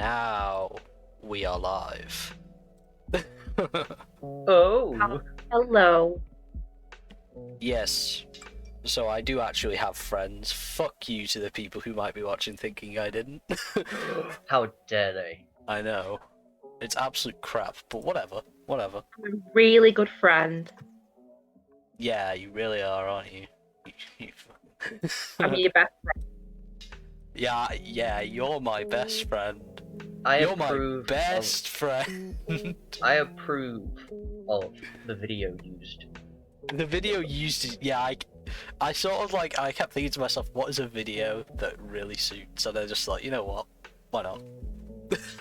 now we are live. Oh. Hello. Yes. So I do actually have friends. Fuck you to the people who might be watching thinking I didn't. How dare they? I know. It's absolute crap, but whatever. Whatever. I'm a really good friend. Yeah, you really are, aren't you? I'm your best friend. Yeah, you're my best friend. I You're approve my best friend. I approve of the video used. The video used, yeah, I sort of like, I kept thinking to myself, what is a video that really suits? So they're just like, you know what? Why not?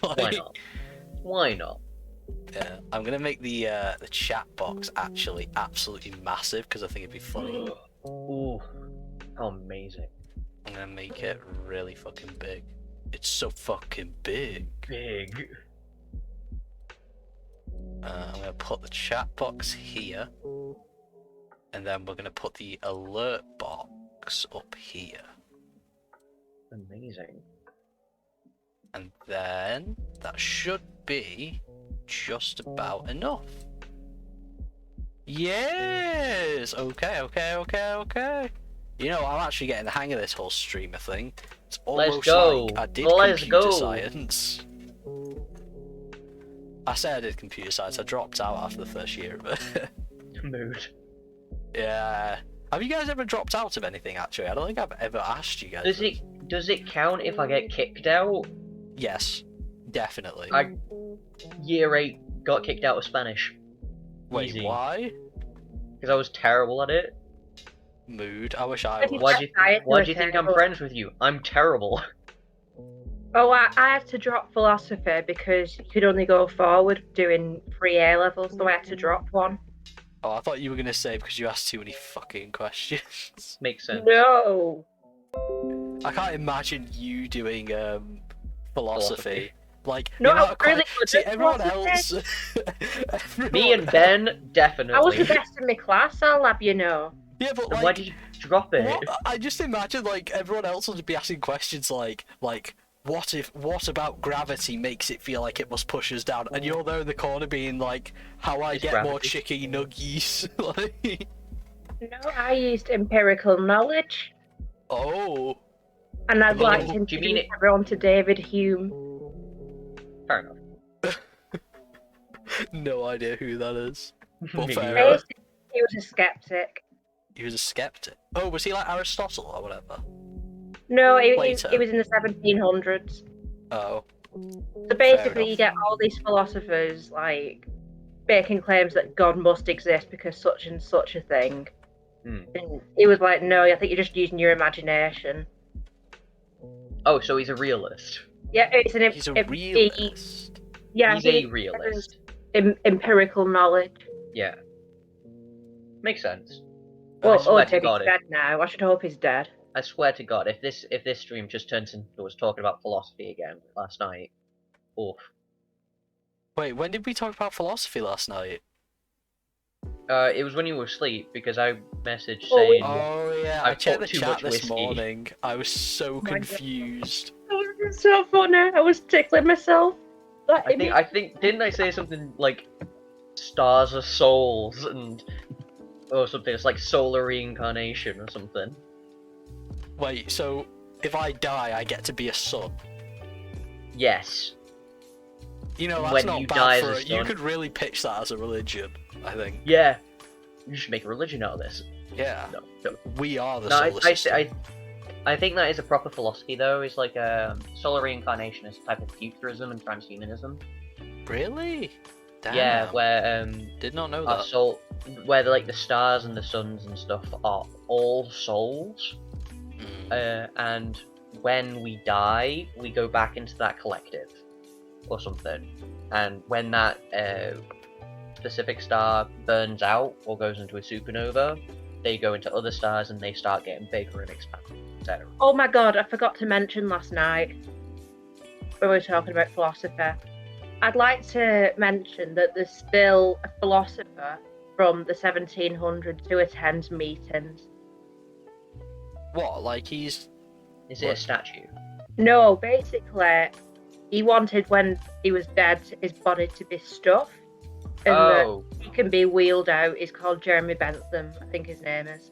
Why not? Why not? Yeah, I'm gonna make the chat box actually absolutely massive because I think it'd be funny. Ooh, how amazing! I'm gonna make it really fucking big. It's so fucking big. Big. I'm gonna put the chat box here, and then we're gonna put the alert box up here, Amazing. and then that should be just about enough. Yes. Okay. You know, I'm actually getting the hang of this whole streamer thing. It's almost Let's go. like I did Let's computer go. science. I said I did computer science. I dropped out after the first year of it. Mood. Yeah. Have you guys ever dropped out of anything? Actually, I don't think I've ever asked you guys. Does it count if I get kicked out? Yes, definitely. Year 8 got kicked out of Spanish. Wait, Easy. why? Because I was terrible at it. Mood. I wish I was. Why do you think I'm friends with you? I'm terrible. Oh, I had to drop philosophy because you could only go forward doing 3 A levels, so I had to drop one. Oh, I thought you were gonna say because you asked too many fucking questions. Makes sense. No. I can't imagine you doing philosophy. Like No, the amount I'm of really good see at everyone philosophy. else. Me and Ben, definitely. I was the best in my class, I'll have you know. Yeah, but Then like, why did you drop it? what? I just imagine like everyone else would be asking questions like what about gravity makes it feel like it must push us down, and you're there in the corner being like, how I It's get more gravity. chicky nuggies. Like, No, I used empirical knowledge, oh, and I'd like to Do you mean introduce it- everyone to David Hume. Fair enough. no idea who that is. Well, Me fair neither. enough. He was a skeptic. He was a skeptic. Oh, was he like Aristotle or whatever? No, it Plato. was in the 1700s. Oh, So basically, you enough. get all these philosophers like making claims that God must exist because such and such a thing. Hmm. And he was like, "No, I think you're just using your imagination." Oh, so he's a realist. Yeah, it's an He's a realist. yeah, He's he a realist. empirical knowledge. Yeah. Makes sense. Well, I swear to David's God, dead now. I should hope he's dead. I swear to God, if this stream just turns into us talking about philosophy again last night, oof. Wait, when did we talk about philosophy last night? It was when you were asleep because I messaged Oh, saying Oh yeah, I I've checked the talked too chat much this whiskey. morning. I was so my God. confused. That was so funny. I was tickling myself. I think didn't I say something like stars are souls and or something? It's like solar reincarnation or something. Wait, so if I die, I get to be a sun? Yes. You know, that's When not you bad die for as a it. You sun. could really pitch that as a religion, I think. Yeah. You should make a religion out of this. Yeah, No. we are the No, solar system. I think that is a proper philosophy though. It's like solar reincarnation is a type of futurism and transhumanism. Really? Damn. Yeah, where Did not know our that. soul, where like the stars and the suns and stuff are all souls, and when we die, we go back into that collective or something. And when that specific star burns out or goes into a supernova, they go into other stars and they start getting bigger and expanding, etc. Oh my God! I forgot to mention last night when we were talking about philosophy. I'd like to mention that there's still a philosopher from the 1700s who attends meetings. What? Like he's Is it a statue? No, basically, he wanted when he was dead his body to be stuffed, and Oh, that he can be wheeled out. He's called Jeremy Bentham, I think his name is.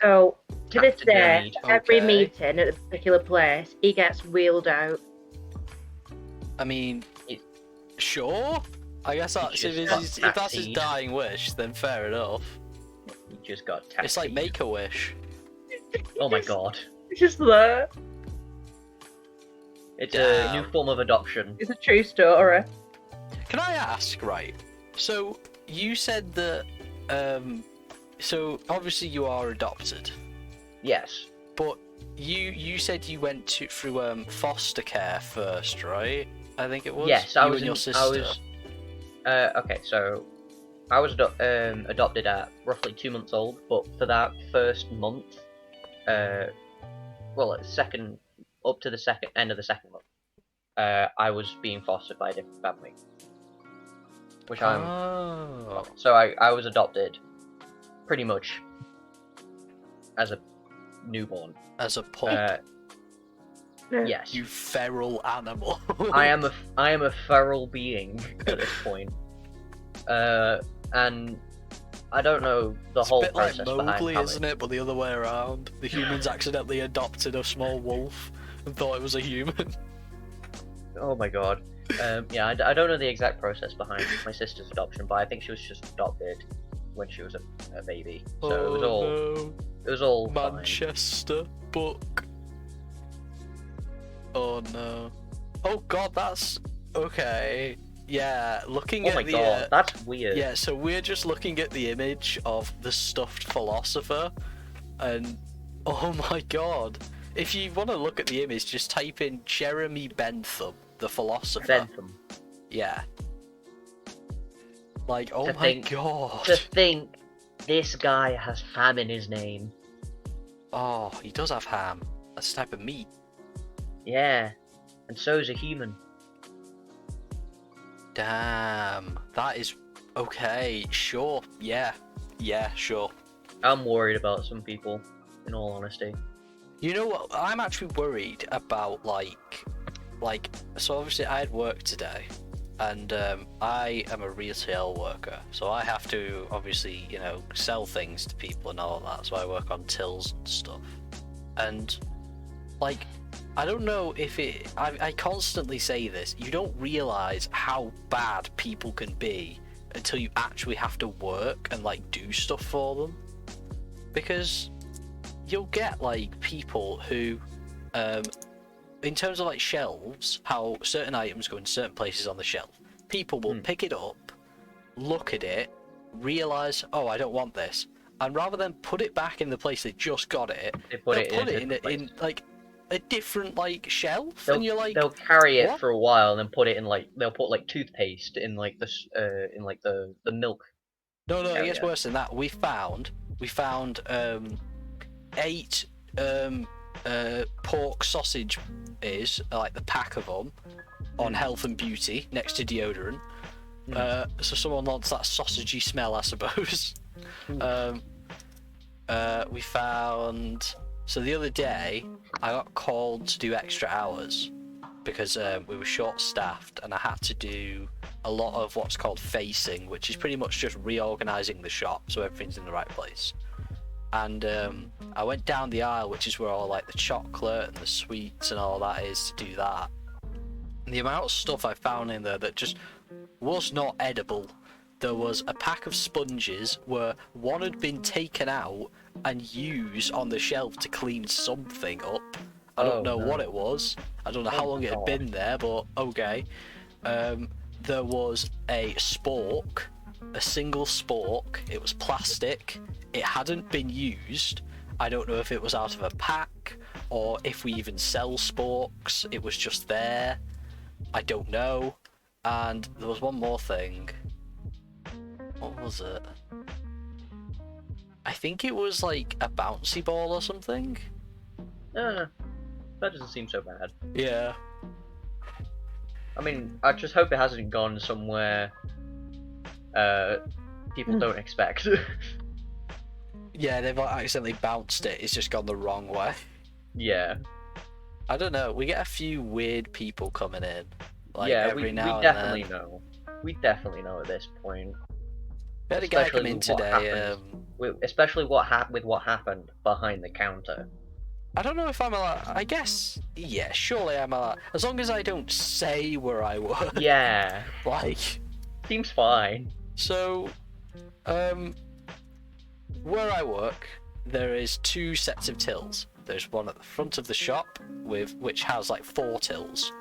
So to this Captain day, Jeremy. every Okay. meeting at a particular place, he gets wheeled out. I mean, It- sure. I guess that's just if, got if that's his taxied. dying wish, then fair enough. he just got taxied. It's like Make a Wish. Oh my god. It's just there. It's a new Damn. form of adoption. It's a true story. Can I ask, right? So you said that, so obviously you are adopted, Yes. but you said you went through foster care first, right? I think it was. Yes, you I was. and your in- sister. I was. Okay, so I was adopted at roughly 2 months old, but for that first month, well, second up to the second end of the second month, I was being fostered by a different family, which I'm. Oh. So I was adopted, pretty much, as a newborn. As a pup, Yes. you feral animal. I am a feral being at this point, and I don't know the It's whole a bit like process behind Mowgli, how isn't it? But the other way around. The humans accidentally adopted a small wolf and thought it was a human. Oh my god. Yeah, I don't know the exact process behind my sister's adoption, but I think she was just adopted when she was a baby. So it was all fine. Manchester book. Oh no. Oh god, that's okay. Yeah, looking Oh at my the god, that's weird. yeah, so we're just looking at the image of the stuffed philosopher, and oh my god. If you want to look at the image, just type in Jeremy Bentham, the philosopher. Bentham. Yeah. Like, oh To my think- god. To think this guy has ham in his name. Oh, he does have ham. That's a type of meat. Yeah, and so's a human. Damn. That is okay. Sure. Yeah. Yeah, sure. I'm worried about some people, in all honesty. You know what? I'm actually worried about like, so obviously I had work today, and I am a retail worker, so I have to obviously, you know, sell things to people and all that. So I work on tills and stuff, and like, I don't know if it. I constantly say this. You don't realize how bad people can be until you actually have to work and like do stuff for them, because you'll get like people who, in terms of like shelves, how certain items go in certain places on the shelf. People will pick it up, look at it, realize, oh, I don't want this, and rather than put it back in the place they just got it, They put they'll it put in, it in like a different like shelf, They'll, and you're like, they'll carry it what? for a while and then put it in like they'll put like toothpaste in like this in like the milk. No, it gets area. worse than that. We found 8 pork sausage is like the pack of them on Health and Beauty next to deodorant. So someone wants that sausagey smell, I suppose. We found, so the other day I got called to do extra hours because we were short staffed and I had to do a lot of what's called facing, which is pretty much just reorganizing the shop so everything's in the right place. And I went down the aisle, which is where all like the chocolate and the sweets and all that is, to do that. And the amount of stuff I found in there that just was not edible. There was a pack of sponges where one had been taken out and used on the shelf to clean something up. I don't know what it was. I don't know how long it had been there, but okay. There was a spork, a single spork. It was plastic. It hadn't been used. I don't know if it was out of a pack or if we even sell sporks. It was just there. I don't know. And there was one more thing. What was it? I think it was like a bouncy ball or something. That doesn't seem so bad. Yeah. I mean, I just hope it hasn't gone somewhere people don't expect. Yeah, they've accidentally bounced it. It's just gone the wrong way. Yeah. I don't know. We get a few weird people coming in, like yeah, every we now definitely and then. know. We definitely know at this point. We had a guy come Especially in with what today. happens. Especially with what happened behind the counter. I don't know if I'm allowed. I guess, yeah, surely I'm allowed. As long as I don't say where I work. Yeah, Like, seems fine. so, where I work, there is 2 sets of tills. There's one at the front of the shop which has like 4 tills,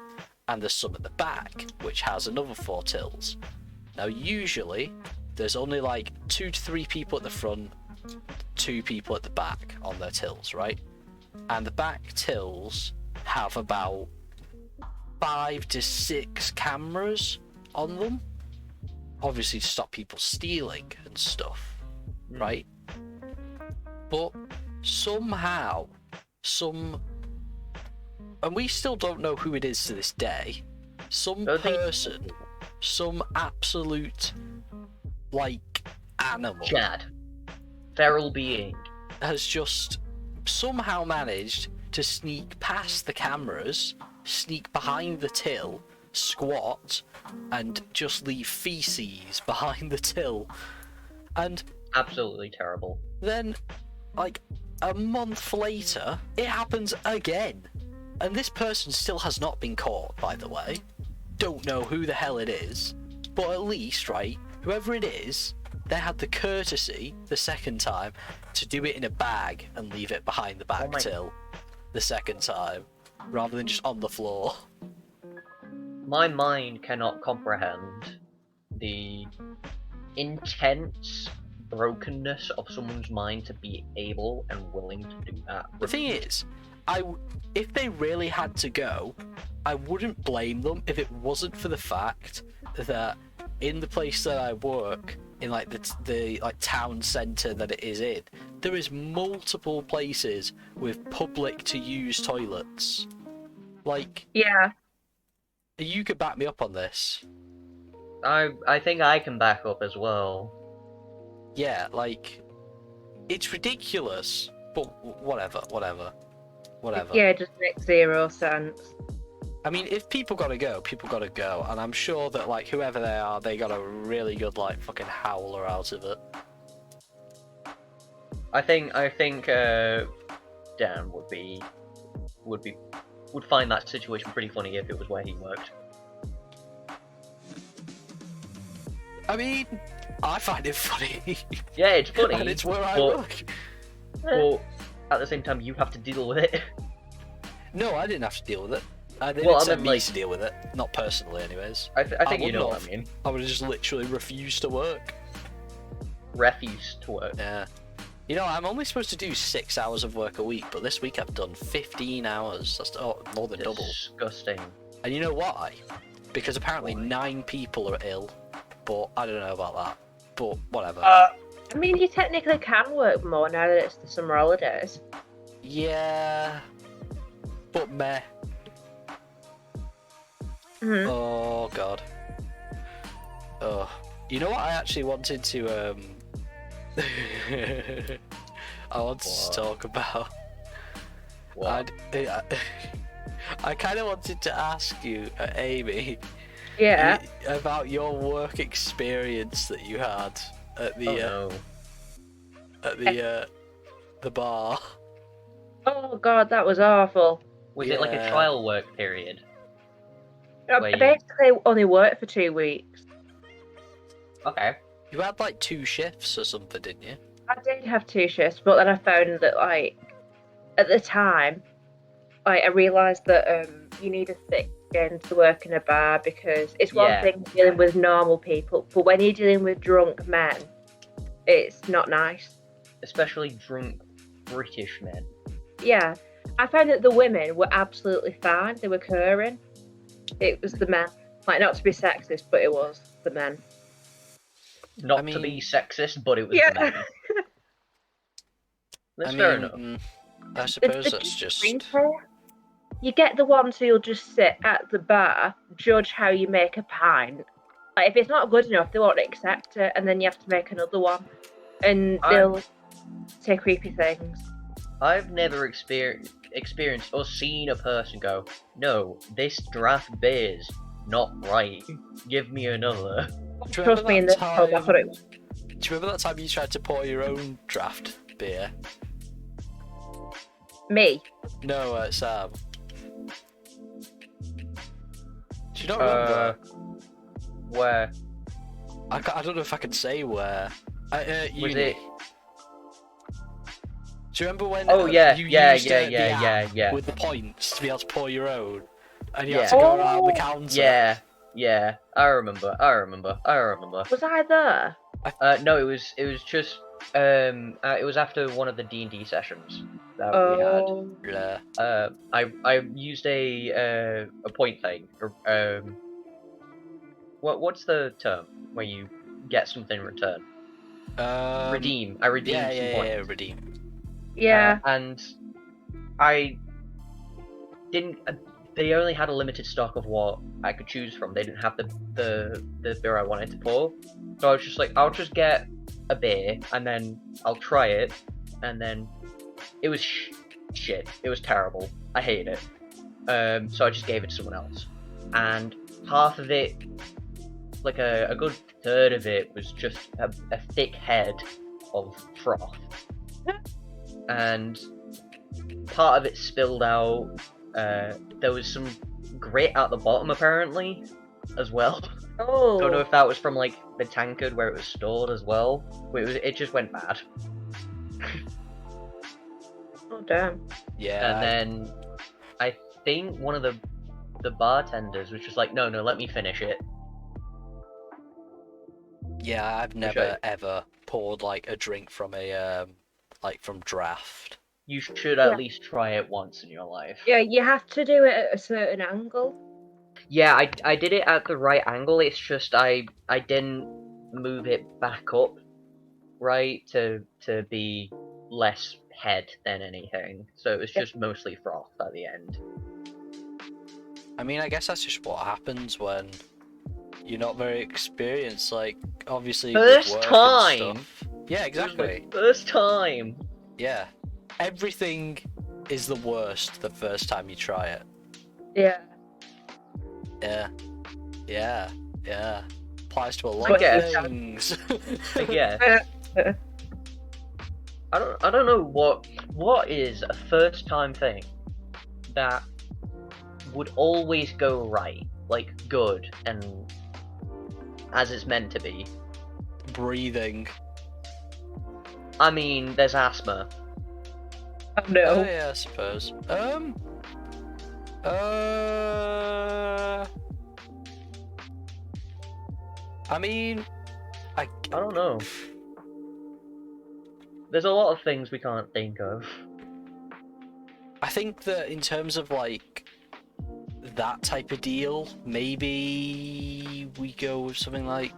and there's some at the back which has another 4 tills. Now usually there's only like 2 to 3 people at the front, 2 people at the back on their tills, right? And the back tills have about 5 to 6 cameras on them, obviously to stop people stealing and stuff, right? But somehow, and we still don't know who it is to this day, some absolute, like, animal Chad. Feral being. has just somehow managed to sneak past the cameras, sneak behind the till, squat, and just leave feces behind the till. And Absolutely terrible. then, like, a month later, it happens again. And this person still has not been caught, by the way. Don't know who the hell it is. But at least, right, whoever it is, they had the courtesy, the second time, to do it in a bag and leave it behind the back till the second time, rather than just on the floor. My mind cannot comprehend the intense brokenness of someone's mind to be able and willing to do that. The thing is, if they really had to go, I wouldn't blame them if it wasn't for the fact that in the place that I work, in like the like town centre that it is in, there is multiple places with public to use toilets. Like, Yeah. you could back me up on this. I think I can back up as well. Yeah, like, it's ridiculous, but whatever. Yeah, it just makes 0 sense. I mean, if people gotta go, people gotta go, and I'm sure that, like, whoever they are, they got a really good, like, fucking howler out of it. I think Dan would find that situation pretty funny if it was where he worked. I mean, I find it funny. Yeah, it's funny. And it's where I work. But at the same time, you have to deal with it. No, I didn't have to deal with it. They Well, didn't I send mean, me like- to deal with it. Not personally, anyways. I think you wouldn't know what have. I mean. I would have just literally refused to work. Refuse to work. Yeah. You know, I'm only supposed to do 6 hours of work a week, but this week I've done 15 hours. That's more than double. Disgusting. And you know why? Because apparently 9 people are ill, but I don't know about that. But whatever. I mean, you technically can work more now that it's the summer holidays. Yeah. But meh. Mhm. Oh god. Oh. You know what I actually wanted to I wanted to talk about. What? I kind of wanted to ask you, Amy, Yeah. about your work experience that you had at the the bar. Oh god, that was awful. Was it like a Yeah. trial work period? I Where you- basically only worked for 2 weeks. Okay. You had like 2 shifts or something, didn't you? I did have 2 shifts, but then I found that, like, at the time, I realised that you need a thick skin to work in a bar because it's one Yeah. thing dealing with normal people, but when you're dealing with drunk men, it's not nice. Especially drunk British men. Yeah, I found that the women were absolutely fine. They were purring. It was the men. Like, not to be sexist, but it was the men. Not I to be mean- sexist, but it was Yeah. the men. That's I fair mean, enough. I suppose The that's just. people, you get the ones who'll just sit at the bar, judge how you make a pint. Like, if it's not good enough, they won't accept it, and then you have to make another one, and they'll say creepy things. I've never experienced experienced or seen a person go, no, this draft beer's not right. Give me another. Do you Trust remember me, in that this pub, that's what it was. Do you remember that time you tried to pour your own draft beer? Me. No, Sam. Do you not remember? Where? I don't know if I can say where. At Was uni. it? Do you remember when Oh, yeah, you yeah, used yeah, the yeah, app yeah. with the points to be able to pour your own? And you Yeah. had to go around the Oh, counter? Yeah. I remember. was I there? No, it was just it was after one of the D&D sessions that we had. Oh. Yeah. I used a point thing. What's the term where you get something in return? Redeem. I redeemed some points. Yeah, redeem. Yeah. And I didn't. They only had a limited stock of what I could choose from. They didn't have the beer I wanted to pour, so I was just like, I'll just get a beer and then I'll try it, and then it was shit. It was terrible. I hated it. So I just gave it to someone else, and half of it, like a good third of it, was just a thick head of froth, and part of it spilled out. There was some grit at the bottom apparently, as well. Oh. Don't know if that was from like the tankard where it was stored as well. But it just went bad. Oh damn. Yeah. And then I think one of the bartenders was just like, no, let me finish it. Yeah, I've never ever poured like a drink from a like from draft. You should at least try it once in your life. Yeah, you have to do it at a certain angle. Yeah, I did it at the right angle. It's just I didn't move it back up right to be less head than anything. So it was just mostly froth at the end. I mean, I guess that's just what happens when you're not very experienced. Like, obviously, with First work time. and stuff. Yeah, It was my exactly. first time. Yeah, everything is the worst the first time you try it. Yeah. Yeah. Applies to a lot I of guess. things. Yeah. I don't know what is a first time thing that would always go right, like good and as it's meant to be. Breathing. I mean, there's asthma. Oh no. Oh yeah, I suppose. I mean, I don't know. There's a lot of things we can't think of. I think that in terms of like that type of deal, maybe we go with something like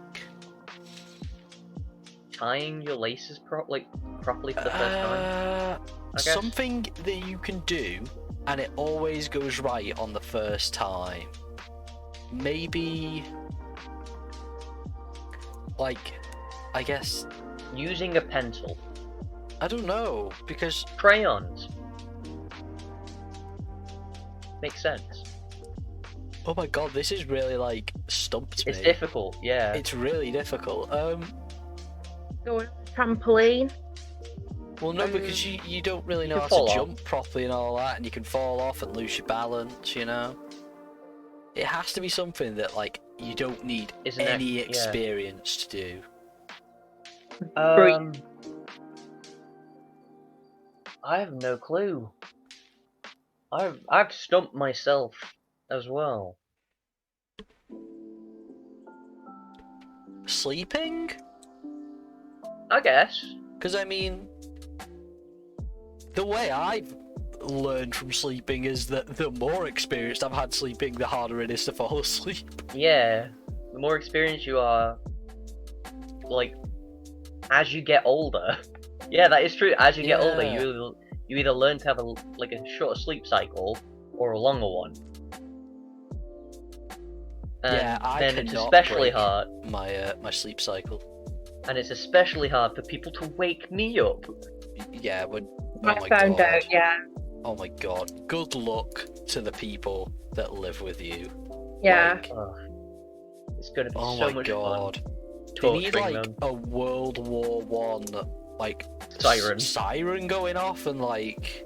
Tying your laces properly for the first time. I guess. Something that you can do and it always goes right on the first time. Maybe like, I guess, Using a pencil. I don't know, because Crayons. Makes sense. oh my god, this is really like stumped me. It's difficult, yeah. It's really difficult. Go on a trampoline. Well, no, because you don't really know You how can fall to off. jump properly and all that, and you can fall off and lose your balance, you know? It has to be something that, like, you don't need Isn't it? any Yeah. experience to do. I have no clue. I've stumped myself as well. Sleeping? I guess. Because, I mean, the way I've learned from sleeping is that the more experienced I've had sleeping, the harder it is to fall asleep. Yeah. The more experienced you are, like, as you get older. Yeah, that is true. As you get older, Yeah. you either learn to have a shorter sleep cycle or a longer one. And Yeah, I then it's cannot especially break hard. my sleep cycle. And it's especially hard for people to wake me up. Yeah, but I found out, yeah. oh my god, good luck to the people that live with you. Yeah. Like, It's gonna be oh so my much god. fun. They need Torturing like them. a World War One like siren going off and like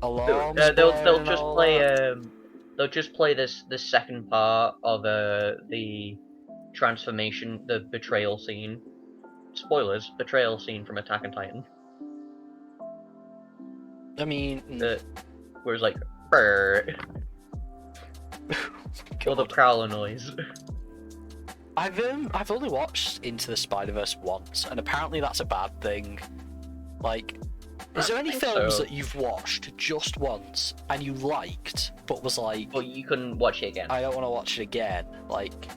alarms. They'll blaring just and all play that. they'll just play this second part of the transformation, the betrayal scene. Spoilers: betrayal scene from Attack on Titan. I mean, Where it's like, brrr, or the God. prowler noise. I've only watched Into the Spider-Verse once, and apparently that's a bad thing. Like, is there any think films so. that you've watched just once and you liked, but was like, But you couldn't watch it again. I don't want to watch it again? Like,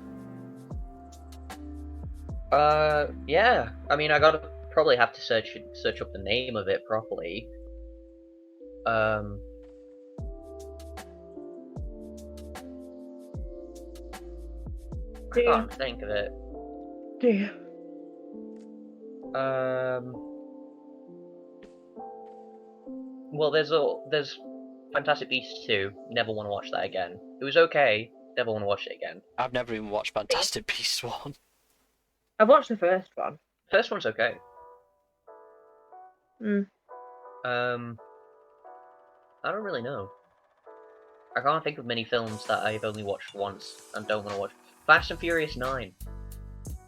Yeah. I mean, I gotta probably have to search up the name of it properly. I can't think of it. Dear. Well, there's Fantastic Beasts 2. Never want to watch that again. It was okay. Never want to watch it again. I've never even watched Fantastic Beasts 1. I've watched the first one. First one's okay. Mm. I don't really know. I can't think of many films that I've only watched once and don't want to watch. Fast and Furious 9.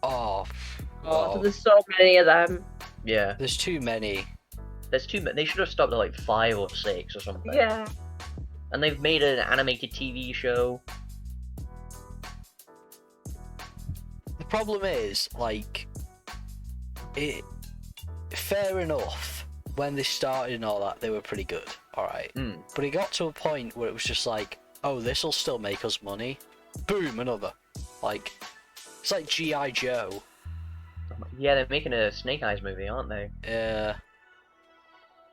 Oh, Oh, there's so many of them. Yeah. there's too many. There's too many. They should have stopped at like 5 or 6 or something. Yeah. And they've made an animated TV show. The problem is, like, fair enough, when they started and all that, they were pretty good, alright. But it got to a point where it was just like, oh, this'll still make us money. Boom, another. Like, it's like G.I. Joe. Yeah, they're making a Snake Eyes movie, aren't they? Yeah.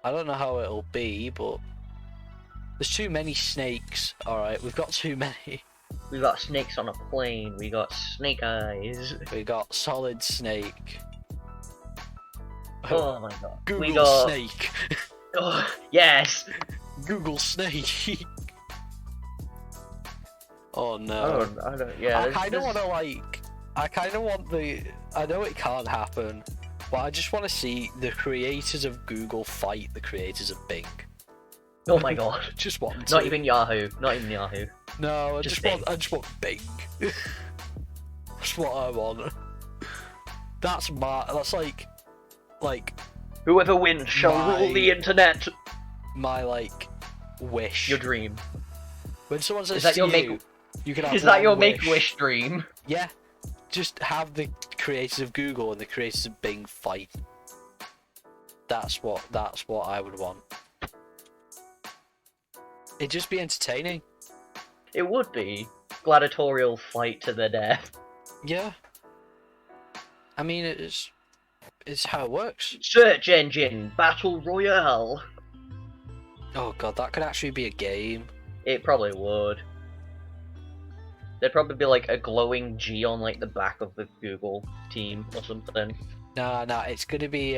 I don't know how it'll be, but there's too many snakes, alright, we've got too many. We got snakes on a plane. We got Snake Eyes. We got Solid Snake. Oh my god. Google we got... Snake. Oh, yes. Google Snake. Oh no. I don't. Yeah. I kind of want to like. I kind of want the. I know it can't happen, but I just want to see the creators of Google fight the creators of Bing. Oh my god. Just want to. Not even Yahoo. Not even Yahoo. No, I just just Bing. want. I just want Bing. That's what I want. That's like Whoever wins shall rule the internet. my like wish. Your dream. When someone says Is that to your you, you can have Is that one your wish. make-wish dream? Yeah. Just have the creators of Google and the creators of Bing fight. That's what I would want. It'd just be entertaining. It would be gladiatorial fight to the death. Yeah. I mean, it's how it works. Search engine battle royale. Oh god, that could actually be a game. It probably would. There'd probably be like a glowing G on like the back of the Google team or something. Nah, it's gonna be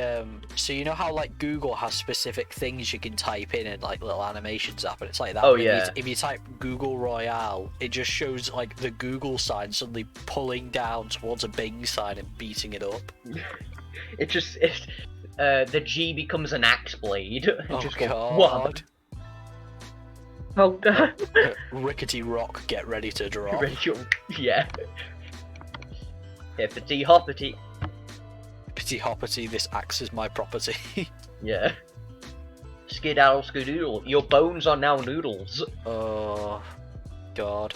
so you know how like Google has specific things you can type in and like little animations happen. It's like that. Oh but yeah. If you type Google Royale, it just shows like the Google sign suddenly pulling down towards a Bing sign and beating it up. The G becomes an axe blade. And Oh just go, god. Oh god. Rickety rock, get ready to drop. Yeah. Hippity hoppity. Pity hoppity, this axe is my property. Yeah. Skedaddle skadoodle. Your bones are now noodles. Oh god.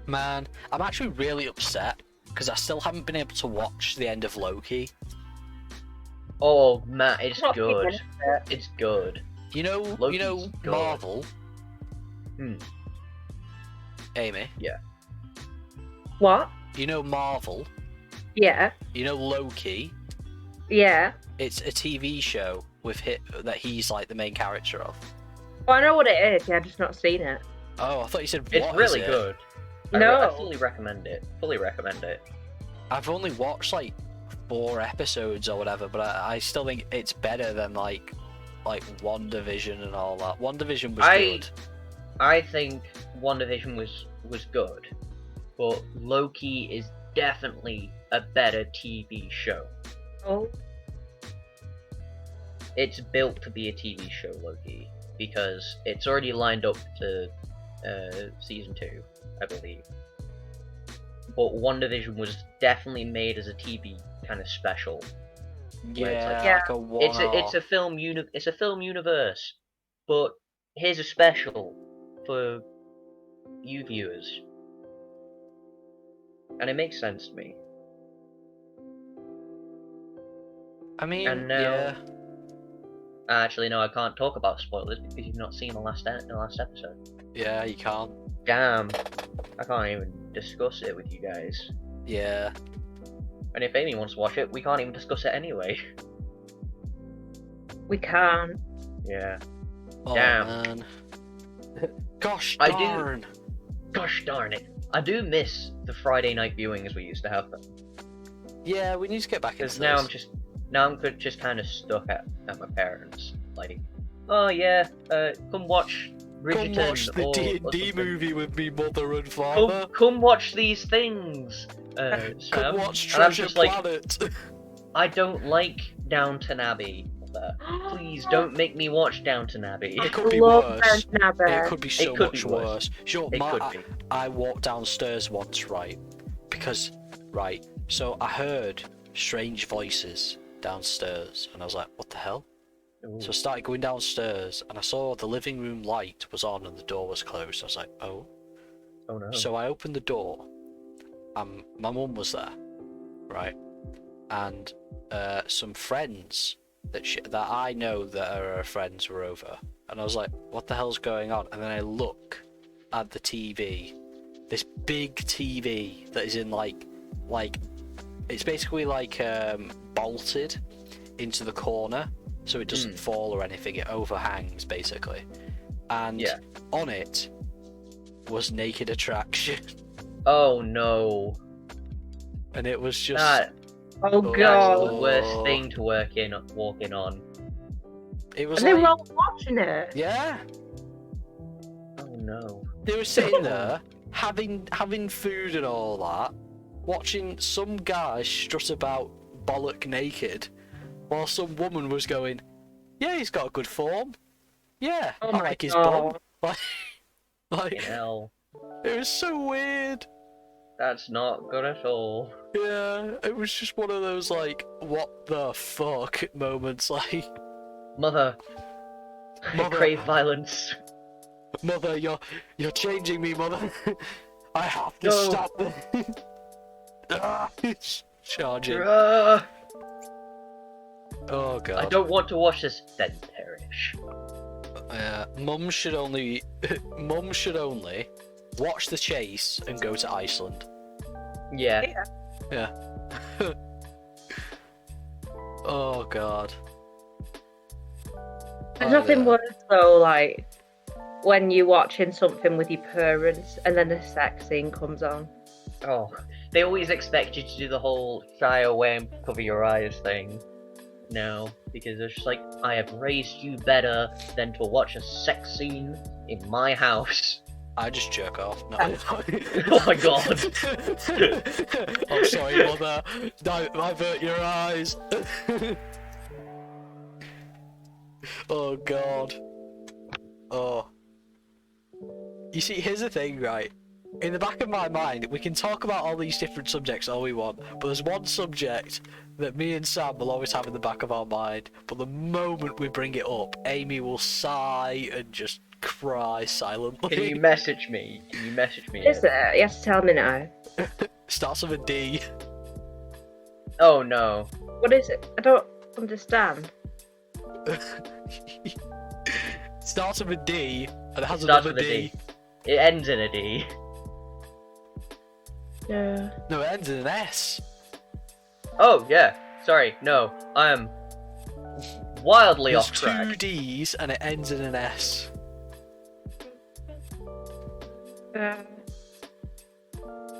Man, I'm actually really upset because I still haven't been able to watch the end of Loki. Oh man, it's Not good. keeping it. It's good. You know Loki's good. Marvel. Amy. Yeah. What? You know Marvel. Yeah. You know Loki. Yeah. It's a TV show with that he's like the main character of. Well, I know what it is. Yeah, I've just not seen it. Oh, I thought you said It's what really is it? good. No. I fully recommend it. Fully recommend it. I've only watched like 4 episodes or whatever, but I still think it's better than like like WandaVision and all that. WandaVision was good. I think WandaVision was good, but Loki is definitely a better TV show. Oh, It's built to be a TV show, Loki, because it's already lined up to season 2, I believe. But WandaVision was definitely made as a TV kind of special. Yeah, Yeah. like a one-off. It's a film universe, but here's a special for you viewers, and it makes sense to me. I mean, And now, yeah. actually, no, I can't talk about spoilers because you've not seen the last episode. Yeah, you can't. Damn, I can't even discuss it with you guys. Yeah. And if Amy wants to watch it, we can't even discuss it anyway. we can't. Yeah. Oh, Damn. man. Gosh I do- darn. Gosh darn it. I do miss the Friday night viewings we used to have them. Yeah, we need to get back into Because now this. I'm just kind of stuck at my parents. Like, oh yeah, come watch Bridgerton. Come watch the or D&D something. movie with me mother and father. Come watch these things. Come Sam. watch And I'm Treasure just like, Planet. I don't like Downton Abbey. Please don't make me watch Downton Abbey. It could be Love worse. Downton Abbey. It could be so could much be worse. worse. Sure, It could be. I walked downstairs once, right? Because, right, so I heard strange voices downstairs, and I was like, what the hell? Ooh. So I started going downstairs, and I saw the living room light was on and the door was closed. I was like, oh. Oh no. So I opened the door, and my mum was there, right? And some friends that I know that are her friends were over, and I was like, what the hell's going on? And then I look at the TV, this big TV that is in like it's basically like bolted into the corner so it doesn't fall or anything. It overhangs basically, and Yeah. on it was Naked Attraction. Oh no. And it was just Oh That's god. the worst thing to walk in on. it was And they were like, all watching it. yeah, Oh no. they were sitting there having food and all that, watching some guy strut about bollock naked, while some woman was going, yeah, he's got a good form. Yeah, Oh I my like his God. bum. Like, Hell. it was so weird. That's not good at all. Yeah, it was just one of those like, what the fuck moments. Like, Mother. I Mother. crave violence. mother, you're changing me, mother. I have to No. stop this. Ah, charging. Ah, Oh god. I don't want to watch this. Then perish. Mum should only watch The Chase and go to Iceland. Yeah. Yeah. Oh god. There's Oh, nothing yeah. worse though, like when you're watching something with your parents and then a sex scene comes on. Oh, they always expect you to do the whole shy away and cover your eyes thing. No, because it's just like, I have raised you better than to watch a sex scene in my house. I just jerk off. No. Oh my god. I'm sorry, mother. Don't avert your eyes. Oh god. Oh. You see, here's the thing, right? In the back of my mind, we can talk about all these different subjects all we want, but there's one subject that me and Sam will always have in the back of our mind, but the moment we bring it up, Amy will sigh and just cry silently. Can you message me? Can you message me? Is it? You have to tell me now. Starts with a D. Oh no. What is it? I don't understand. Starts with a D and it has Starts another with a D. D. It ends in a D. Yeah. No, it ends in an S. Oh yeah. Sorry. No. I am wildly There's off track. two D's and it ends in an S. Uh,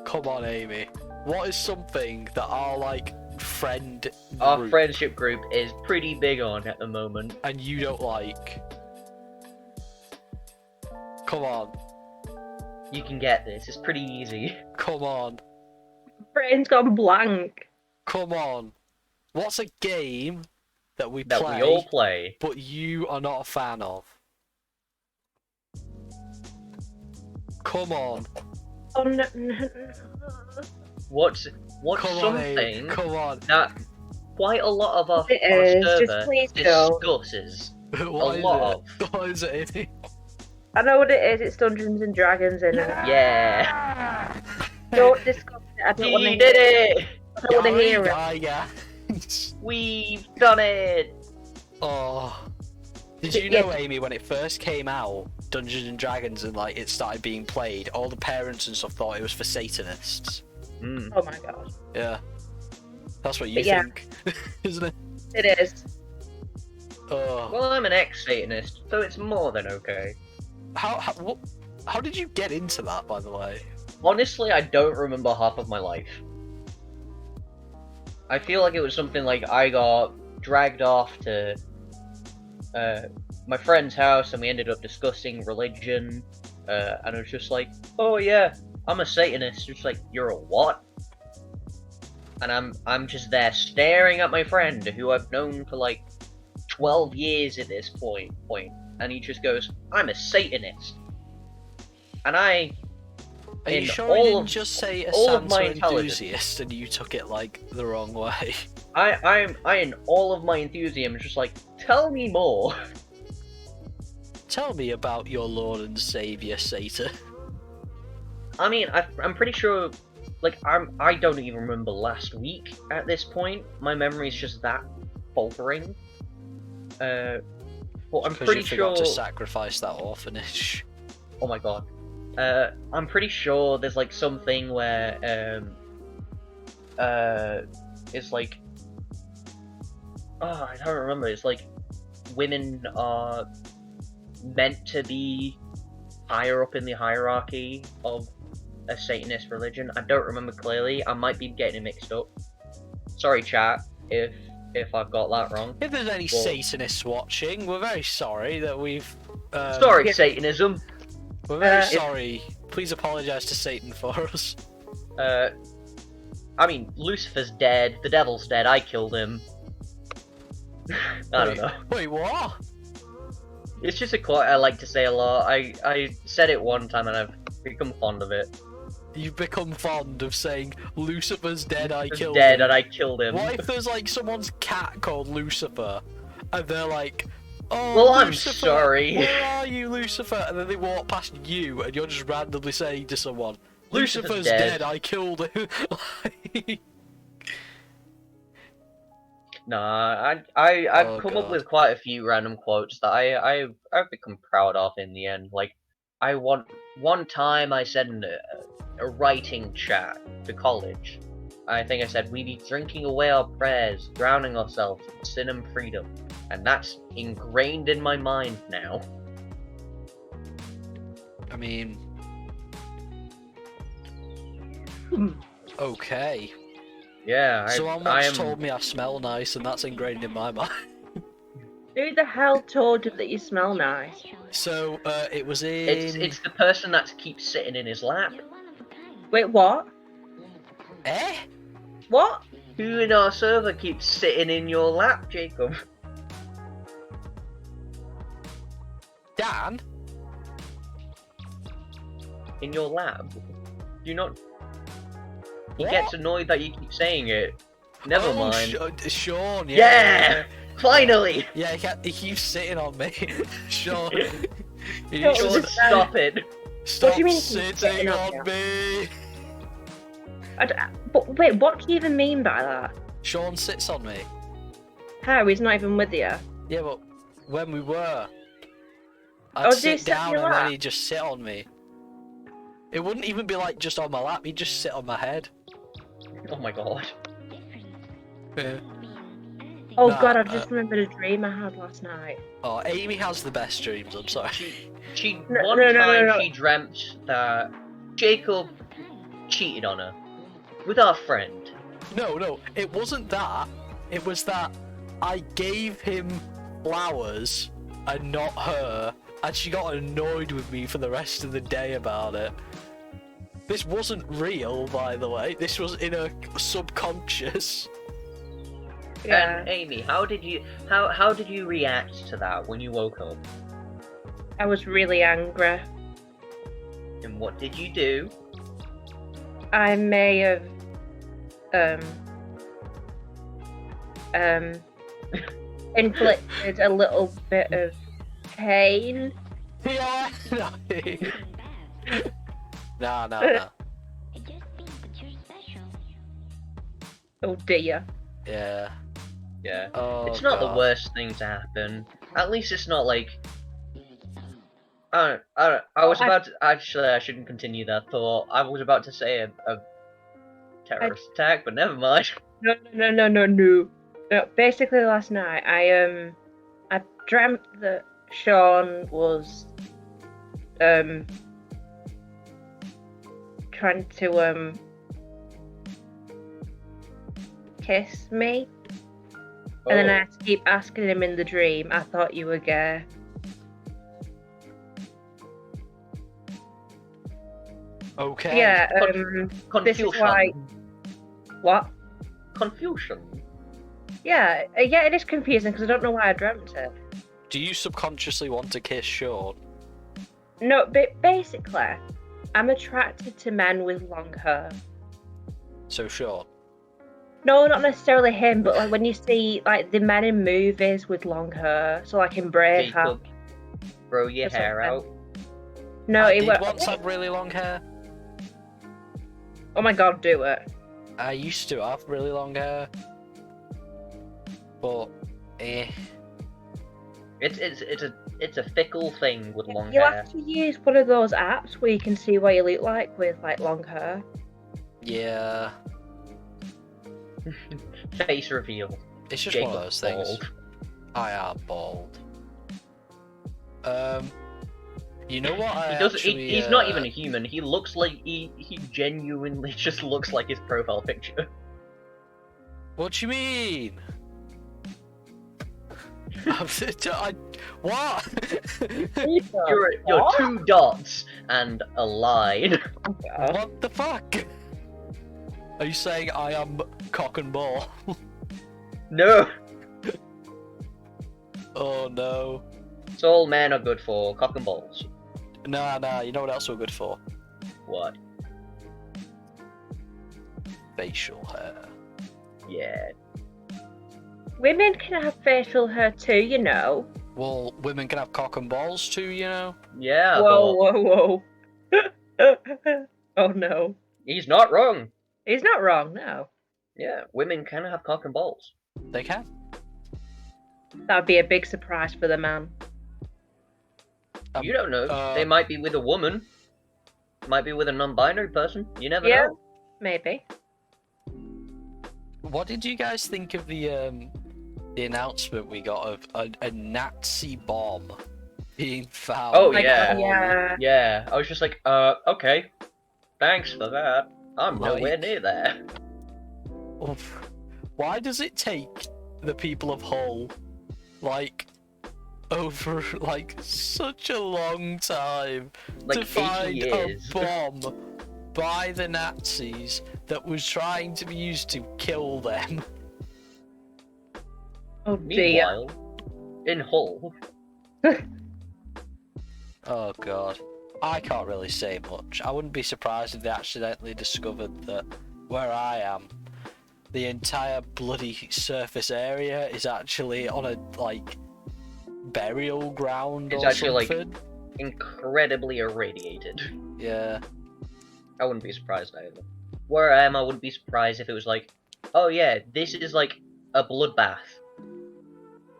Come on, Amy. What is something that our like friend Our group, friendship group is pretty big on at the moment. and you don't like. Come on, You can get this. It's pretty easy. come on, Brain's gone blank. come on. What's a game that we That play, we all play. but you are not a fan of? Come on. Oh, no. What's Come on, something Amy. Come on. that quite a lot of our It is. Just server please don't. discusses What a is lot it? of. What is it, Amy? I know what it is. It's Dungeons and Dragons, isn't it? Yeah. Don't discuss it. I don't want to We hear did it. it! I don't want to hear it. Guys. We've done it! Oh. Did But you know, yes. Amy, when it first came out, Dungeons and Dragons, and like it started being played, all the parents and stuff thought it was for Satanists. Mm. Oh my god. Yeah. That's what you But yeah. think, isn't it? It is. Oh. Well, I'm an ex-Satanist, so it's more than okay. How did you get into that, by the way? Honestly, I don't remember half of my life. I feel like it was something like I got dragged off to my friend's house and we ended up discussing religion, and it was just like, oh yeah, I'm a Satanist. Just like, you're a what? And I'm just there staring at my friend who I've known for like 12 years at this point, and he just goes, I'm a Satanist. And I, Are you in sure you all didn't of- just say a all of my Santa intelligence. enthusiast and you took it like the wrong way? I in all of my enthusiasm just like, tell me more. Tell me about your Lord and Savior, Satan. I mean, I'm pretty sure, like, I don't even remember last week at this point. My memory's just that faltering. But I'm Because pretty you forgot sure. to sacrifice that orphanage. Oh my god. I'm pretty sure there's like something where it's like, oh, I don't remember. It's like women are meant to be higher up in the hierarchy of a Satanist religion. I don't remember clearly. I might be getting it mixed up. Sorry, chat, if I've got that wrong. If there's any Well- Satanists watching, we're very sorry that we've. Sorry, yeah. Satanism. We're very if- sorry. Please apologise to Satan for us. I mean, Lucifer's dead. The devil's dead. I killed him. I don't know. Wait, what? It's just a quote I like to say a lot. I said it one time and I've become fond of it. You've become fond of saying Lucifer's dead, I He's killed dead him. and I killed him. What if there's like someone's cat called Lucifer, and they're like, "Oh, Well, I'm Lucifer, sorry." Where are you, Lucifer?" And then they walk past you, and you're just randomly saying to someone, Lucifer's "Lucifer's dead. dead. I killed him." Nah, I've Oh, come up God. with quite a few random quotes that I've become proud of in the end. Like, one time I said in a writing chat to college, I think I said, we be drinking away our prayers, drowning ourselves in sin and freedom. And that's ingrained in my mind now. I mean, okay. Yeah, Someone I once am. told me I smell nice, and that's ingrained in my mind. Who the hell told you that you smell nice? So it was in. It's the person that keeps sitting in his lap. Wait, what? Eh? What? Who in our server keeps sitting in your lap, Jacob? Dan? In your lab? Do you not? He What? gets annoyed that you keep saying it. Never Oh, mind. Sean, yeah. Yeah! Finally! Yeah, he keeps sitting on me. Sean. He Sean, just- Sean, stop it. Stop do you mean he keeps sitting sitting on on me. But wait, what do you even mean by that? Sean sits on me. How? He's not even with you. Yeah, but when we were, I'd Oh, do you sit sit on down your and then lap? he'd just sit on me. It wouldn't even be like just on my lap, he'd just sit on my head. Oh my god. Yeah. Oh Nah, god, I just remembered a dream I had last night. Oh, Amy has the best dreams, I'm sorry. She No, one no, no, time no, no. she dreamt that Jacob cheated on her with our friend. No, it wasn't that. It was that I gave him flowers and not her, and she got annoyed with me for the rest of the day about it. This wasn't real, by the way. This was in a subconscious. Yeah. And Amy, how did you react to that when you woke up? I was really angry. And what did you do? I may have inflicted a little bit of pain. Yeah. No. No. It just means that you're special. Oh dear. Yeah. Yeah. Oh, It's not God. the worst thing to happen. At least it's not like. I was about to. Actually, I shouldn't continue that thought. I was about to say a terrorist attack, but never mind. No. Basically, last night I dreamt that Sean was trying to kiss me, and then I had to keep asking him in the dream. I thought you were gay. Okay. Yeah. This is Confusion. why. What? Confusion. Yeah. Yeah. It is confusing because I don't know why I dreamt it. Do you subconsciously want to kiss Sean? No, but basically, I'm attracted to men with long hair. So Sean. No, not necessarily him, but like when you see like the men in movies with long hair, so like in Braveheart. Jacob, grow your Or hair out. something. No, I it did was. once have really long hair. Oh my god, do it. I used to have really long hair. But, It's a fickle thing with long You'll hair. have to use one of those apps where you can see what you look like with like long hair. yeah. Face reveal. It's just Jacob one of those things. bald. I am bald. You know what? He's not even a human. He looks like he genuinely just looks like his profile picture. What do you mean? What? You're two dots and a line. What the fuck? Are you saying I am cock and ball? No, Oh no. it's all men are good for, cock and balls. Nah, you know what else we're good for? What? Facial hair. Yeah. Women can have facial hair too, you know. Well, women can have cock and balls too, you know? Yeah. Whoa. Oh no. He's not wrong. He's not wrong, no. Yeah, women can have cock and balls. They can. That would be a big surprise for the man. You don't know. They might be with a woman. Might be with a non-binary person. You never Yeah. know. Maybe. What did you guys think of the announcement we got of a Nazi bomb being found? Oh, Like, yeah. Yeah. Yeah, I was just like, okay. Thanks for that. I'm Like- nowhere near there. Oof. Why does it take the people of Hull, like, over, like, such a long time Like to 80 find years. a bomb by the Nazis that was trying to be used to kill them? Oh dear. Meanwhile, in Hull, Oh god. I can't really say much. I wouldn't be surprised if they accidentally discovered that where I am, the entire bloody surface area is actually on a, like, burial ground It's or actually, like- something. incredibly irradiated. Yeah. I wouldn't be surprised either. Where I am, I wouldn't be surprised if it was like, oh yeah, this is like a bloodbath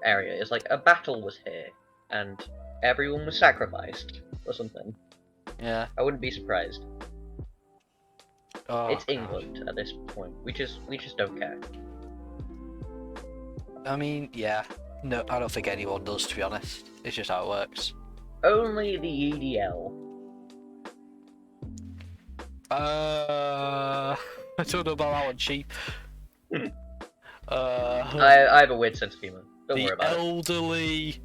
area. It's like a battle was here, and everyone was sacrificed, or something. Yeah. I wouldn't be surprised. Oh, It's God. England at this point. We just don't care. I mean, yeah. No, I don't think anyone does, to be honest. It's just how it works. Only the EDL. I don't know about that one, Chief. I have a weird sense of humor. Don't worry the about it. elderly,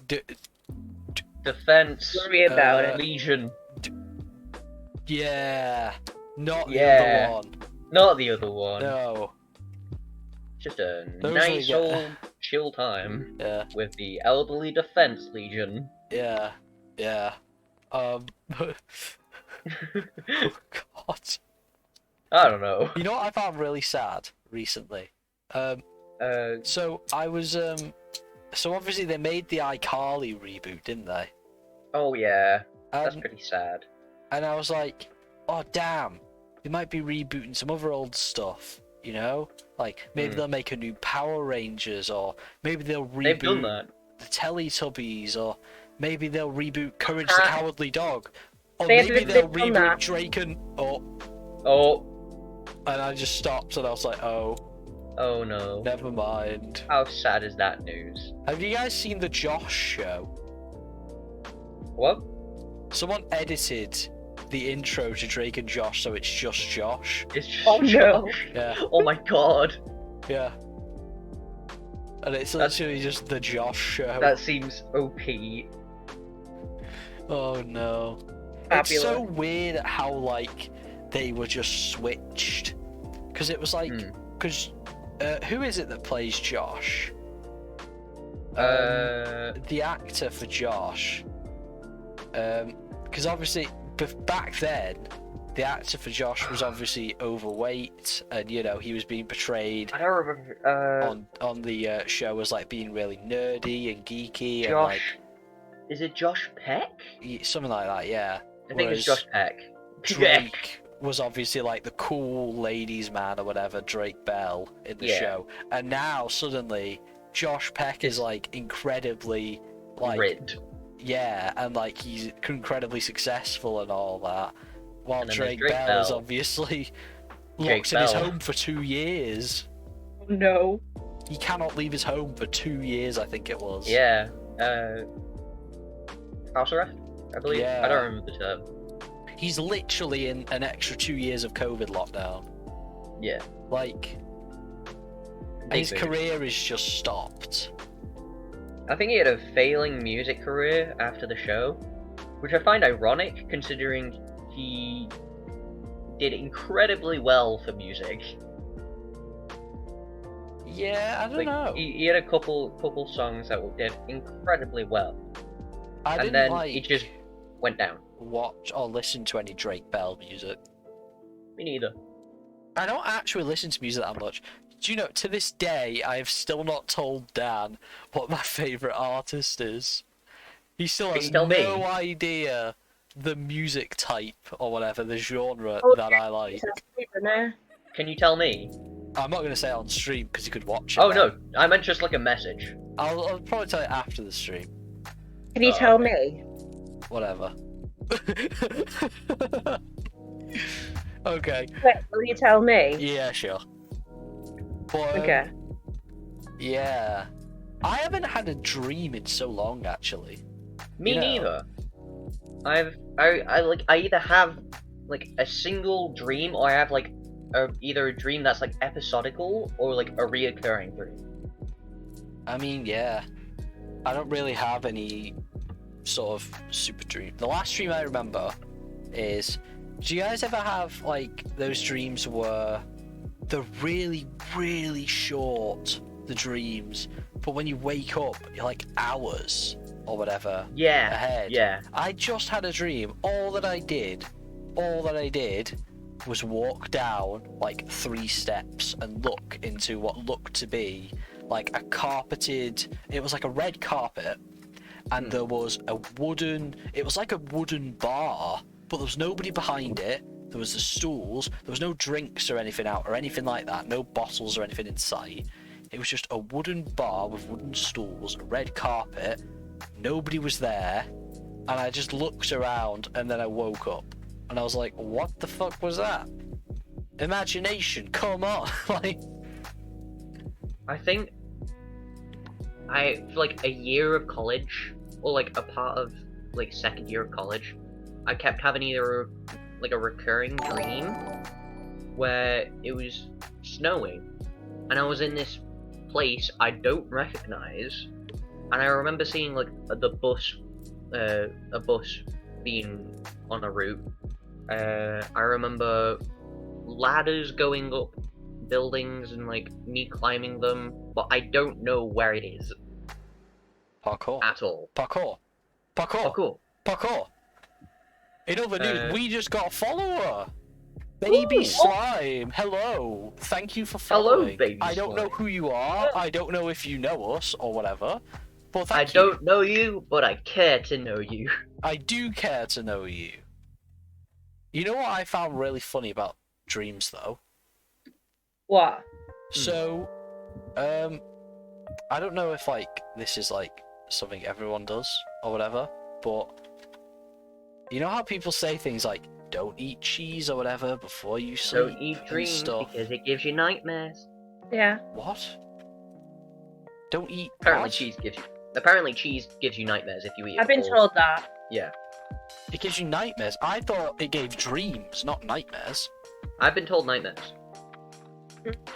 d- Defense. Worry about it. Legion. yeah, not the Yeah. other one. Not the other one. No, Just a Those nice are the- old chill time yeah, with the elderly defense legion. yeah, yeah. Oh God. I don't know. You know what I found really sad recently? So I was so obviously they made the iCarly reboot, didn't they? Oh yeah, that's And, pretty sad. and I was like, oh damn, they might be rebooting some other old stuff, you know? Like maybe they'll make a new Power Rangers, or maybe they'll They've done reboot that. the Teletubbies, or maybe they'll reboot Courage the Cowardly Dog, or They've maybe they'll done reboot that. Drake and Oh, and I just stopped and I was like, oh, oh no. never mind. How sad is that news? Have you guys seen the Josh show? What? Someone edited the intro to Drake and Josh, so it's just Josh. It's just Oh, no. Josh. Yeah, Oh my god. yeah. And it's That's- literally just the Josh show. That seems OP. Oh no. Fabulous. It's so weird how like they were just switched. Because it was like, because who is it that plays Josh? The actor for Josh. Because obviously, back then, the actor for Josh was obviously overweight, and you know he was being portrayed I don't remember. on the show as like being really nerdy and geeky and Josh. Is it Josh Peck? like something like that. Yeah. I think it's Whereas Josh Peck. Drake was obviously like the cool ladies man or whatever, Drake Bell in the Yeah. show, and now suddenly Josh Peck is like incredibly like Ribbed. yeah, and like he's incredibly successful and all that, while And then Drake there's Drake Bell is Bell. obviously Drake locked in his Bell. home for 2 years. No. He cannot leave his home for 2 years, I think it was. Yeah. House arrest, I believe. Yeah. I don't remember the term. He's literally in an extra 2 years of COVID lockdown. Yeah. Like, Big his move. career is just stopped. I think he had a failing music career after the show, which I find ironic considering he did incredibly well for music. Yeah, I don't Like know. he had a couple songs that did incredibly well, I and didn't then like he just went down. watch or listen to any Drake Bell music. Me neither. I don't actually listen to music that much. Do you know, to this day, I have still not told Dan what my favourite artist is. He still Can has you tell no me? idea the music type or whatever, the genre Oh, that I like. It's a sleeper now. Can you tell me? I'm not going to say it on stream because you could watch it. Oh then. no, I meant just like a message. I'll probably tell you after the stream. Can you Oh, tell okay. me? Whatever. Okay. Wait, will you tell me? Yeah, sure. But, Okay. yeah. I haven't had a dream in so long, actually. Me You know. neither. I either have like a single dream or I have like either a dream that's like episodical or like a reoccurring dream. I mean, yeah. I don't really have any sort of super dream. The last dream I remember is, do you guys ever have like those dreams where they're really, really short, the dreams, but when you wake up, you're like hours or whatever Yeah. ahead? Yeah. I just had a dream. All that I did was walk down like 3 steps and look into what looked to be like a carpeted, it was like a red carpet, and there was it was like a wooden bar, but there was nobody behind it. There was the stools, there was no drinks or anything out or anything like that, no bottles or anything in sight. It was just a wooden bar with wooden stools, a red carpet, nobody was there, and I just looked around and then I woke up and I was like, what the fuck was that? Imagination, come on. Like, I think for like a year of college or like a part of like second year of college, I kept having either like a recurring dream where it was snowing, and I was in this place I don't recognize, and I remember seeing like a bus being on a route. I remember ladders going up buildings and like me climbing them, but I don't know where it is Parkour. at all. Parkour. Oh, Parkour. cool. Parkour. In other news, we just got a follower. Ooh. Baby Slime. Hello. Thank you for Hello, following. Baby I don't know Slime. who you are. I don't know if you know us or whatever. But I thank you. don't know you, but I care to know you. I do care to know you. You know what I found really funny about dreams, though? What? So, I don't know if like this is like something everyone does or whatever, but you know how people say things like "don't eat cheese" or whatever before you sleep Don't eat and dreams stuff. because it gives you nightmares. Yeah. What? Don't eat. Apparently, what? cheese gives you nightmares if you eat it. I've been raw. told that. Yeah, It gives you nightmares. I thought it gave dreams, not nightmares. I've been told nightmares.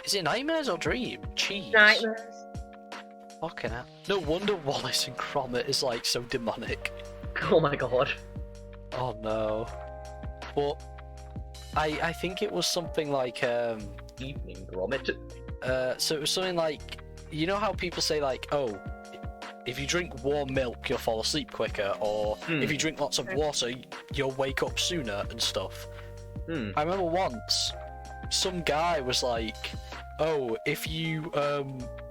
Is it nightmares or dream? Cheese. Nightmares. Fucking hell. No wonder Wallace and Gromit is like so demonic. Oh my god. Oh no. But I think it was something like Evening Gromit. so it was something like, you know how people say like, oh, if you drink warm milk you'll fall asleep quicker, or if you drink lots of water you'll wake up sooner and stuff. I remember once some guy was like, oh, if you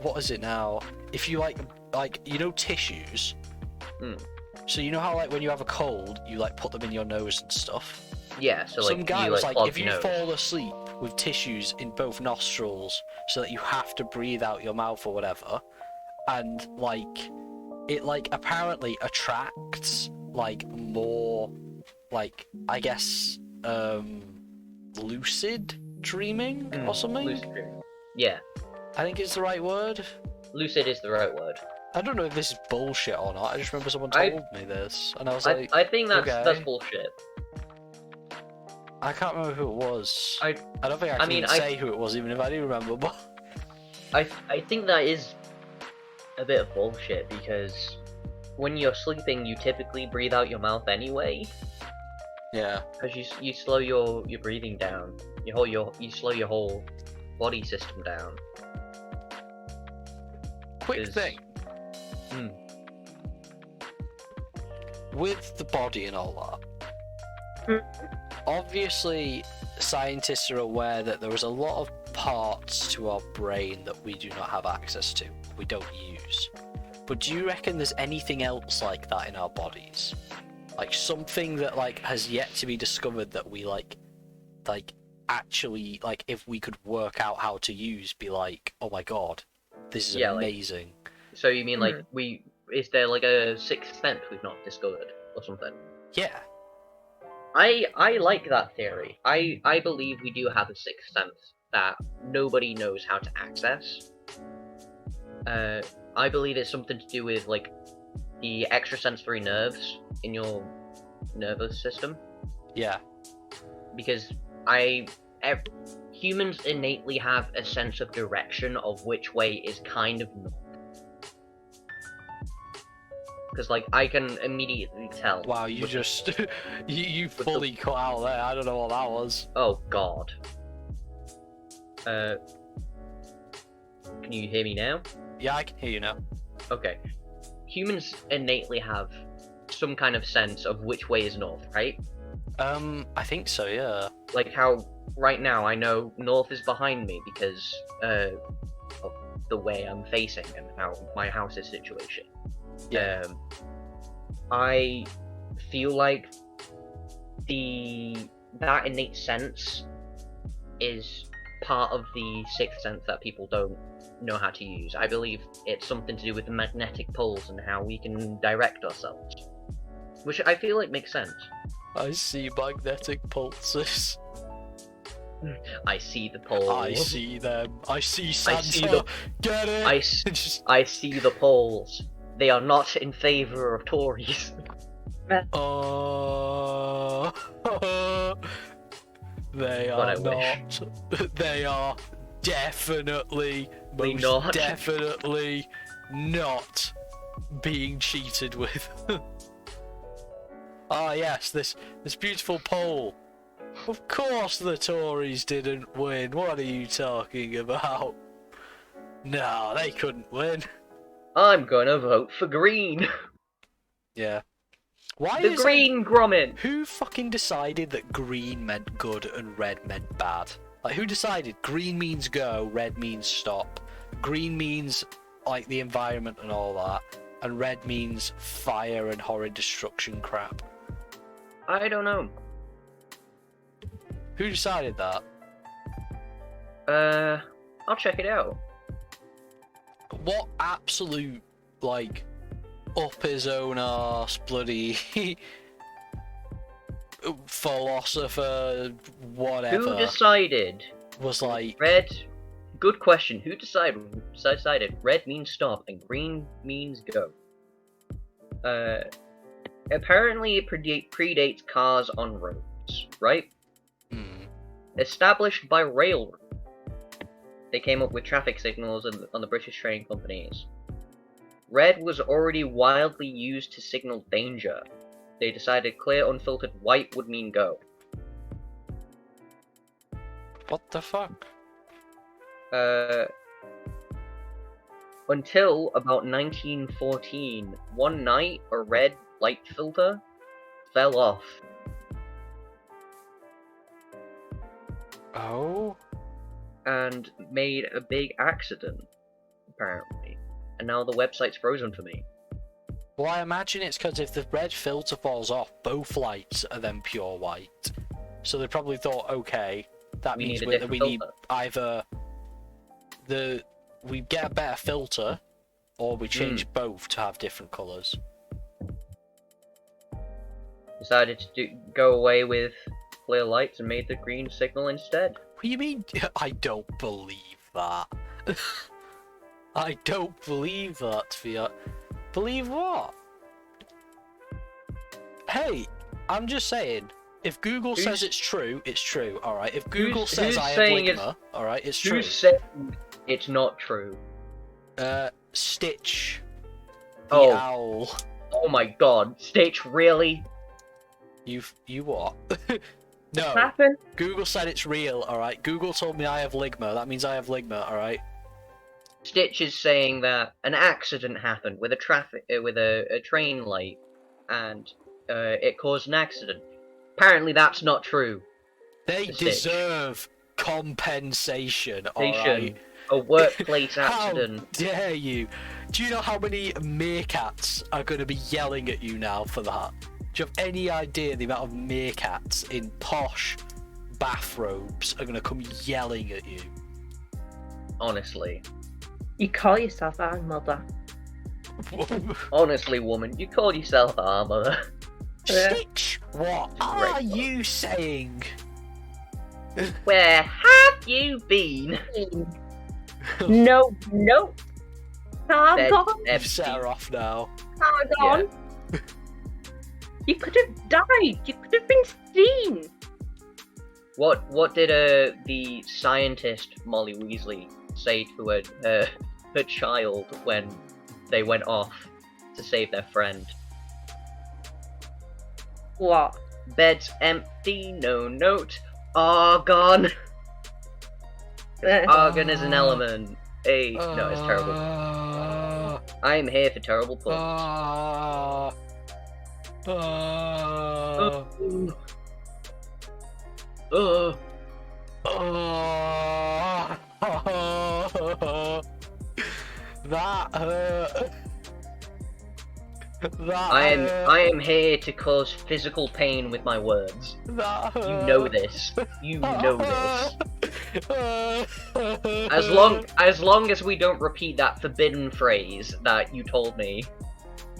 what is it now, if you like you know tissues, so you know how like when you have a cold you like put them in your nose and stuff. Yeah, so Some like guy you was like like, clog if your you nose. fall asleep with tissues in both nostrils so that you have to breathe out your mouth or whatever, and like it like apparently attracts like more like, I guess, lucid dreaming or something. Lucid dreaming. Yeah, I think it's the right word. lucid is the right word. I don't know if this is bullshit or not. I just remember someone I- told me this, and I was I like, think that's okay. bullshit. I can't remember who it was. I don't think I I can mean, even say who it was, even if I do remember. But I think that is a bit of bullshit, because when you're sleeping you typically breathe out your mouth anyway, yeah, because you slow your breathing down. You slow your whole body system down. quick Is- thing. With the body and all that, obviously scientists are aware that there is a lot of parts to our brain that we do not have access to, we don't use. But do you reckon there's anything else like that in our bodies? Like something that like has yet to be discovered that we like actually, like if we could work out how to use, be like, oh my god, this is Yeah, like- amazing. So you mean like is there like a sixth sense we've not discovered or something? Yeah. I like that theory. I believe we do have a sixth sense that nobody knows how to access. I believe it's something to do with like the extrasensory nerves in your nervous system, Yeah. because humans innately have a sense of direction of which way is kind of north. Because like I can immediately tell. Wow, you with- just you the- fully cut out there. I don't know what that was. Oh god. Can you hear me now? Yeah, I can hear you now. Okay. Humans innately have some kind of sense of which way is north, right? I think so, yeah. Like how right now I know north is behind me because of the way I'm facing and how my house is situated. Yeah. I feel like that innate sense is part of the sixth sense that people don't know how to use. I believe it's something to do with the magnetic poles and how we can direct ourselves, which I feel like makes sense. I see magnetic pulses. I see the poles. I see them. I see Santa. I see the- Get it? I I see the poles. They are not in favor of Tories. They God, are I wish. not. They are definitely, most not. definitely not being cheated with. Ah, yes, this beautiful poll. Of course the Tories didn't win. What are you talking about? No, they couldn't win. I'm gonna vote for green. Yeah. Why The is green Grommet. Who fucking decided that green meant good and red meant bad? Like, who decided green means go, red means stop? Green means, like, the environment and all that, and red means fire and horrid destruction crap. I don't know. Who decided that? I'll check it out. What absolute, like, up his own arse bloody philosopher, whatever, Who decided? was like, Red. Good question. Who decided red means stop and green means go? Apparently it predates cars on roads, right? Established by railroad. They came up with traffic signals on the British train companies. Red was already wildly used to signal danger. They decided clear, unfiltered white would mean go. what the fuck? Until about 1914, one night a red light filter fell off. Oh? And made a big accident, apparently. And now the website's frozen for me. Well, I imagine it's because if the red filter falls off, both lights are then pure white. So they probably thought, okay, that means we need either we get a better filter, or we change both to have different colours. Decided to go away with clear lights and made the green signal instead. What do you mean? I don't believe that. I don't believe that, Fiat. Believe what? Hey, I'm just saying, if Google says it's true, it's true, alright? If Google says I have Ligma, alright, it's true. Who's saying it's not true? Stitch. The owl. Oh my god, Stitch, really? You what? No. What happened? Google said it's real, alright? Google told me I have Ligma, that means I have Ligma, alright? Stitch is saying that an accident happened with a train light, and it caused an accident. Apparently that's not true. They deserve compensation, They alright? should. A workplace accident. How dare you? Do you know how many meerkats are going to be yelling at you now for that? Do you have any idea the amount of meerkats in posh bathrobes are going to come yelling at you? Honestly. You call yourself our mother. Honestly, woman, you call yourself our mother. Stitch, what are you saying? Where have you been? No. Dead Cargon. You've set her off now. Cargon. You could have died. You could have been seen. What did the scientist Molly Weasley say to her child when they went off to save their friend? What? Bed's empty, no note. Argon. Argon is an element. No, it's terrible. I am here for terrible puns. That hurt. I am here to cause physical pain with my words. That hurt. You know this. You know this. As long as we don't repeat that forbidden phrase that you told me,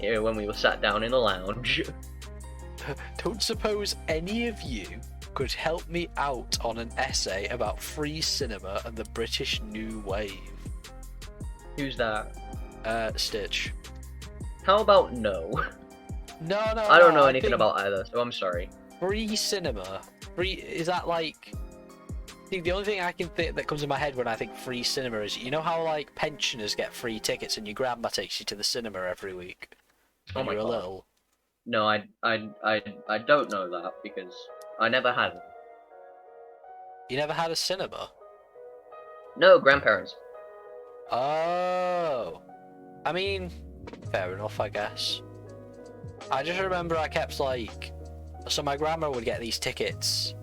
when we were sat down in the lounge. Don't suppose any of you could help me out on an essay about free cinema and the British New Wave? Who's that? Stitch. How about no? No. I don't know anything about either, so I'm sorry. free cinema. Free is that like? I think the only thing I can think that comes in my head when I think free cinema is, you know how like pensioners get free tickets and your grandma takes you to the cinema every week when my you're God. little. No, I don't know that because I never had one. You never had a cinema? No, grandparents. Oh, I mean, fair enough, I guess. I just remember I kept like, so my grandma would get these tickets,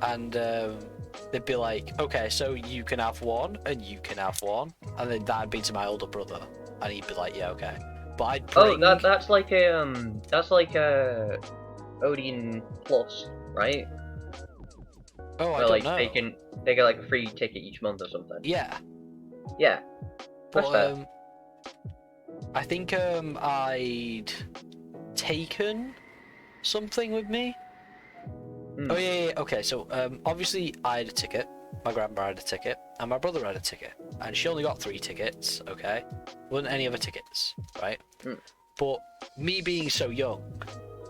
and they'd be like, okay, so you can have one, and you can have one, and then that'd be to my older brother, and he'd be like, yeah, okay. But I'd bring... Oh, that's like a Odeon Plus, right? Oh, I Where don't like know. they get like a free ticket each month or something. Yeah. Yeah. That's fair. But I think I'd taken something with me. Hmm. Oh yeah. Okay, so obviously I had a ticket, my grandma had a ticket, and my brother had a ticket, and she only got 3 tickets. Okay, wasn't any other tickets, right? But me being so young,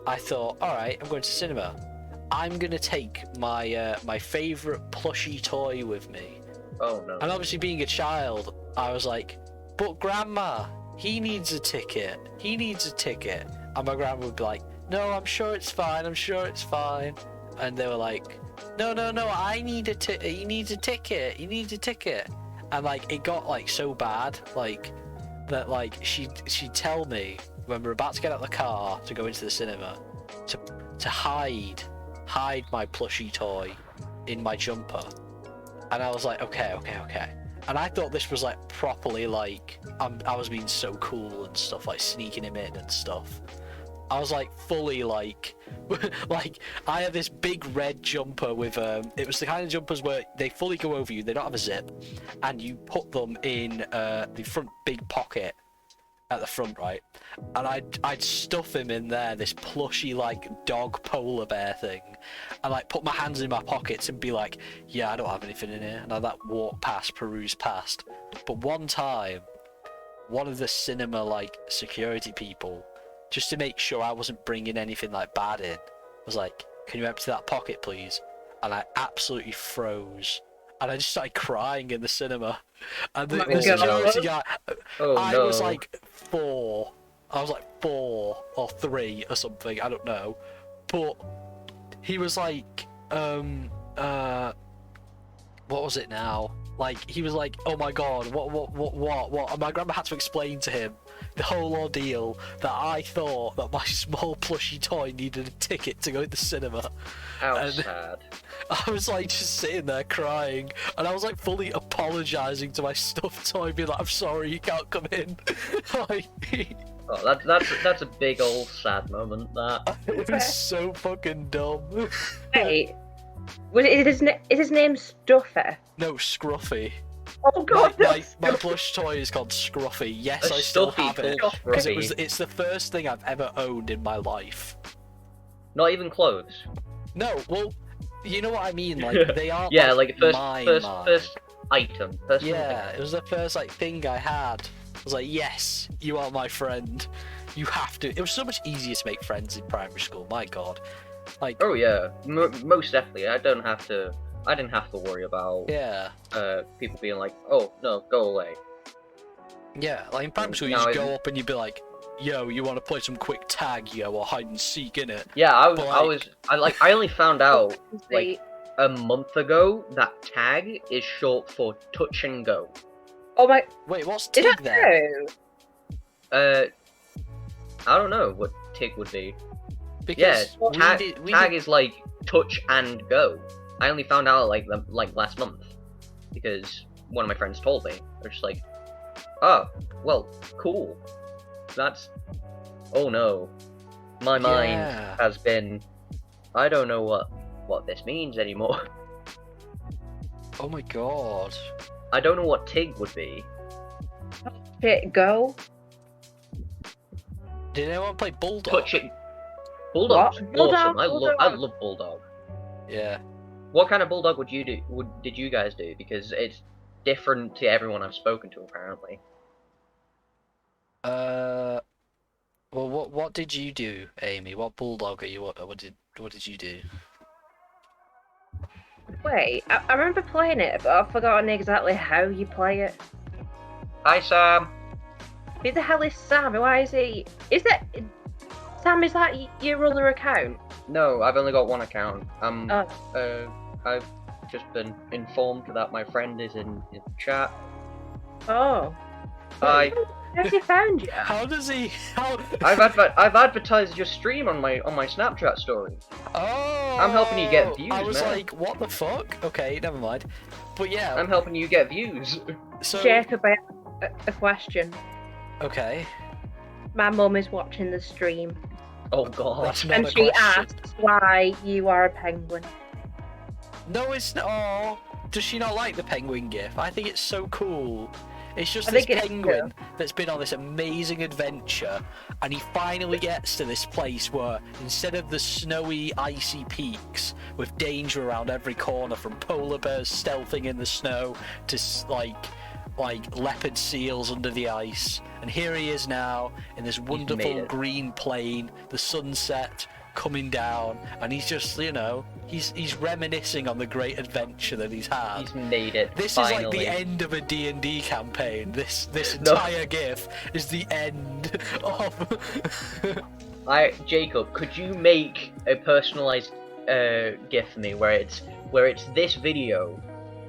I thought, all right, I'm going to cinema. I'm gonna take my my favorite plushie toy with me. Oh no. And obviously, being a child, I was like, but grandma, he needs a ticket. He needs a ticket. And my grandma would be like, no, I'm sure it's fine. I'm sure it's fine. And they were like, no, I need a ticket. He needs a ticket. He needs a ticket. And like, it got like so bad, like that, like she'd tell me when we're about to get out of the car to go into the cinema to hide my plushie toy in my jumper. And I was like, okay. And I thought this was like properly like, I was being so cool and stuff, like sneaking him in and stuff. I was like fully like, like I had this big red jumper with, it was the kind of jumpers where they fully go over you, they don't have a zip, and you put them in the front big pocket at the front, right? And I'd stuff him in there, this plushy like dog polar bear thing, and like put my hands in my pockets and be like, yeah, I don't have anything in here, and I'd like walk past, peruse past. But one time, one of the cinema like security people, just to make sure I wasn't bringing anything like bad in, was like, can you empty that pocket please? And I absolutely froze. And I just started crying in the cinema. And the security guy, I was like 4. I was like 4 or 3 or something, I don't know. But he was like, what was it now? Like, he was like, oh my god, what? And my grandma had to explain to him the whole ordeal, that I thought that my small plushy toy needed a ticket to go to the cinema. How sad. I was like just sitting there crying, and I was like fully apologising to my stuffed toy, being like, I'm sorry, you can't come in. Like, oh, that's a big old sad moment, that. it was so fucking dumb. Wait, is his name Stuffer? No, Scruffy. Oh god, my plush toy is called Scruffy. Yes, I still have it. Because it's the first thing I've ever owned in my life. Not even clothes. No, well, you know what I mean. Like they are. Yeah, like first item. First yeah, it was the first like thing I had. I was like, yes, you are my friend. You have to. It was so much easier to make friends in primary school. My god. Like. Oh yeah, most definitely. I didn't have to worry about people being like, oh no, go away. Yeah, like in primary school, you just go up and you'd be like, yo, you want to play some quick tag, yo, or hide and seek, innit? Yeah, I only found out like a month ago that tag is short for touch and go. Oh my. Wait, what's TIG then? I don't know what TIG would be. Because yeah, tag is like touch and go. I only found out like last month because one of my friends told me. They're just like, oh, well, cool. That's, oh no, my mind has been, I don't know what this means anymore. Oh my god. I don't know what TIG would be. Hit go. Did anyone play Bulldog? Touch it. Bulldog's awesome. I love Bulldog. Yeah. What kind of Bulldog would you do? Did you guys do? Because it's different to everyone I've spoken to apparently. Well, what did you do, Amy? What bulldog are you? What did you do? Wait, I remember playing it, but I've forgotten exactly how you play it. Hi, Sam. Who the hell is Sam? Why is he? Is that Sam? Is that your other account? No, I've only got one account. Oh. I've just been informed that my friend is in the chat. Oh. Hi. How's he found you? How does he? How? I've advertised your stream on my Snapchat story. Oh! I'm helping you get views, I was man. like, what the fuck? Okay, never mind. But yeah. I'm helping you get views. So. Jacob, I have a question. Okay. My mum is watching the stream, Oh god. That's not and a she question. asks why you are a penguin. No, it's not. Oh, does she not like the penguin gif? I think it's so cool. It's just I this think it is penguin that's been on this amazing adventure, and he finally gets to this place where instead of the snowy, icy peaks with danger around every corner, from polar bears stealthing in the snow to like leopard seals under the ice, and here he is now in this wonderful green plain, the sunset coming down, and he's just, you know, he's reminiscing on the great adventure that he's had. He's made it. This finally. is like the end of a D&D campaign. This No. entire GIF is the end of. Jacob, could you make a personalized GIF for me where it's this video,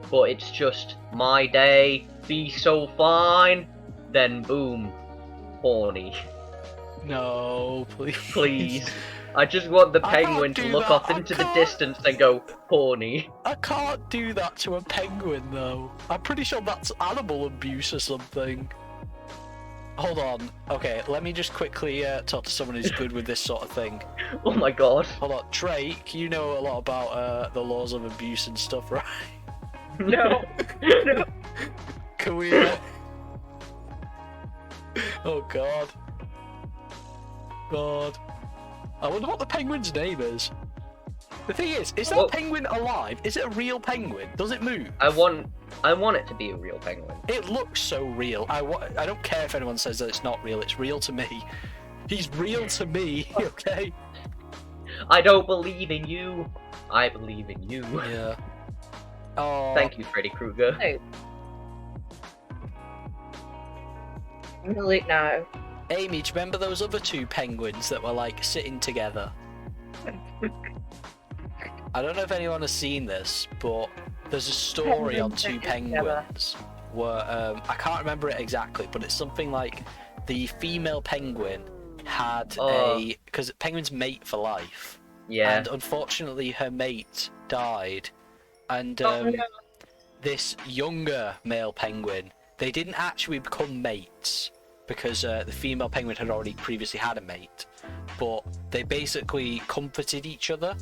but it's just my day, be so fine, then boom, horny. No, please. Please. I just want the I can't penguin to do look that, off I into the can't. distance and go, horny. I can't do that to a penguin though. I'm pretty sure that's animal abuse or something. Hold on. Okay, let me just quickly talk to someone who's good with this sort of thing. Oh my god. Hold on, Drake, you know a lot about the laws of abuse and stuff, right? No. No. Can we? Oh god. God. I wonder what the penguin's name is. The thing is that Well- penguin alive? Is it a real penguin? Does it move? I want it to be a real penguin. It looks so real. I don't care if anyone says that it's not real. It's real to me. He's real to me, okay? I don't believe in you. I believe in you. Yeah. Oh. Thank you, Freddy Krueger. I'm gonna look now. Amy, do you remember those other two penguins that were like sitting together? I don't know if anyone has seen this, but there's a story on two penguins where I can't remember it exactly, but it's something like the female penguin had because penguins mate for life, Yeah. and unfortunately her mate died, and this younger male penguin, they didn't actually become mates because the female penguin had already previously had a mate, but they basically comforted each other.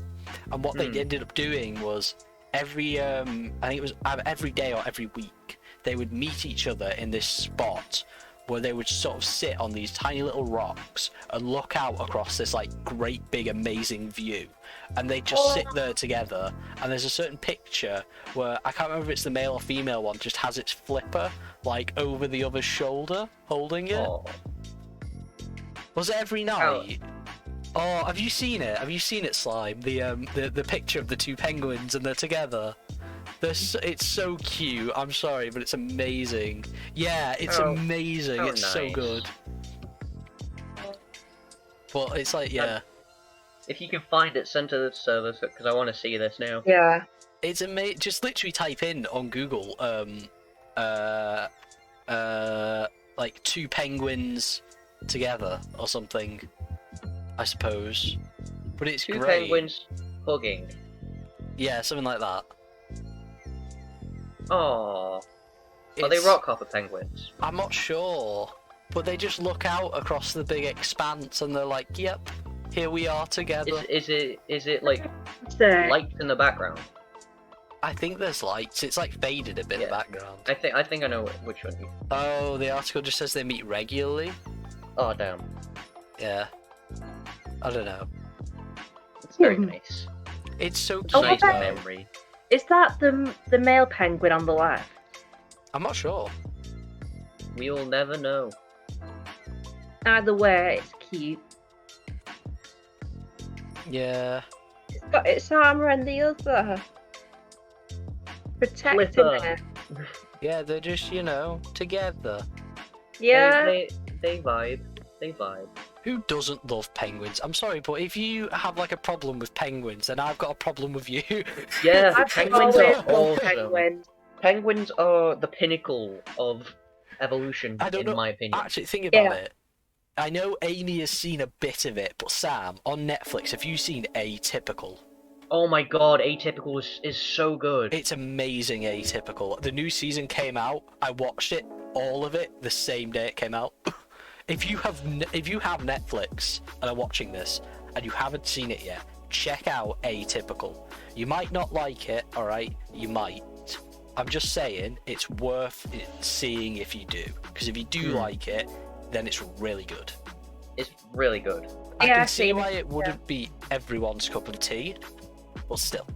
And what they ended up doing was every I think it was every day or every week, they would meet each other in this spot where they would sort of sit on these tiny little rocks and look out across this like great big amazing view, and they just sit there together. And there's a certain picture where I can't remember if it's the male or female one, just has its flipper like over the other's shoulder holding it. Oh. Was it every night? Oh, have you seen it? Have you seen it, Slime? The picture of the two penguins and they're together. It's so cute. I'm sorry, but it's amazing. Yeah, it's amazing. It's so nice. good. But it's like, yeah, If you can find it, send to the server because I want to see this now. Yeah. it's amazing. Just literally type in on Google, like two penguins together or something, I suppose. But it's Two great. penguins hugging. Yeah, something like that. Oh. Are they It's- rockhopper penguins? I'm not sure, but they just look out across the big expanse and they're like, "Yep, here we are together." Is it like So, lights in the background? I think there's lights. It's like faded a bit in the Yeah. background. I think I know which one. Oh, the article just says they meet regularly. Oh damn. Yeah, I don't know. It's very nice. It's so Oh, cute. Nice okay. though. memory. is that the male penguin on the left? I'm not sure. We'll never know. Either way, it's cute. Yeah. It's got its armor and the other. Protecting Flipper. it. Yeah, they're just, together. Yeah. They vibe. They vibe. Who doesn't love penguins? I'm sorry, but if you have like a problem with penguins, then I've got a problem with you. Yeah, I've penguins always are loved awesome. penguins. Penguins are the pinnacle of evolution, I don't know. my opinion. Actually, think about Yeah. it. I know Amy has seen a bit of it, but Sam, on Netflix, have you seen Atypical? Oh my god, Atypical is so good. It's amazing, Atypical. The new season came out. I watched it, all of it, the same day it came out. If you have Netflix and are watching this and you haven't seen it yet, check out Atypical. You might not like it, all right? You might. I'm just saying it's worth seeing if you do, because if you do like it, then it's really good. It's really good. I Yeah, can I've see seen why it, it wouldn't be everyone's cup of tea, but still.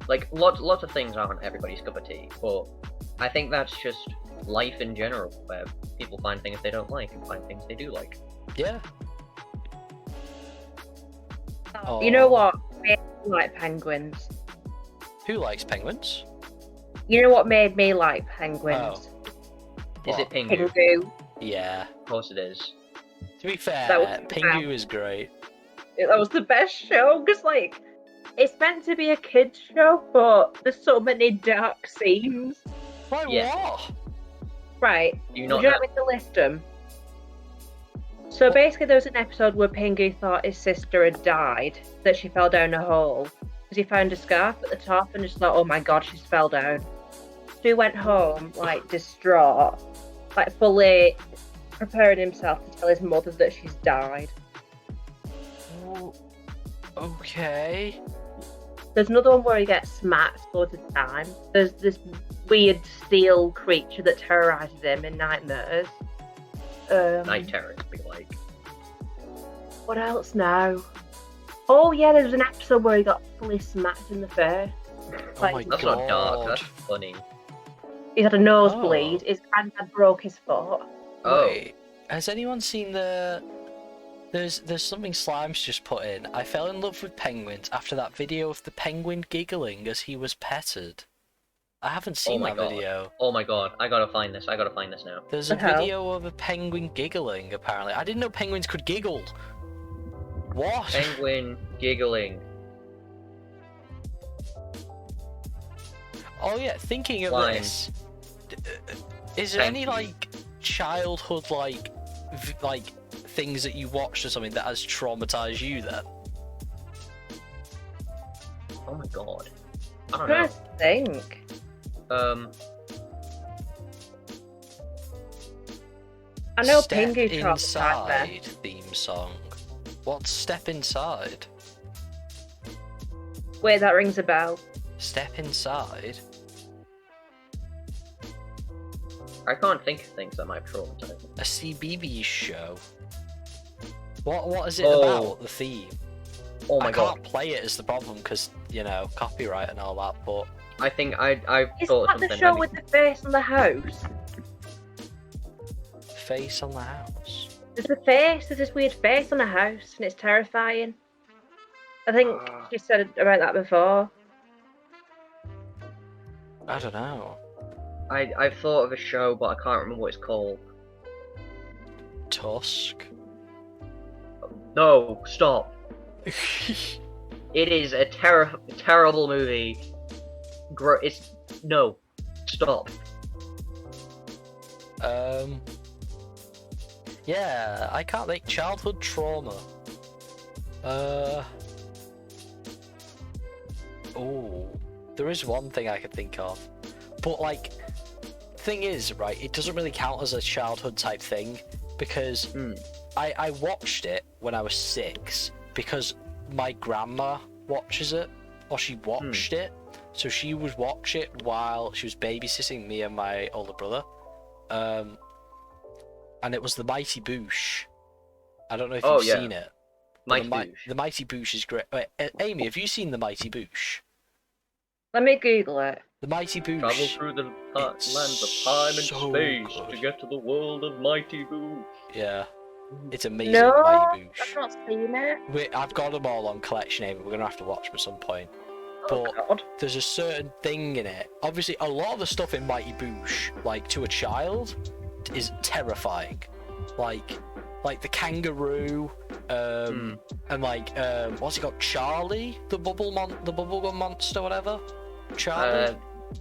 Like, lots of things aren't everybody's cup of tea, but I think that's just life in general, where people find things they don't like and find things they do like. Yeah. You know Aw. what made me like penguins? Who likes penguins? You know what made me like penguins? Is it What? Pingu? Of Pingu. Yeah. course it is. To be fair, That was Pingu is great. That was the best show, because, like, it's meant to be a kid's show, but there's so many dark scenes. Why, Yeah. what? Right. Do you Would not you know? like me to list them? So basically, there was an episode where Pingu thought his sister had died, that she fell down a hole, because he found a scarf at the top and just thought, oh my god, she's fell down. So he went home, like, distraught, like, fully preparing himself to tell his mother that she's died. Oh, okay. There's another one where he gets smacked loads of time. There's this weird steel creature that terrorizes him in nightmares. Night terrors, be like. What else now? Oh yeah, there was an episode where he got fully smacked in the face. Oh Like, my That's god. not dark, that's funny. He had a nosebleed. Oh. His granddad broke his foot. Oh, Wait, has anyone seen the... There's something Slime's just put in. I fell in love with penguins after that video of the penguin giggling as he was petted. I haven't seen my that God. video. oh my god, I gotta find this now. There's a The hell? video of a penguin giggling, apparently. I didn't know penguins could giggle. What? Penguin giggling. Oh yeah, thinking of Slime. this, is there Thank any you. like childhood like things that you watched or something that has traumatized you then? Oh my god. I don't I'm know. trying to think. I know Step Pingu traumatized me. Inside theme song. What's Step Inside? Wait, that rings a bell. Step Inside? I can't think of things that might traumatize me. A CBeebies show. What is it Oh. about, the theme? Oh my I god. can't play it as the problem because, copyright and all that, but... I think I've Is thought that of the something. show with the face on the house? Face on the House. There's this weird face on the house, and it's terrifying. I think you said about that before. I don't know. I've thought of a show, but I can't remember what it's called. Tusk. No, stop. It is a terrible movie. No, stop. Yeah, I can't think. Childhood trauma. Oh, there is one thing I could think of, but like, thing is, right? It doesn't really count as a childhood type thing because I watched it when I was 6 because my grandma watches it, or she watched it, so she would watch it while she was babysitting me and my older brother. And it was The Mighty Boosh. I don't know if you've seen it. but Mighty Boosh. The Mighty Boosh is great. Wait, Amy, have you seen The Mighty Boosh? Let me Google it. The Mighty Boosh. Travel through the It's lands of time and so space good. to get to the world of Mighty Boo. Yeah. It's amazing, No, Mighty I've Boosh. not seen it. I've got them all on collection aim. We're gonna have to watch them at some point. Oh But God. there's a certain thing in it. Obviously, a lot of the stuff in Mighty Boosh, like to a child, is terrifying. Like the kangaroo, and like what's he called? Charlie, the bubblegum monster, whatever. Charlie.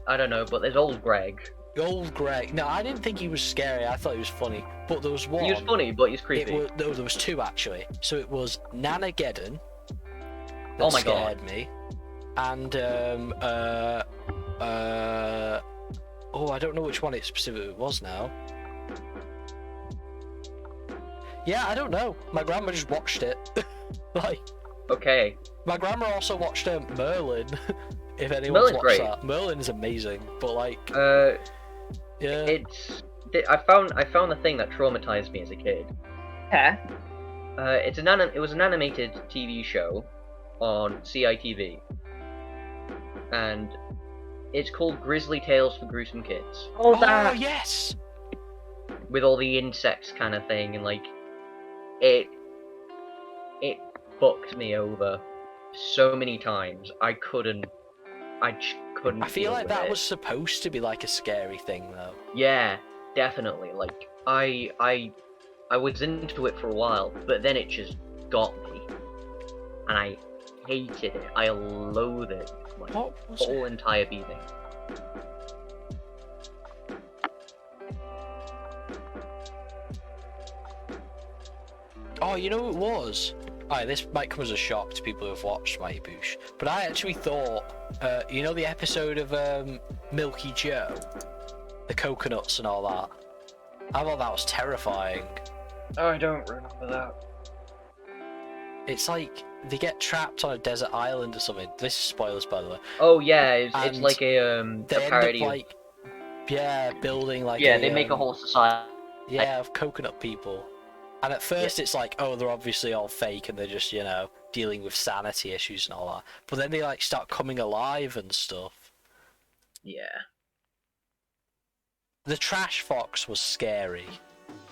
I don't know, but there's old Greg. Old Greg. No, I didn't think he was scary. I thought he was funny. But there was one. He was funny, but he's creepy. There was two actually. So it was Nanageddon. That Oh my scared God. me. And oh, I don't know which one it specifically was now. Yeah, I don't know. My grandma just watched it. Like, Okay. my grandma also watched Merlin. If anyone's Merlin's watched great. that, Merlin is amazing. But like, yeah, I found the thing that traumatized me as a kid. Okay. It was an animated TV show on CITV, and it's called Grizzly Tales for Gruesome Kids, All oh that. yes, with all the insects kind of thing, and like it fucked me over so many times. I just couldn't. I feel deal like with that it. was supposed to be like a scary thing though. Yeah, definitely. Like I was into it for a while, but then it just got me, and I hated it. I loathed it. My What was whole it? entire being. Oh, you know what it was? Alright, this might come as a shock to people who have watched Mighty Boosh, but I actually thought, you know the episode of Milky Joe? The coconuts and all that? I thought that was terrifying. I don't remember that. It's like, they get trapped on a desert island or something. This is spoilers, by the way. Oh yeah, it's And like a They end parody. up like, yeah, building like Yeah, they make a whole society. yeah, of coconut people. And at first it's like, oh, they're obviously all fake and they're just, you know, dealing with sanity issues and all that. But then they like start coming alive and stuff. Yeah. The trash fox was scary.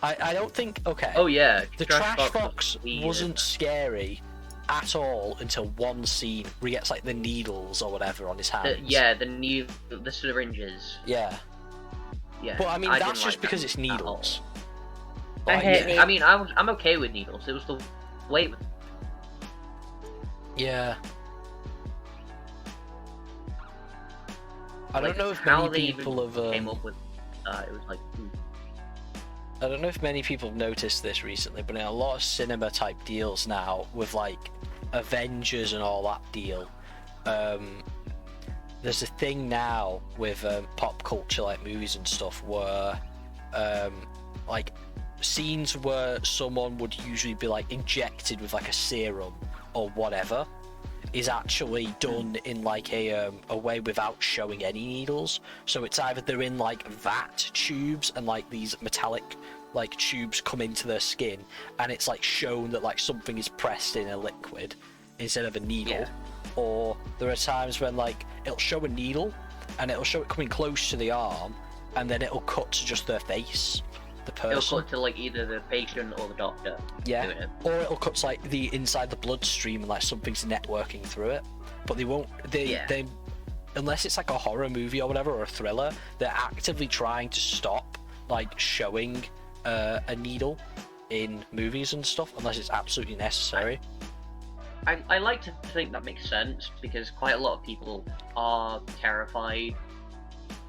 I don't think, okay. Oh yeah. The trash was fox weird. wasn't scary at all until one scene where he gets like the needles or whatever on his hands. Yeah, the syringes. Yeah. Yeah. But I mean, didn't that's just like because that it's at all. needles. I Like, hate I mean, I'm okay with needles. It was the way. yeah. I don't like, know if how many they even people have. came up with. It was like. I don't know if many people have noticed this recently, but in a lot of cinema type deals now, with like Avengers and all that deal, there's a thing now with pop culture like movies and stuff where like scenes where someone would usually be like injected with like a serum or whatever is actually done in like a way without showing any needles. So it's either they're in like vat tubes and like these metallic like tubes come into their skin and it's like shown that like something is pressed in a liquid instead of a needle. Yeah. Or there are times when like it'll show a needle and it'll show it coming close to the arm and then it'll cut to just their face, the It'll person. cut to like either the patient or the doctor. Yeah, Doing it. or it'll cut to like the inside the bloodstream and like something's networking through it. But they won't. They unless it's like a horror movie or whatever or a thriller, they're actively trying to stop like showing a needle in movies and stuff unless it's absolutely necessary. I like to think that makes sense because quite a lot of people are terrified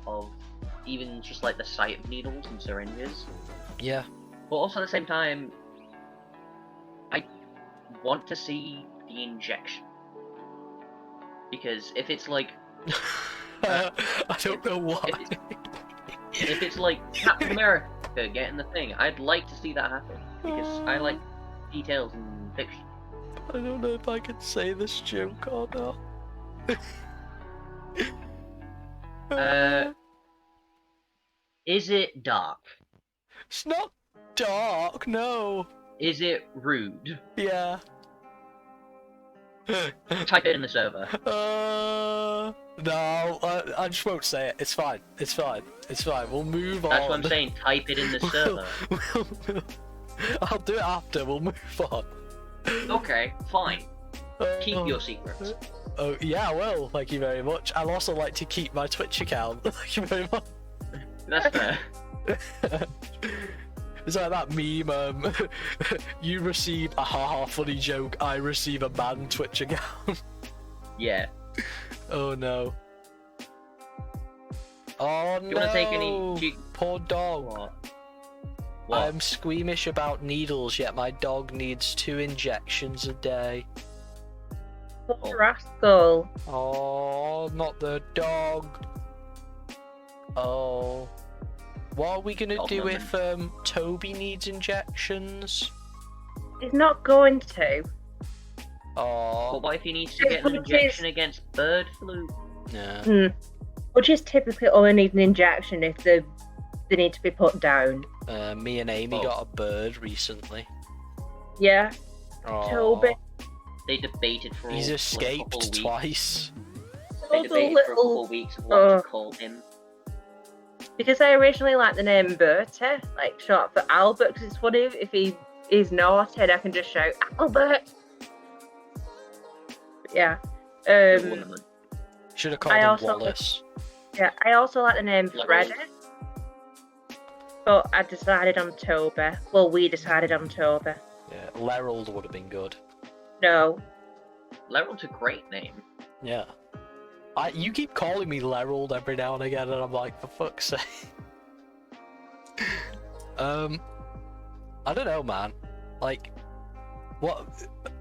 of even just like the sight of needles and syringes. Yeah. But also at the same time, I want to see the injection. Because if it's like... I don't know why. If it's like Captain America getting the thing, I'd like to see that happen. Because I like details in fiction. I don't know if I can say this joke or not. Is it dark? It's not dark, no. Is it rude? Yeah. Type it in the server. No, I just won't say it. It's fine. It's fine. It's fine. We'll move on. That's what I'm saying, type it in the server. I'll do it after. We'll move on. Okay, fine. Keep Oh. your secrets. Oh yeah, I will. Thank you very much. I'd also like to keep my Twitch account. Thank you very much. That's fair. It's like that meme. You receive a haha funny joke. I receive a man Twitch account. Yeah. Oh no. Oh no. You wanna take any? Poor dog. What? I'm squeamish about needles, yet my dog needs 2 injections a day. Poor rascal. Oh, not the dog. Oh. What are we gonna Dog do moment. if Toby needs injections? He's not going to. Oh. But what if he needs to get an injection against bird flu? Yeah. Which is typically only need an injection if they need to be put down. Me and Amy Oh. got a bird recently. Yeah. Oh. Toby. They debated for He's a couple escaped of weeks. twice. They All the debated for a couple little... of weeks of what to call him. Because I originally liked the name Bertie, like short for Albert, because it's funny if he's naughty and I can just shout, Albert! But yeah. Should have called I him also- Wallace. Yeah, I also like the name Like- Freddy. But I decided on Toby. Well, we decided on Toby. Yeah, Lerald would have been good. No. Lerald's a great name. Yeah. You keep calling me Lerald every now and again, and I'm like, for fuck's sake. I don't know, man. Like, what?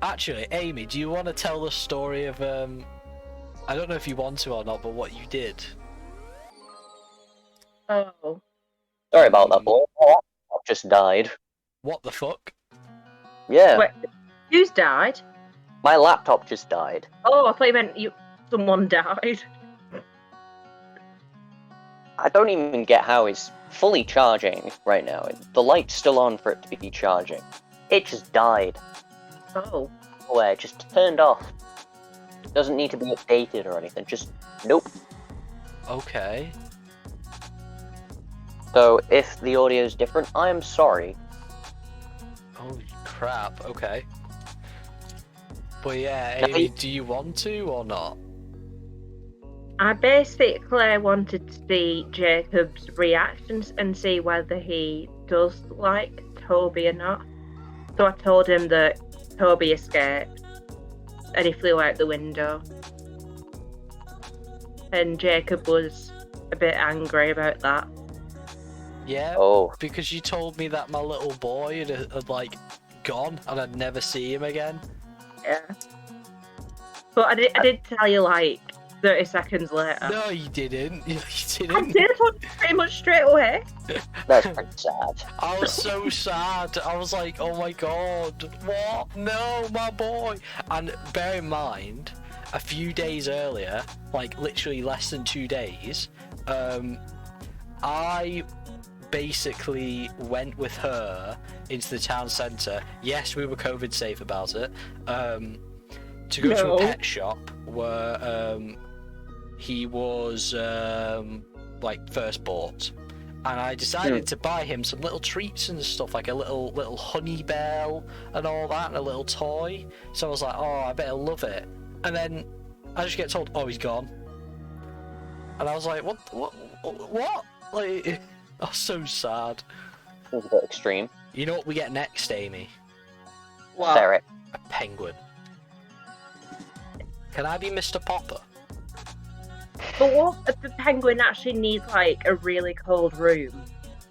Actually, Amy, do you want to tell the story of I don't know if you want to or not, but what you did? Oh. Sorry about that, boy. My laptop just died. What the fuck? Yeah, Wait, who's died? my laptop just died. Oh, I thought you meant someone died. I don't even get how it's fully charging right now. The light's still on for it to be charging. It just died. Oh. Where it just turned off. Doesn't need to be updated or anything. Just nope. Okay. So if the audio is different, I am sorry. Oh crap. Okay. But yeah, No, Amy, do you want to or not? I basically wanted to see Jacob's reactions and see whether he does like Toby or not. So I told him that Toby escaped and he flew out the window. And Jacob was a bit angry about that. Yeah. Oh, Because you told me that my little boy had like gone and I'd never see him again. Yeah. But I did tell you like 30 seconds later. No, you didn't. You I didn't. did pretty much straight away. that's pretty sad. I was so sad. I was like, oh my god, what? No, my boy. And bear in mind, a few days earlier, like literally less than 2 days, I basically went with her into the town centre. Yes, we were COVID safe about it. To go to a pet shop where he was like first bought, and I decided to buy him some little treats and stuff, like a little honey bell and all that, and a little toy. So I was like, oh, I bet he'll love it. And then I just get told, oh, he's gone. And I was like, what? Like, I was so sad. It was a bit extreme. You know what we get next, Amy? What? Ferret. A penguin. Can I be Mr. Popper? But what if the penguin actually needs like a really cold room?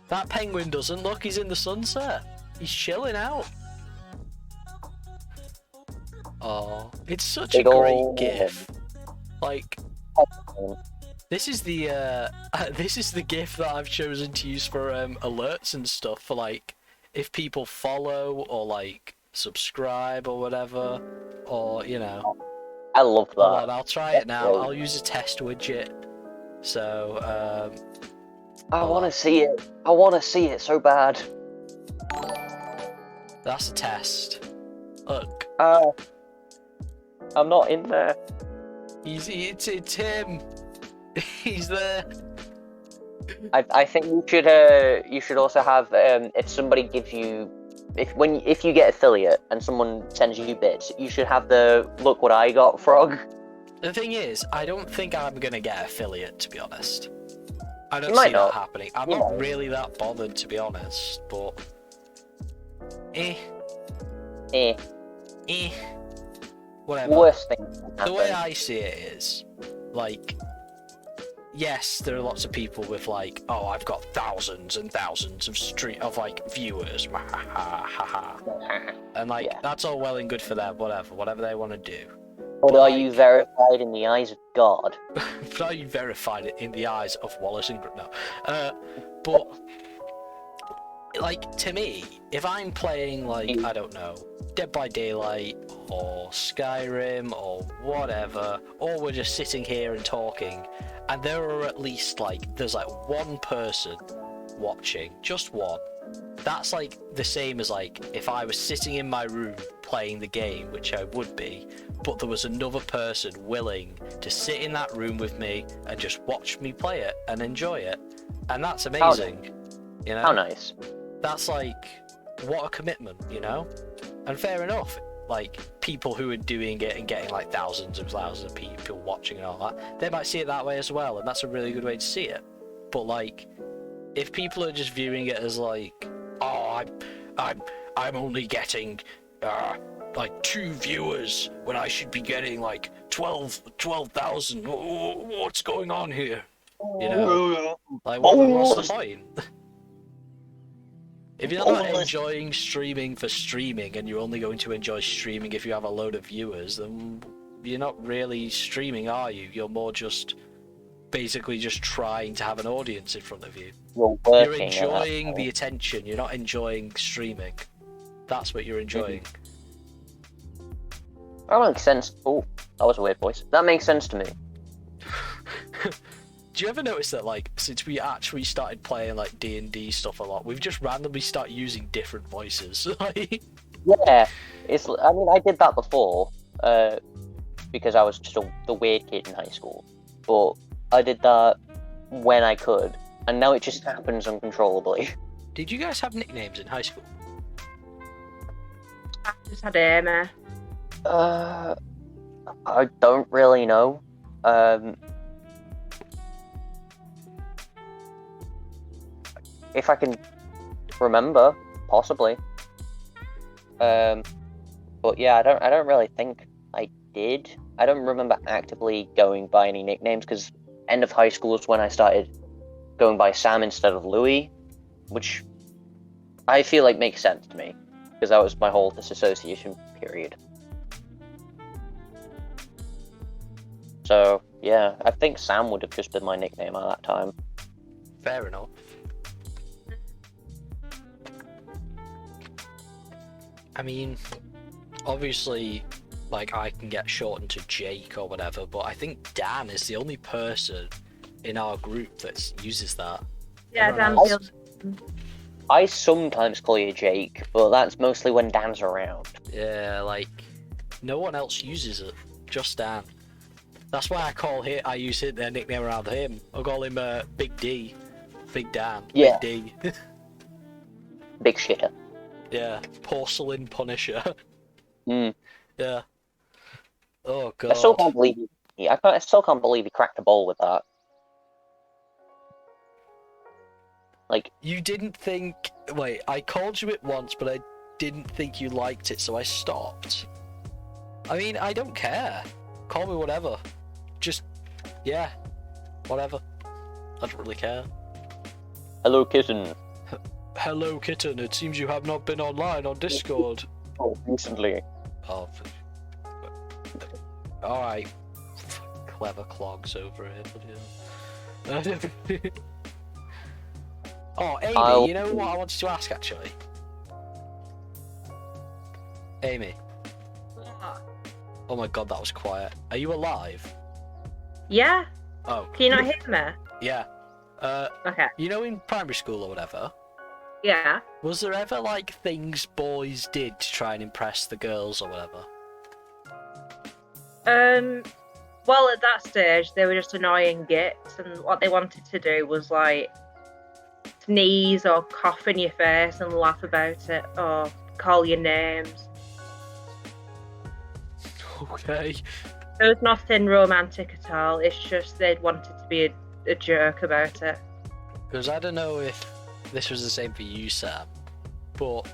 That penguin doesn't. Look, he's in the sunset. He's chilling out. Oh, it's such a Big great ol' gif. Like, this is the gif that I've chosen to use for alerts and stuff, for like if people follow or like subscribe or whatever, or you know. I love that. Hold on, I'll try it now. I'll use a test widget. So, I want to see it. I want to see it so bad. that's a test. Look, I'm not in there. it's him. He's there. I think you should also have if somebody gives you if you get affiliate and someone sends you bits, you should have the look what I got frog. The thing is, I don't think I'm gonna get affiliate, to be honest. I don't You might see not. that happening. I'm Yeah. not really that bothered, to be honest, but... Eh. Whatever. Worst thing can The way happen. I see it is, like, yes, there are lots of people with like, oh, I've got thousands and thousands of like viewers, and like Yeah. that's all well and good for them, whatever they want to do. But But, are like- you verified in the eyes of God? But are you verified it in the eyes of Wallace and no? But like to me, if I'm playing like I don't know, Dead by Daylight or Skyrim or whatever, or we're just sitting here and talking, and there are at least there's like one person watching, just one. That's like the same as like if I was sitting in my room playing the game, which I would be, but there was another person willing to sit in that room with me and just watch me play it and enjoy it. And that's amazing. You know? How nice. That's like, what a commitment, you know? And fair enough, like, people who are doing it and getting like thousands of people watching and all that, they might see it that way as well, and that's a really good way to see it. But like, if people are just viewing it as like, oh, I'm only getting like 2 viewers when I should be getting like 12,000. What's going on here? You know, like what's the point? If you're not enjoying streaming for streaming, and you're only going to enjoy streaming if you have a load of viewers, then you're not really streaming, are you? You're more just basically just trying to have an audience in front of you. You're You're working. enjoying the attention, you're not enjoying streaming. That's what you're enjoying. That makes sense. Oh, that was a weird voice. That makes sense to me. Do you ever notice that, like, since we actually started playing, like, D&D stuff a lot, we've just randomly started using different voices? Yeah, I mean, I did that before, because I was just the weird kid in high school. But I did that when I could, and now it just happens uncontrollably. Did you guys have nicknames in high school? I just had Amy. I don't really know. If I can remember, possibly. But yeah, I don't really think I did. I don't remember actively going by any nicknames, because end of high school is when I started going by Sam instead of Louis, which I feel like makes sense to me, because that was my whole disassociation period. So yeah, I think Sam would have just been my nickname at that time. Fair enough. I mean, obviously, like, I can get shortened to Jake or whatever, but I think Dan is the only person in our group that uses that. Yeah, Everyone Dan else- feels. I sometimes call you Jake, but that's mostly when Dan's around. Yeah, like, no one else uses it, just Dan. That's why I use their nickname around him. I call him Big D. Big Dan. Yeah. Big D. Big shitter. Yeah, Porcelain Punisher. Mm. Yeah. Oh god. I still can't believe I still can't believe he cracked a ball with that. Like, You didn't think... Wait, I called you it once, but I didn't think you liked it, so I stopped. I mean, I don't care. Call me whatever. Just, yeah, whatever. I don't really care. hello kitten. Hello, kitten. It seems you have not been online on Discord. Oh, recently. Oh, alright. Clever clogs over here. Oh, Amy, you know what I wanted to ask, actually? Amy. Oh my god, that was quiet. Are you alive? Yeah, Oh. can you not hear me? Yeah. Okay. You know, in primary school or whatever, Yeah. was there ever, like, things boys did to try and impress the girls or whatever? Well, at that stage, they were just annoying gits, and what they wanted to do was like sneeze or cough in your face and laugh about it, or call you names. Okay. There was nothing romantic at all. It's just they wanted to be a jerk about it. Because I don't know if this was the same for you, Sam, but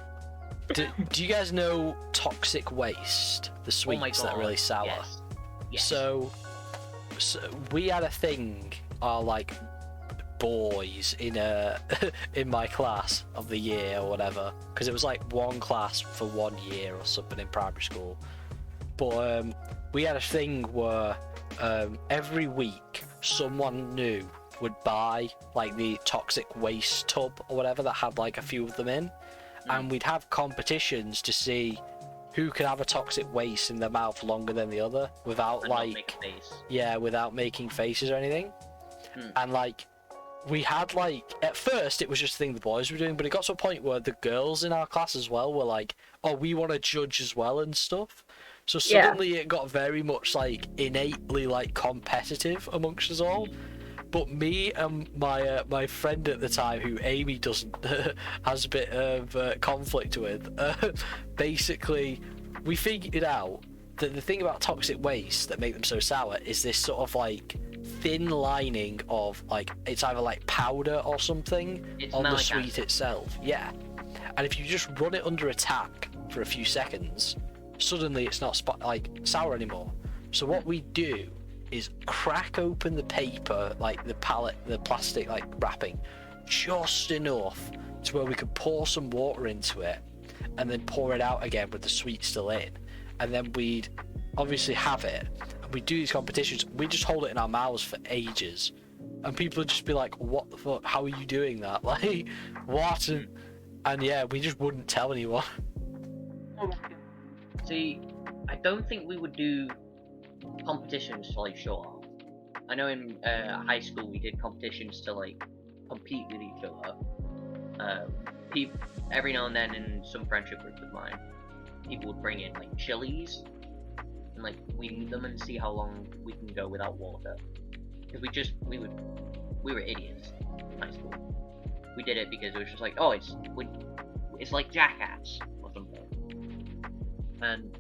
do you guys know toxic waste? The Oh my sweets that are God, really sour. Yes. Yes. So we had a thing, our like boys in in my class of the year or whatever, because it was like one class for 1 year or something in primary school. But we had a thing where every week someone new would buy like the toxic waste tub or whatever that had like a few of them in, and we'd have competitions to see who could have a toxic waste in their mouth longer than the other without And not like make a face. without making faces or anything. And like we had like at first it was just a thing the boys were doing, but it got to a point where the girls in our class as well were like, oh, we want to judge as well and stuff. So suddenly it got very much like innately like competitive amongst us all. But me and my friend at the time, who Amy doesn't has a bit of conflict with, basically we figured out that the thing about toxic waste that make them so sour is this sort of like thin lining of like it's either like powder or something on the sweet itself. Yeah, and if you just run it under a tap for a few seconds, suddenly it's not like sour anymore. So what we do is crack open the paper, like the plastic like wrapping, just enough to where we could pour some water into it and then pour it out again with the sweet still in, and then we'd obviously have it and we'd do these competitions. We just hold it in our mouths for ages and people would just be like, what the fuck, how are you doing that? Like, what? And yeah, we just wouldn't tell anyone. See, I don't think we would do competitions to like show off. I know in high school we did competitions to like compete with each other. Every now and then in some friendship groups of mine, people would bring in like chilies and like we'd eat them and see how long we can go without water. Because we were idiots in high school. We did it because it was just like, oh, it's like Jackass or something. And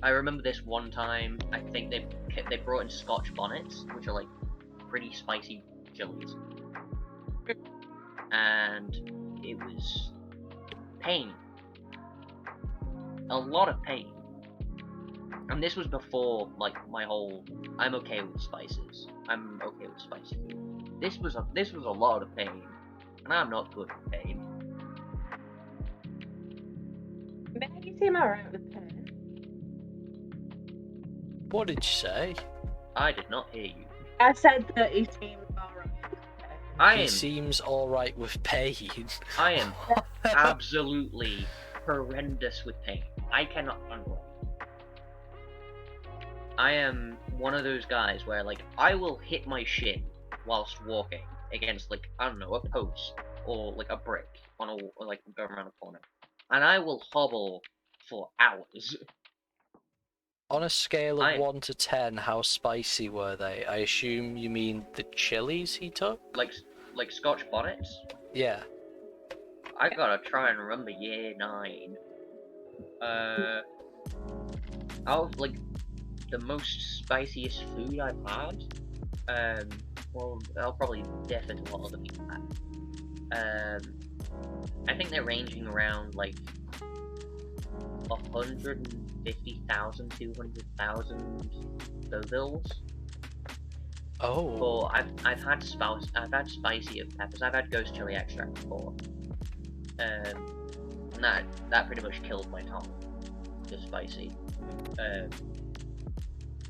I remember this one time, I think they brought in Scotch bonnets, which are like pretty spicy chilies. And it was pain. A lot of pain. And this was before like my whole I'm okay with spices. I'm okay with spicy food. This was a lot of pain. And I'm not good with pain. Meg, you seem alright with pain. What did you say? I did not hear you. I said that he seemed alright with pain. He seems alright with pain. I am absolutely horrendous with pain. I cannot handle it. I am one of those guys where like I will hit my shin whilst walking against like, I don't know, a post or like a brick on a or like go around a corner, and I will hobble for hours. On a scale of 1 to 10, how spicy were they? I assume you mean the chilies he took? Like Scotch bonnets? Yeah. I gotta try and remember year 9. Out of like the most spiciest food I've had, well, I'll probably differ to what other people had. I think they're ranging around like 150,000, 200,000 Scovilles. Oh. But I've had spicier peppers. I've had ghost chili extract before, and that pretty much killed my tongue. Just spicy.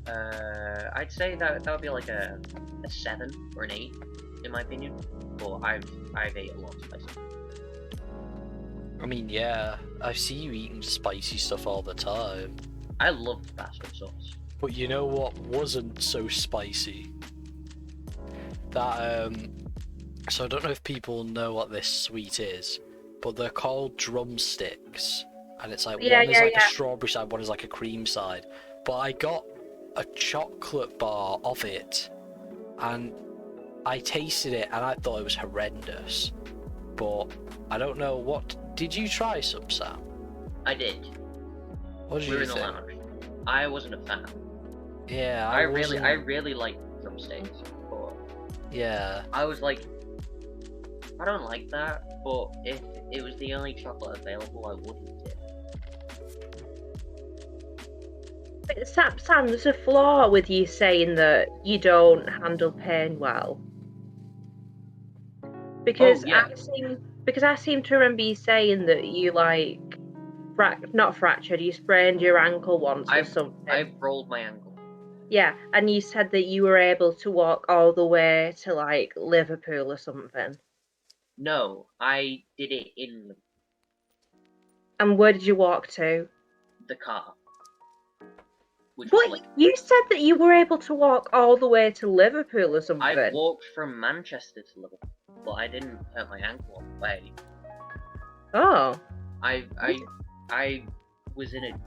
I'd say that would be like a 7 or an 8 in my opinion. But I've ate a lot of spicy. I mean, yeah, I see you eating spicy stuff all the time. I love Tabasco sauce. But you know what wasn't so spicy? That, so I don't know if people know what this sweet is, but they're called drumsticks. And it's like, one is like a strawberry side, one is like a cream side. But I got a chocolate bar of it, and I tasted it, and I thought it was horrendous. But I don't know what... Did you try some, Sam? I did. What did We were you in the think? lounge. I wasn't a fan. Yeah, I wasn't- really like drumsticks, but Yeah. I was like, I don't like that. But if it was the only chocolate available, I would eat it. But Sam, there's a flaw with you saying that you don't handle pain well. Because Oh, yeah. I seem to remember you saying that you like not fractured, you sprained your ankle once or something. I rolled my ankle. Yeah, and you said that you were able to walk all the way to like Liverpool or something. No, I did it in And where did you walk to? the car. Which was But like, you said that you were able to walk all the way to Liverpool or I something. walked from Manchester to Liverpool, but I didn't hurt my ankle on the way. Oh. I was in an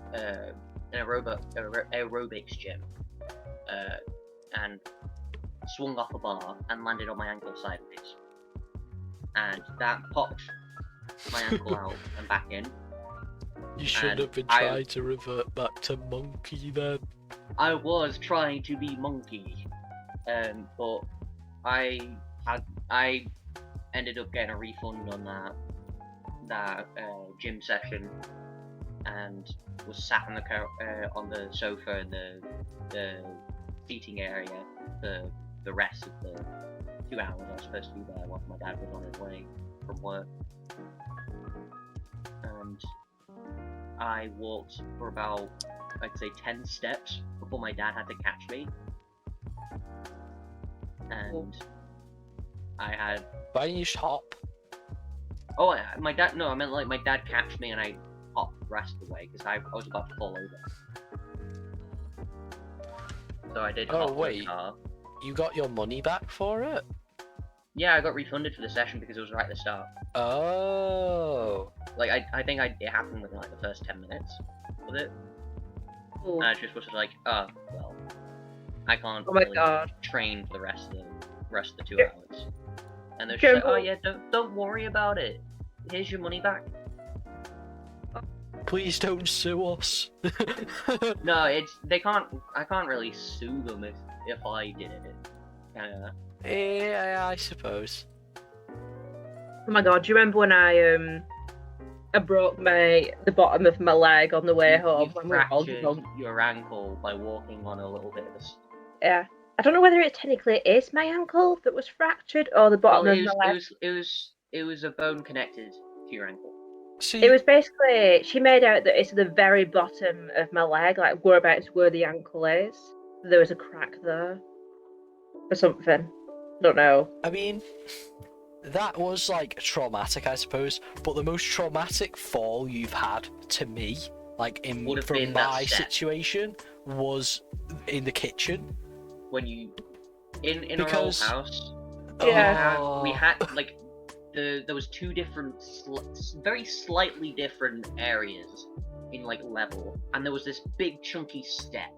aerobics gym, and swung off a bar and landed on my ankle sideways, and that popped my ankle out and back in. You should And have been I- trying to revert back to monkey then. I was trying to be monkey, but I ended up getting a refund on that gym session, and was sat on the sofa in the seating area for the rest of the 2 hours I was supposed to be there while my dad was on his way from work. And I walked for about, I'd say, 10 steps before my dad had to catch me. And I had... Why don't you just hop? Oh, my dad... No, I meant like my dad catched me and I hopped the rest of the way because I was about to fall over. So I did hop to the wait. car. You got your money back for it? Yeah, I got refunded for the session because it was right at the start. Oh. Like, I think it happened within like the first 10 minutes of it. Ooh. And I just was like, oh, well, I can't Oh my really God. train for the rest of the 2 Yeah. hours. And they're just like, oh Jumbo. yeah, don't worry about it. Here's your money back. Please don't sue us. No, I can't really sue them if I did it. Yeah, I suppose. Oh my God, do you remember when I broke the bottom of my leg on the way home You when we were all fractured drunk? your ankle by walking on a little bit of this. Yeah. I don't know whether it technically is my ankle that was fractured or the bottom Well, of my leg. it was a bone connected to your ankle. See, It was basically, she made out that it's at the very bottom of my leg, like whereabouts where the ankle is. There was a crack there. Or something. Don't know. I mean, that was like traumatic, I suppose. But the most traumatic fall you've had to me, like Would have from been that my step. situation, was in the kitchen. When you in Because- our old house, Yeah. we had like there was two different very slightly different areas in like level, and there was this big chunky step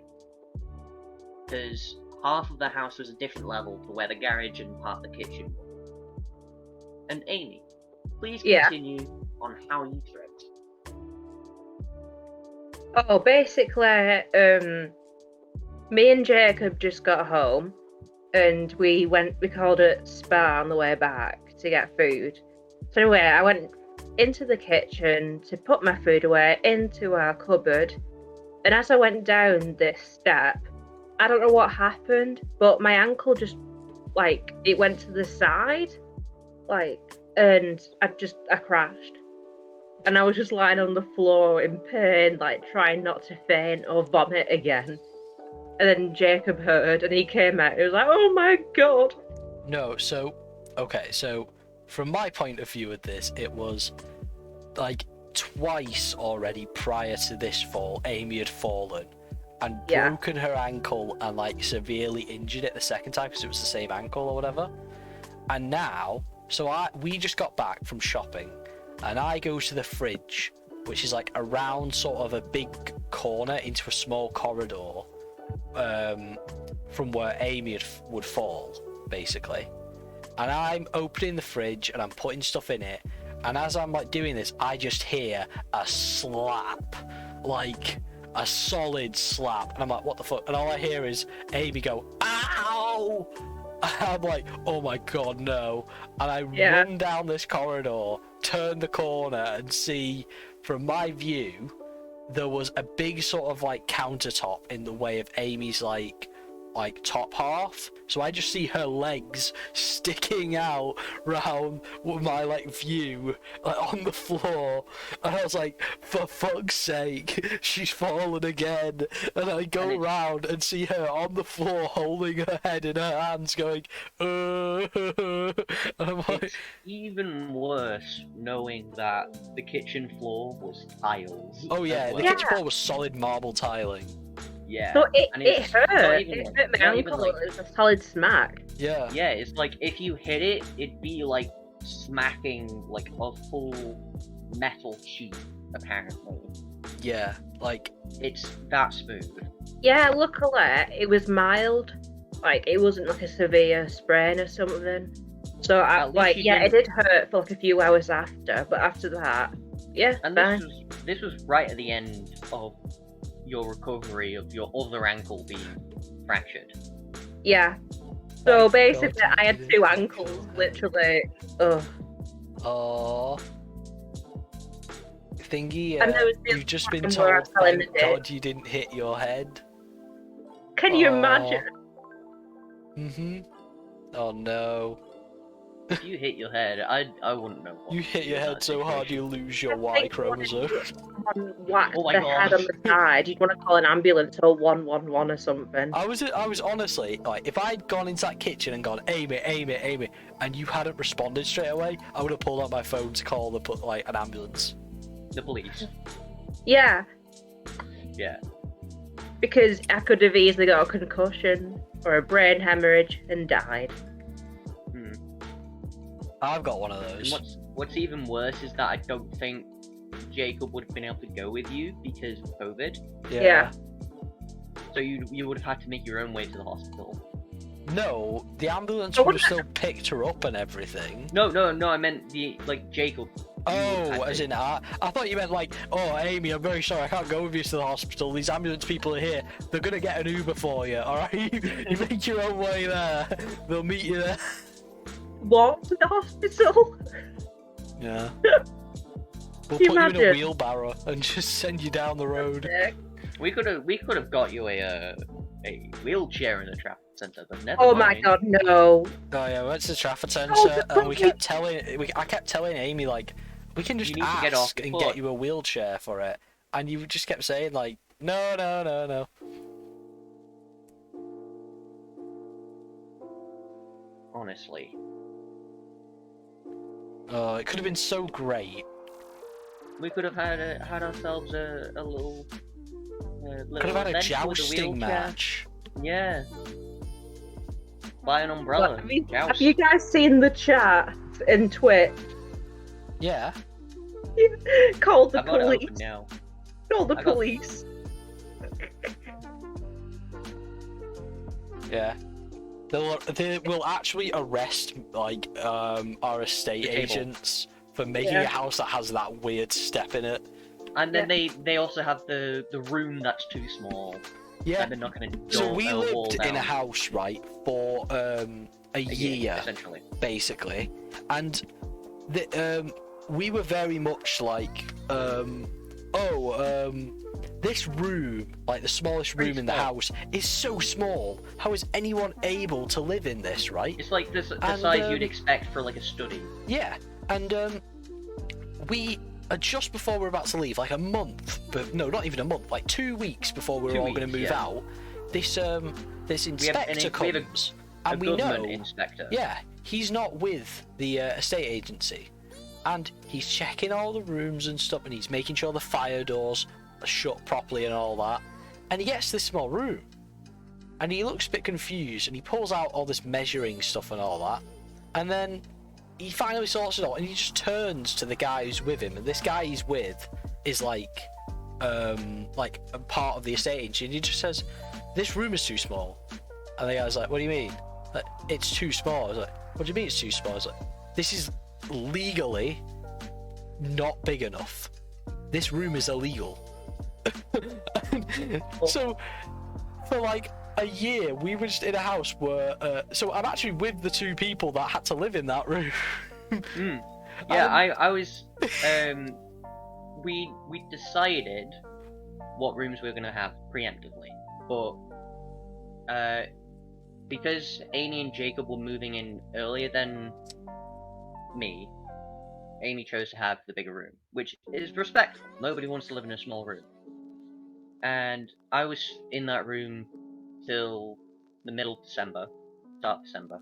because half of the house was a different level to where the garage and part of the kitchen were. And Amy, please Yeah. continue on how you tripped. Oh, basically, me and Jacob just got home and we called it Spa on the way back to get food. So anyway, I went into the kitchen to put my food away into our cupboard. And as I went down this step, I don't know what happened, but my ankle just, like, it went to the side, like, and I crashed. And I was just lying on the floor in pain, like, trying not to faint or vomit again. And then Jacob heard, and he came out, he was like, oh my God. No, so okay, so from my point of view of this, it was like twice already prior to this fall, Amy had fallen and Yeah. broken her ankle and like severely injured it the second time because it was the same ankle or whatever. And now, we just got back from shopping, and I go to the fridge, which is like around sort of a big corner into a small corridor, from where Amy would fall, basically. And I'm opening the fridge and I'm putting stuff in it, and as I'm like doing this, I just hear a slap, like a solid slap, and I'm like, what the fuck? And all I hear is Amy go, ow! I'm like, oh my god, no. And I run down this corridor, turn the corner, and see from my view there was a big sort of like countertop in the way of Amy's like top half, so I just see her legs sticking out round my like view, like on the floor, and I was like, for fuck's sake, she's fallen again. And I go round and see her on the floor holding her head in her hands going and I'm like, It's even worse knowing that the kitchen floor was tiles. oh yeah, the kitchen floor was solid marble tiling. Yeah. So it not hurt. even It like- hurt my not even ankle. like- It was a solid smack. Yeah. Yeah, it's like if you hit it, it'd be like smacking like a full metal sheet, apparently. Yeah, like, It's that smooth. Yeah, luckily it was mild. Like it wasn't like a severe sprain or something. So I At least like you it didn't- did hurt for like a few hours after, but after that, yeah, And fine. this was right at the end of your recovery of your other ankle being fractured. Yeah. So Thank basically, God I you had didn't two hit ankles, your head. literally. Ugh. oh, thingy, And there was this you've just been one where I told, fell in thank the ditch. God you didn't hit your head. Can you Aw. imagine? Oh no. If you hit your head, I wouldn't know what You to hit do your in head that so hard situation. you lose your I Y think you wanna chromosome. do someone whacked Oh my the God. head on the side. You'd want to call an ambulance or 111 or something. I was honestly, like, if I'd gone into that kitchen and gone, Amy, Amy, Amy, and you hadn't responded straight away, I would have pulled out my phone to call like an ambulance. The police. Yeah, Yeah. because I could have easily got a concussion or a brain hemorrhage and died. Hmm. I've got one of And those. what's even worse is that I don't think Jacob would have been able to go with you because of COVID. Yeah. So you would have had to make your own way to the hospital. No, the ambulance Oh, would what have still picked her up and everything. No, I meant Jacob. Oh, had as to. in, I thought you meant like, oh, Amy, I'm very sorry, I can't go with you to the hospital. These ambulance people are here. They're gonna get an Uber for you, alright? You make your own way there. They'll meet you there. Walk to the hospital? Yeah. We'll you put you in a imagine? wheelbarrow and just send you down the road. We could have got you a wheelchair in the traffic centre, but never Oh my mind. god, no. Oh yeah, we went to the traffic centre Oh, and I kept telling Amy, like, we can just You need to get off ask the and foot. get you a wheelchair for it. And you just kept saying like, no, no, no, no. Honestly. Oh, it could have been so great. We could have had ourselves a little. Could have had a adventure with jousting wheelchair. match. Yeah. Buy an umbrella. Have you joust. guys seen the chat in Twitch? Yeah. Call the I've got it police. open now. Call the I got- police. Yeah. They will actually arrest like our estate The cable. agents for making Yeah. a house that has that weird step in it. And then they also have the room that's too small. Yeah. And they're not going to. So we lived in a house, right, for a year, essentially. basically, and we were very much like, this room, like the smallest room Pretty in the small. house, is so small. How is anyone able to live in this, right? It's like the And, size you'd expect for like a study. Yeah, and we just before we were about to leave, like a month, but no, not even a month, like 2 weeks before we were 2 all going to weeks, move yeah. out, this inspector we have comes, A and we know, government inspector. yeah, he's not with the estate agency, and he's checking all the rooms and stuff, and he's making sure the fire doors are shut properly and all that, and he gets to this small room, and he looks a bit confused, and he pulls out all this measuring stuff and all that, and then he finally sorts it out, and he just turns to the guy who's with him, and this guy he's with is like a part of the estate agency, and he just says, "This room is too small." And the guy's like, "What do you mean?" Like, "It's too small." I was like, "What do you mean it's too small?" I was like, "This is legally not big enough. This room is illegal. So, for like a year, we were just in a house where. So I'm actually with the two people that had to live in that room. Yeah, I was. We decided what rooms we were gonna have preemptively, but because Amy and Jacob were moving in earlier than me, Amy chose to have the bigger room, which is respectful. Nobody wants to live in a small room. And I was in that room till the middle of December, start of December,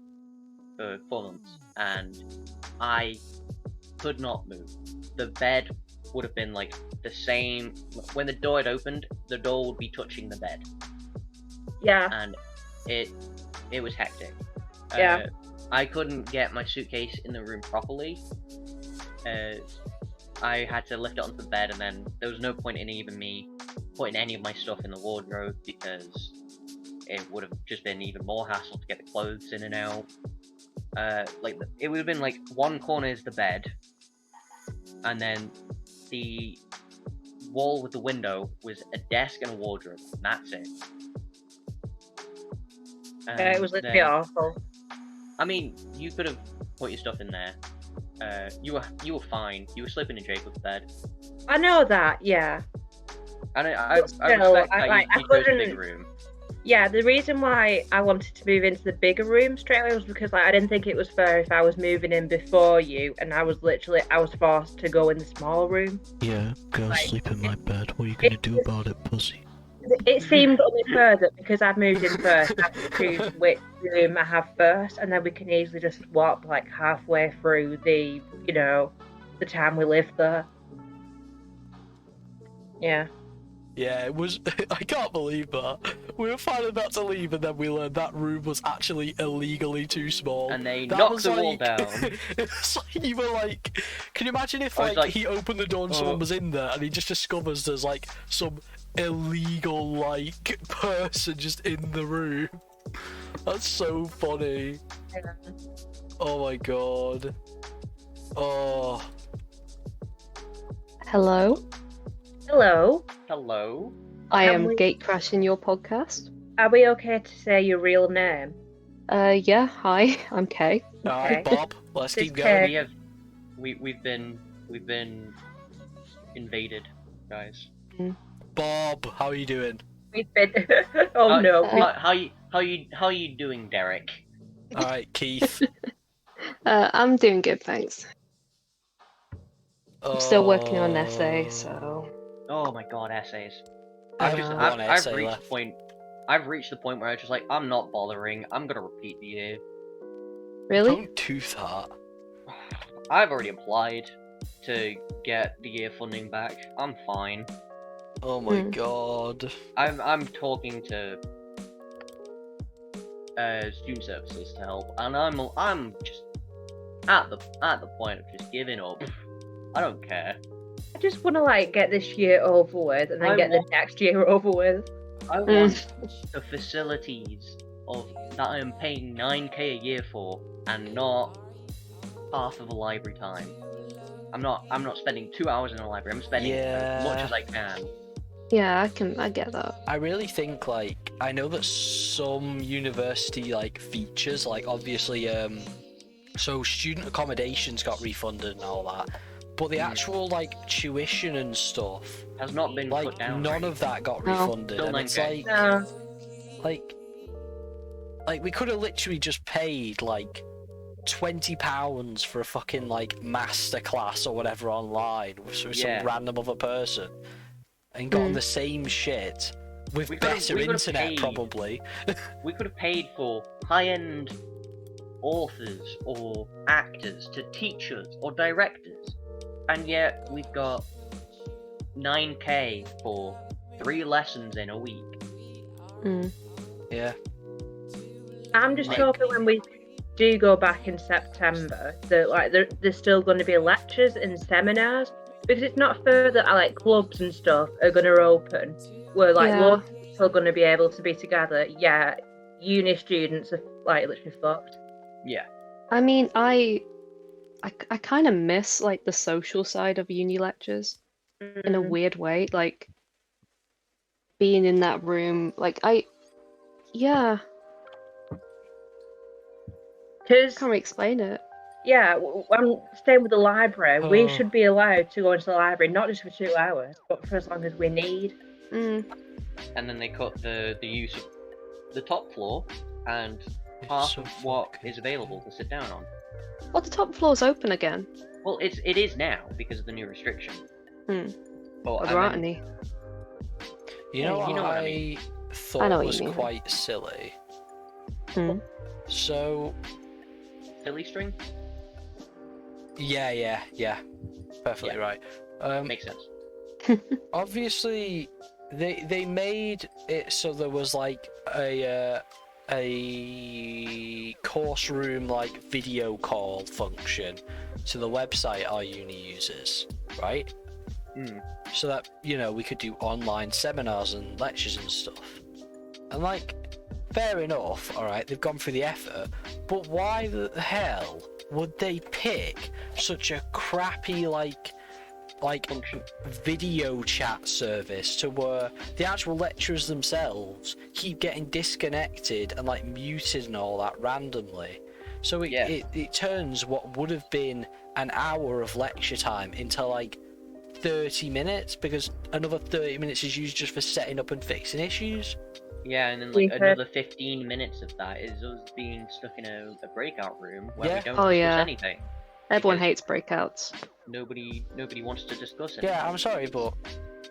for 4 months, and I could not move. The bed would have been like the same. When the door had opened, the door would be touching the bed. Yeah. And it was hectic. Yeah. I couldn't get my suitcase in the room properly. I had to lift it onto the bed, and then there was no point in even me putting any of my stuff in the wardrobe because it would have just been even more hassle to get the clothes in and out. It would have been like one corner is the bed, and then the wall with the window was a desk and a wardrobe. And that's it. Yeah, it was literally awful. I mean, you could have put your stuff in there. You were fine. You were sleeping in Jacob's bed. I know that, yeah. And I But still, respect I- that like, I you chose the big couldn't- room. Yeah, the reason why I wanted to move into the bigger room straight away was because I didn't think it was fair if I was moving in before you and I was forced to go in the small room. Yeah, go Like, sleep in my bed. What are you gonna do about it, pussy? It seemed only fair that because I'd moved in first, I could choose which room I have first, and then we can easily just swap like halfway through the time we lived there. Yeah. Yeah, it was. I can't believe that. We were finally about to leave, and then we learned that room was actually illegally too small. And they That knocked was the wall like- down. It was like you were like, can you imagine if I was like like, he opened the door and someone was in there, and he just discovers there's like some illegal like person just in the room. That's so funny. Yeah. Oh my god. Oh. Hello, Hello. Hello. I Can am we- gatecrashing your podcast. Are we okay to say your real name? Yeah, hi, I'm Kay. Alright, Okay. Bob. Let's This keep going. kid- We've been invaded, guys. Bob, how are you doing? We've been. Oh no. How you doing, Derek? Alright, Keith. I'm doing good, thanks. I'm still working on an essay, Oh. so Oh my god, essays. I I've have just- one essay reached left. the point. I've reached the point where I was just like, I'm not bothering. I'm gonna repeat the year. really? Don't do that. I've already applied to get the year funding back. I'm fine. Oh my Hmm. god. I'm talking to student services to help, and I'm just at the point of just giving up. I don't care. I just want to get this year over with and then I get want- the next year over with. I want the facilities that I am paying 9k a year for, and not half of a library time. I'm not spending 2 hours in a library. I'm spending as much Yeah. as I can. Yeah, I get that. I really think I know that some university features obviously so student accommodations got refunded and all that, but the actual tuition and stuff Has not been put down. none right? of that got No. refunded, Still and it's 9K. No. we could have literally just paid £20 for a fucking master class or whatever online with Yeah. some random other person and gotten Mm. the same shit with We could've- better we could've internet paid. probably. We could have paid for high-end authors or actors to teach us or directors, and yet we've got 9k for 3 lessons in a week. Mm. Yeah. I'm just Like- hoping when we do go back in September that there's still going to be lectures and seminars, because it's not fair that clubs and stuff are going to open where Yeah. loads of people are going to be able to be together. Yeah, uni students are literally fucked. Yeah. I mean, I I kind of miss like the social side of uni lectures in a weird way. Like being in that room, yeah, Because can't really explain it. yeah, I'm staying with the library. We Oh. should be allowed to go into the library not just for 2 hours, but for as long as we need. Mm. And then they cut the use of the top floor and half so of what fucking- is available to sit down on. Well, the top floor's open again. Well, it is now because of the new restriction. Hmm. But Or I there aren't mean, any. You know, Yeah, you know what I I mean. thought know what you was mean. quite silly. Hmm. So Philly string yeah, perfectly Yeah. right. makes sense. Obviously, they made it so there was like a course room like video call function to the website our uni uses, right? Mm. So that we could do online seminars and lectures and stuff. And like, fair enough, all right, they've gone through the effort, but why the hell would they pick such a crappy like Function. video chat service to where the actual lecturers themselves keep getting disconnected and like muted and all that randomly? So it turns what would have been an hour of lecture time into like 30 minutes, because another 30 minutes is used just for setting up and fixing issues. Yeah, and then like Yeah. another 15 minutes of that is us being stuck in a breakout room where Yeah. we don't Oh, discuss yeah. anything. Everyone Because hates breakouts. Nobody wants to discuss it. Yeah, I'm sorry, but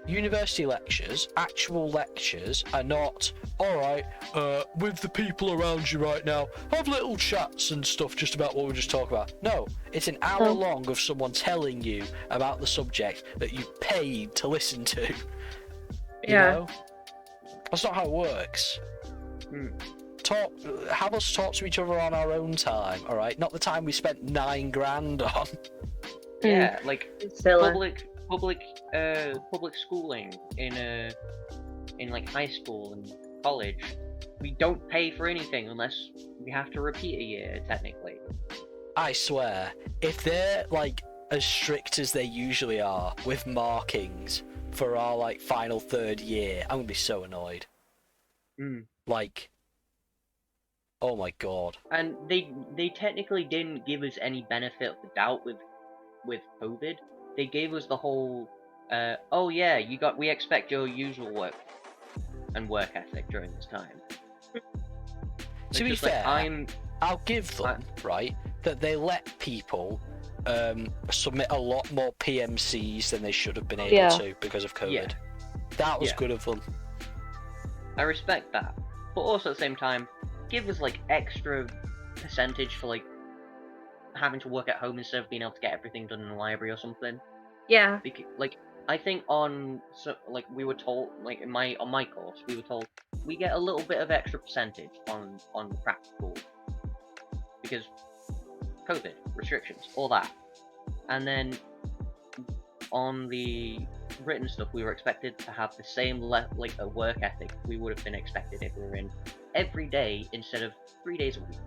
university lectures, actual lectures, are not, alright, with the people around you right now, have little chats and stuff just about what we just talked about. No, it's an hour No. long of someone telling you about the subject that you paid to listen to. You Yeah. know? That's not how it works. Mm. Have us talk to each other on our own time, alright? Not the time we spent $9 grand on. Yeah, like It's silly. public schooling in like high school and college. We don't pay for anything unless we have to repeat a year, technically. I swear, if they're like as strict as they usually are with markings for our like final third year, I'm gonna be so annoyed. Mm. Like, oh my god. And they technically didn't give us any benefit of the doubt with COVID. They gave us the whole, oh yeah, we expect your usual work ethic during this time. To be just like, fair, I'll give them, right, that they let people submit a lot more PMCs than they should have been able Yeah. to because of COVID. Yeah. That was Yeah. good of them. I respect that, but also at the same time, give us like extra percentage for like having to work at home instead of being able to get everything done in the library or something. Yeah. Because, like, I think we were told, like on my course, we were told we get a little bit of extra percentage on practical because COVID restrictions, all that, and then on the written stuff, we were expected to have the same like a work ethic we would have been expected if we were in every day instead of 3 days a week.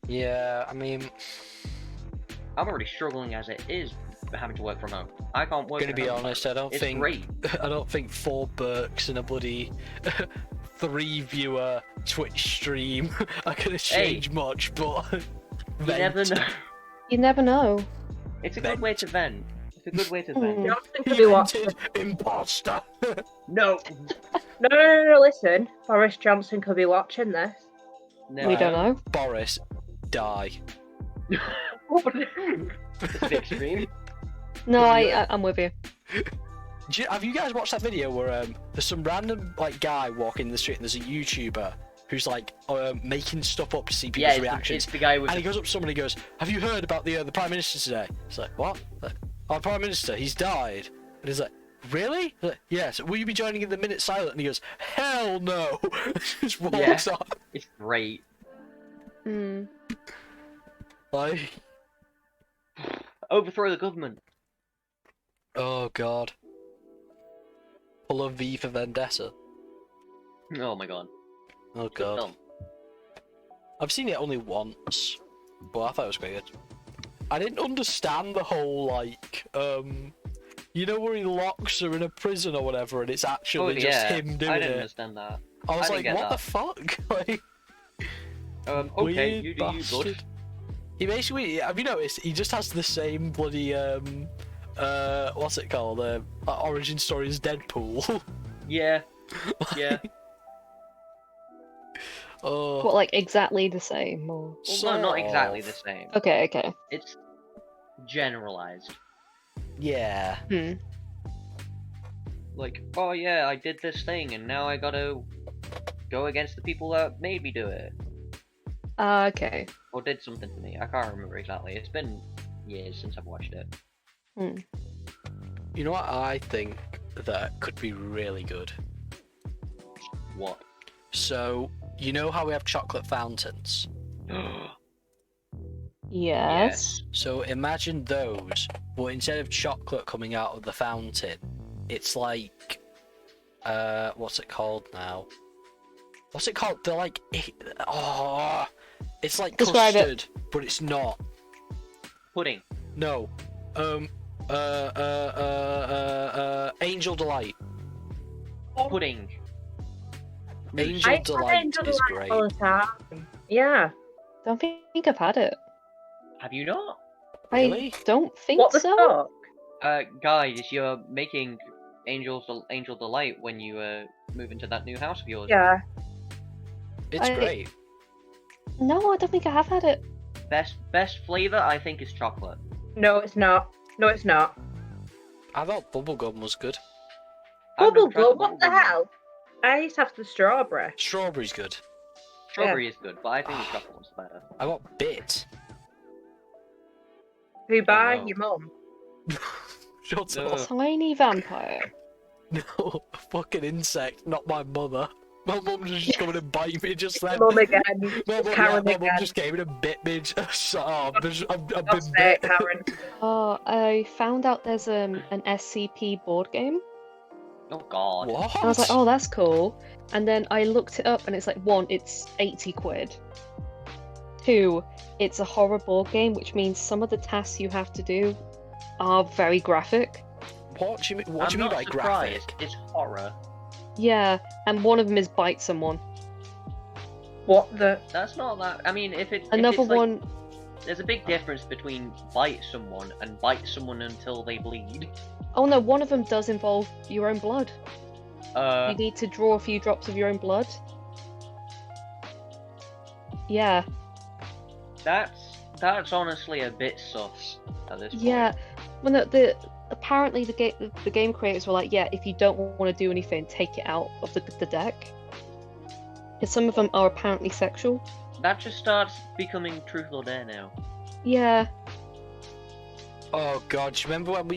Yeah, I mean, I'm already struggling as it is having to work from home. I can't work. gonna from be home. honest, I don't It's think great. 4 Burks and a bloody 3 viewer Twitch stream are gonna change much, but You never know. You never know. It's a good way to vent. It's a good way to vent. Johnson could be watching. Imposter. No. No, listen. Boris Johnson could be watching this. No. We don't know. Boris, die. It's a bit extreme. No, I'm with you. Have you guys watched that video where there's some random like guy walking the street and there's a YouTuber who's like making stuff up to see people's Yeah, reactions, it's the guy with. and he goes up to someone and he goes, "Have you heard about the Prime Minister today?" It's like, "What? Our Prime Minister, he's died." And he's like, "Really?" He's like, "Yes. Will you be joining in the minute silent?" And he goes, "Hell no!" Just walks Yeah. off. It's great. Hmm. Like, Overthrow the government. oh god. Pull a V for Vendetta. Oh my god. Oh Good god. film. I've seen it only once. but I thought it was quite good. I didn't understand the whole like you know where he locks her in a prison or whatever, and it's actually just him doing I didn't it. understand that. I was I like, didn't what get the fuck? Like, Okay, weird you do you, bastard. bud. He basically, have you noticed? He just has the same bloody what's it called? Origin story as Deadpool. Yeah, yeah. Oh, What, like exactly the same? Or... Well, no, not sort exactly of. the same. Okay. It's generalized. Yeah. Like, oh yeah, I did this thing, and now I gotta go against the people that made me do it, Okay. or did something to me. I can't remember exactly. It's been years since I've watched it. You know what I think that could be really good? What? So, you know how we have chocolate fountains? Yes. So imagine those, but instead of chocolate coming out of the fountain, it's like, what's it called now? What's it called? They're like, it's like Describe it. custard, but it's not. Pudding. No. Angel Delight. Pudding. Angel I had Delight Angel is Delight great. all the time. Yeah. Don't think I've had it. Have you not? Really? I don't think What the so. fuck? Guys, you're making Angel Delight when you move into that new house of yours. Yeah. It's I- great. No, I don't think I have had it. Best flavor I think is chocolate. No, it's not. No, it's not. I thought bubblegum was good. I've never tried Bubblegum? What the bubblegum. hell? I used to have the strawberry. Strawberry's good. Strawberry is good, but I think the chocolate one's better. I got bit. Who by no. your mum? Shut No. up. Tiny vampire. No, a fucking insect, not my mother. My mum just coming and bite me just then. Mum again. My mum, Karen my mum again. just came in and bit me. Shut up. I've been God's sake, bit. Karen. Oh, I found out there's an SCP board game. Oh god. What? And I was like, oh, that's cool. And then I looked it up, and it's like, one, it's 80 quid. Two, it's a horror board game, which means some of the tasks you have to do are very graphic. What do you mean? What I'm do you mean not by surprised. graphic? It's horror. Yeah, and one of them is bite someone. What the? That's not that. I mean, if it's Another like, one, there's a big difference between bite someone and bite someone until they bleed. oh no, one of them does involve your own blood. You need to draw a few drops of your own blood. Yeah, that's honestly a bit sus at this point. yeah. Well, no, apparently the game creators were like, yeah, if you don't want to do anything, take it out of the deck. Because some of them are apparently sexual. That just starts becoming truth or dare now. Yeah. Oh god, do you remember when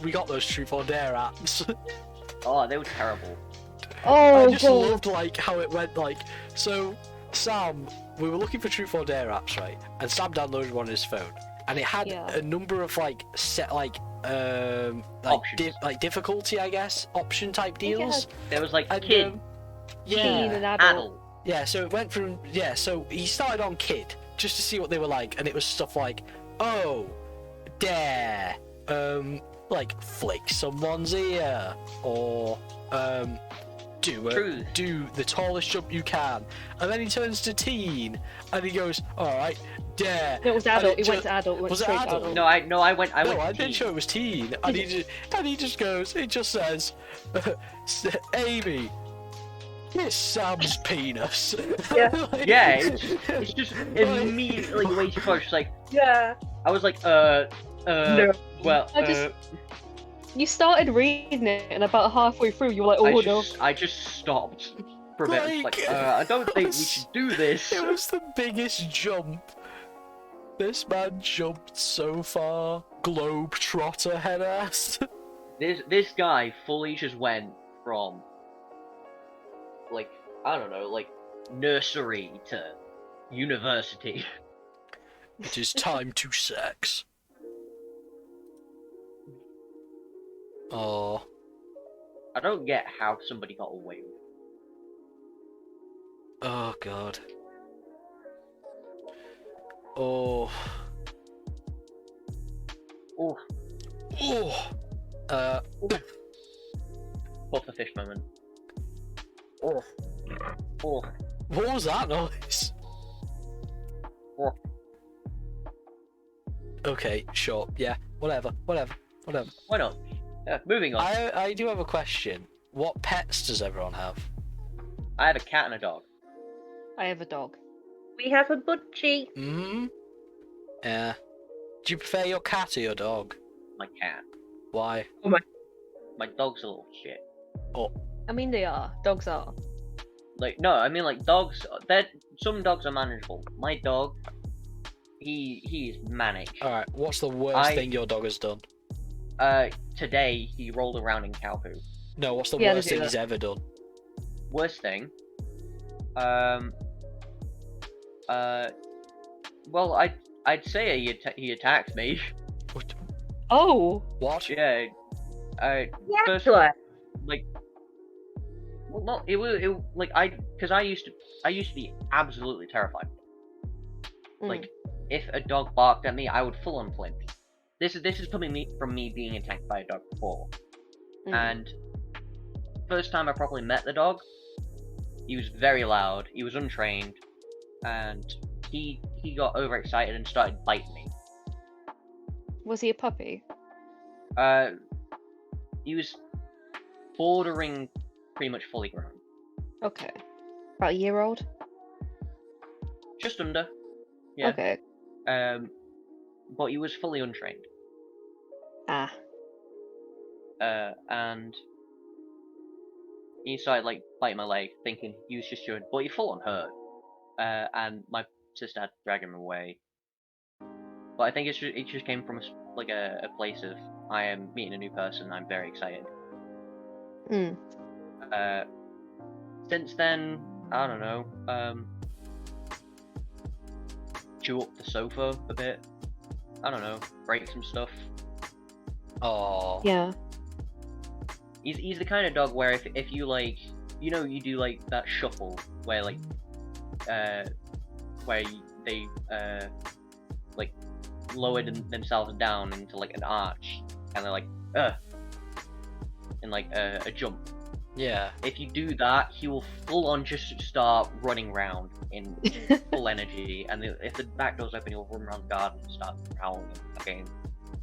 we got those Truth or Dare apps? Oh, they were terrible. Oh, I just loved like how it went like so. Sam, we were looking for Truth or Dare apps, right? And Sam downloaded one on his phone, and it had Yeah. a number of like set like Options. difficulty, I guess, option type deals. There was like And, kid, yeah, teen and adult. adult. yeah. So it went from So he started on kid just to see what they were like, and it was stuff like, oh, dare, like flick someone's ear, or Truth. do the tallest jump you can, and then he turns to teen and he goes, all right, dare. No, it was And adult. It ju- went to adult. It went was it straight to adult? adult. No, I went. I no, went. I'm to pretty teen. sure it was teen, and he just goes, it just says, Amy, kiss Sam's penis. Yeah. Like- Yeah, it's just immediately way too close. Like Yeah. I was like, No. well, I just- You started reading it, and about halfway through, you were like, "Oh no!" I just stopped for a bit. It's Like, like, I don't think we was- should do this. It was the biggest jump. This man jumped so far. Globetrotter head ass. This guy fully just went from like I don't know, like nursery to university. It is time to sex. Oh, I don't get how somebody got away with it. oh god. Oh. Oh, Oh. pufferfish moment. Oh. Oh. What was that noise? Oh. Okay, sure. Yeah, whatever. Why not? Moving on. I do have a question. What pets does everyone have? I have a cat and a dog. I have a dog. We have a budgie. Hmm? Yeah. Do you prefer your cat or your dog? My cat. Why? My dog's a little shit. I mean, they are. Dogs are. Like, no, I mean, like, dogs, some dogs are manageable. My dog, he is manic. Alright, what's the worst thing your dog has done? Today, he rolled around in cow poo. No, what's the Yeah, they worst do thing that. he's ever done? Worst thing, well, I'd say he attacked me. Oh! What? Yeah, Yeah, first, actually. like, well, not, like, because I used to be absolutely terrified. Mm. Like, if a dog barked at me, I would full on flinch. This is coming from me being attacked by a dog before. Mm. And first time I properly met the dog, he was very loud, he was untrained, and he got overexcited and started biting me. Was he a puppy? He was bordering pretty much fully grown. Okay. About a year old? Just under. Yeah. Okay. But he was fully untrained. Ah. And he started like biting my leg, thinking he was just doing, but he full on hurt. And my sister had to drag him away. But I think it just came from a place of I am meeting a new person. I'm very excited. Mm. Since then, I don't know. Chew up the sofa a bit. I don't know. Break some stuff. Oh. Yeah. He's the kind of dog where if you like, you know, you do like that shuffle where like they like lower themselves down into like an arch and they're like in like a jump. Yeah. If you do that, he will full on just start running around in full energy, and if the back door's open, he'll run around the garden and start howling again.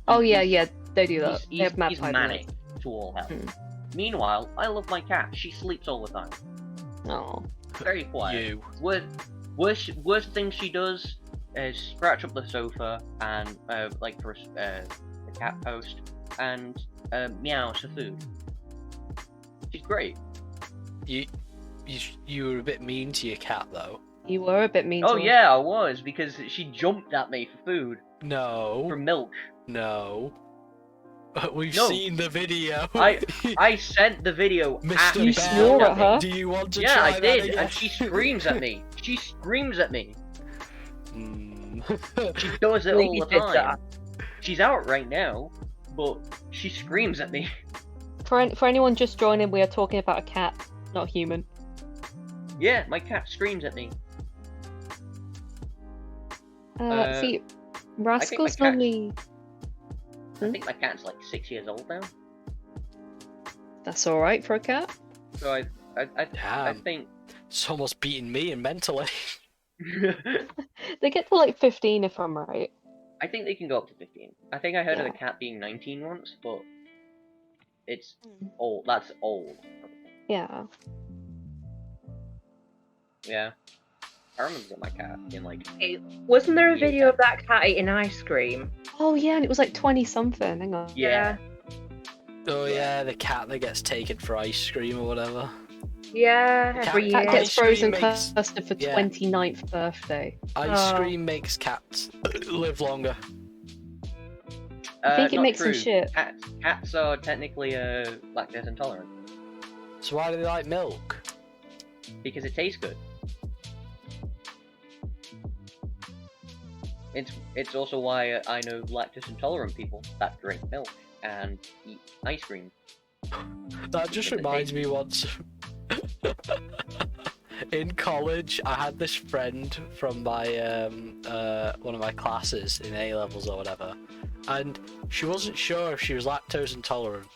Oh yeah, yeah, they do that. He's They have mad he's pipe manic to all hell. Hmm. Meanwhile, I love my cat. She sleeps all the time. Oh. Very quiet. You. Worst thing she does is scratch up the sofa and like for a cat post and meows for food. She's great. You were a bit mean to your cat though. You were a bit mean Oh to her. yeah, I was, because she jumped at me for food, for No. milk. No. We've No. seen the video. I sent the video at Mr. You Bell, swore at her? Do you want to Yeah, try I that did, again? and she screams at me. She screams at me. Hmm. She does it all Really the did time. that. She's out right now, but she screams at me. For anyone just joining, we are talking about a cat, not a human. Yeah, my cat screams at me. See, my Rascal's cat- normally... I think my cat's like 6 years old now. That's alright for a cat. So I Damn. think It's almost beating me in mentally. They get to like 15 if I'm right. I think they can go up to 15. I think I heard of Yeah. the cat being 19 once, but it's old. That's old. Yeah. Yeah. I remember my cat in like. Wasn't there a Yeah. video of that cat eating ice cream? Oh yeah, and it was like 20 something. Hang on. Yeah. Oh yeah, the cat that gets taken for ice cream or whatever. Yeah, The every cat year. Cat gets Ice cream frozen makes- custard for yeah. 29th birthday. Ice Oh. cream makes cats live longer. I think it not makes them true. shit. Cats are technically lactose intolerant So why do they like milk? because it tastes good. It's also why I know lactose intolerant people that drink milk and eat ice cream. That just It's a reminds thing. me once. in college, I had this friend from my one of my classes in A levels or whatever, and she wasn't sure if she was lactose intolerant.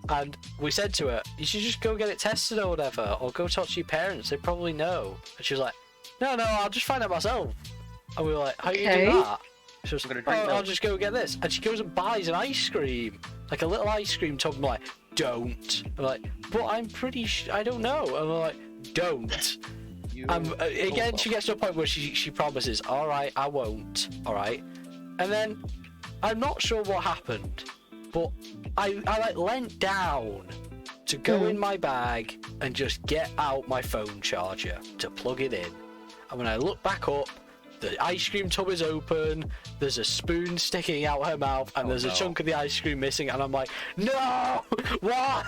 And we said to her, "You should just go get it tested or whatever, or go talk to your parents. They probably know." And she was like, "No, I'll just find out myself." And we were like, "How do you do that?" She was like, I'll just go get this. And she goes and buys an ice cream, like a little ice cream tub. I'm like, "Don't." I'm like, "But I'm pretty I don't know." And we're like, "Don't." Again, she gets to a point where she promises, "All right, I won't." All right, and then I'm not sure what happened, but I like leant down to go in my bag and just get out my phone charger to plug it in. And when I look back up, the ice cream tub is open, there's a spoon sticking out her mouth, and there's a chunk of the ice cream missing, and I'm like, "No! Why?"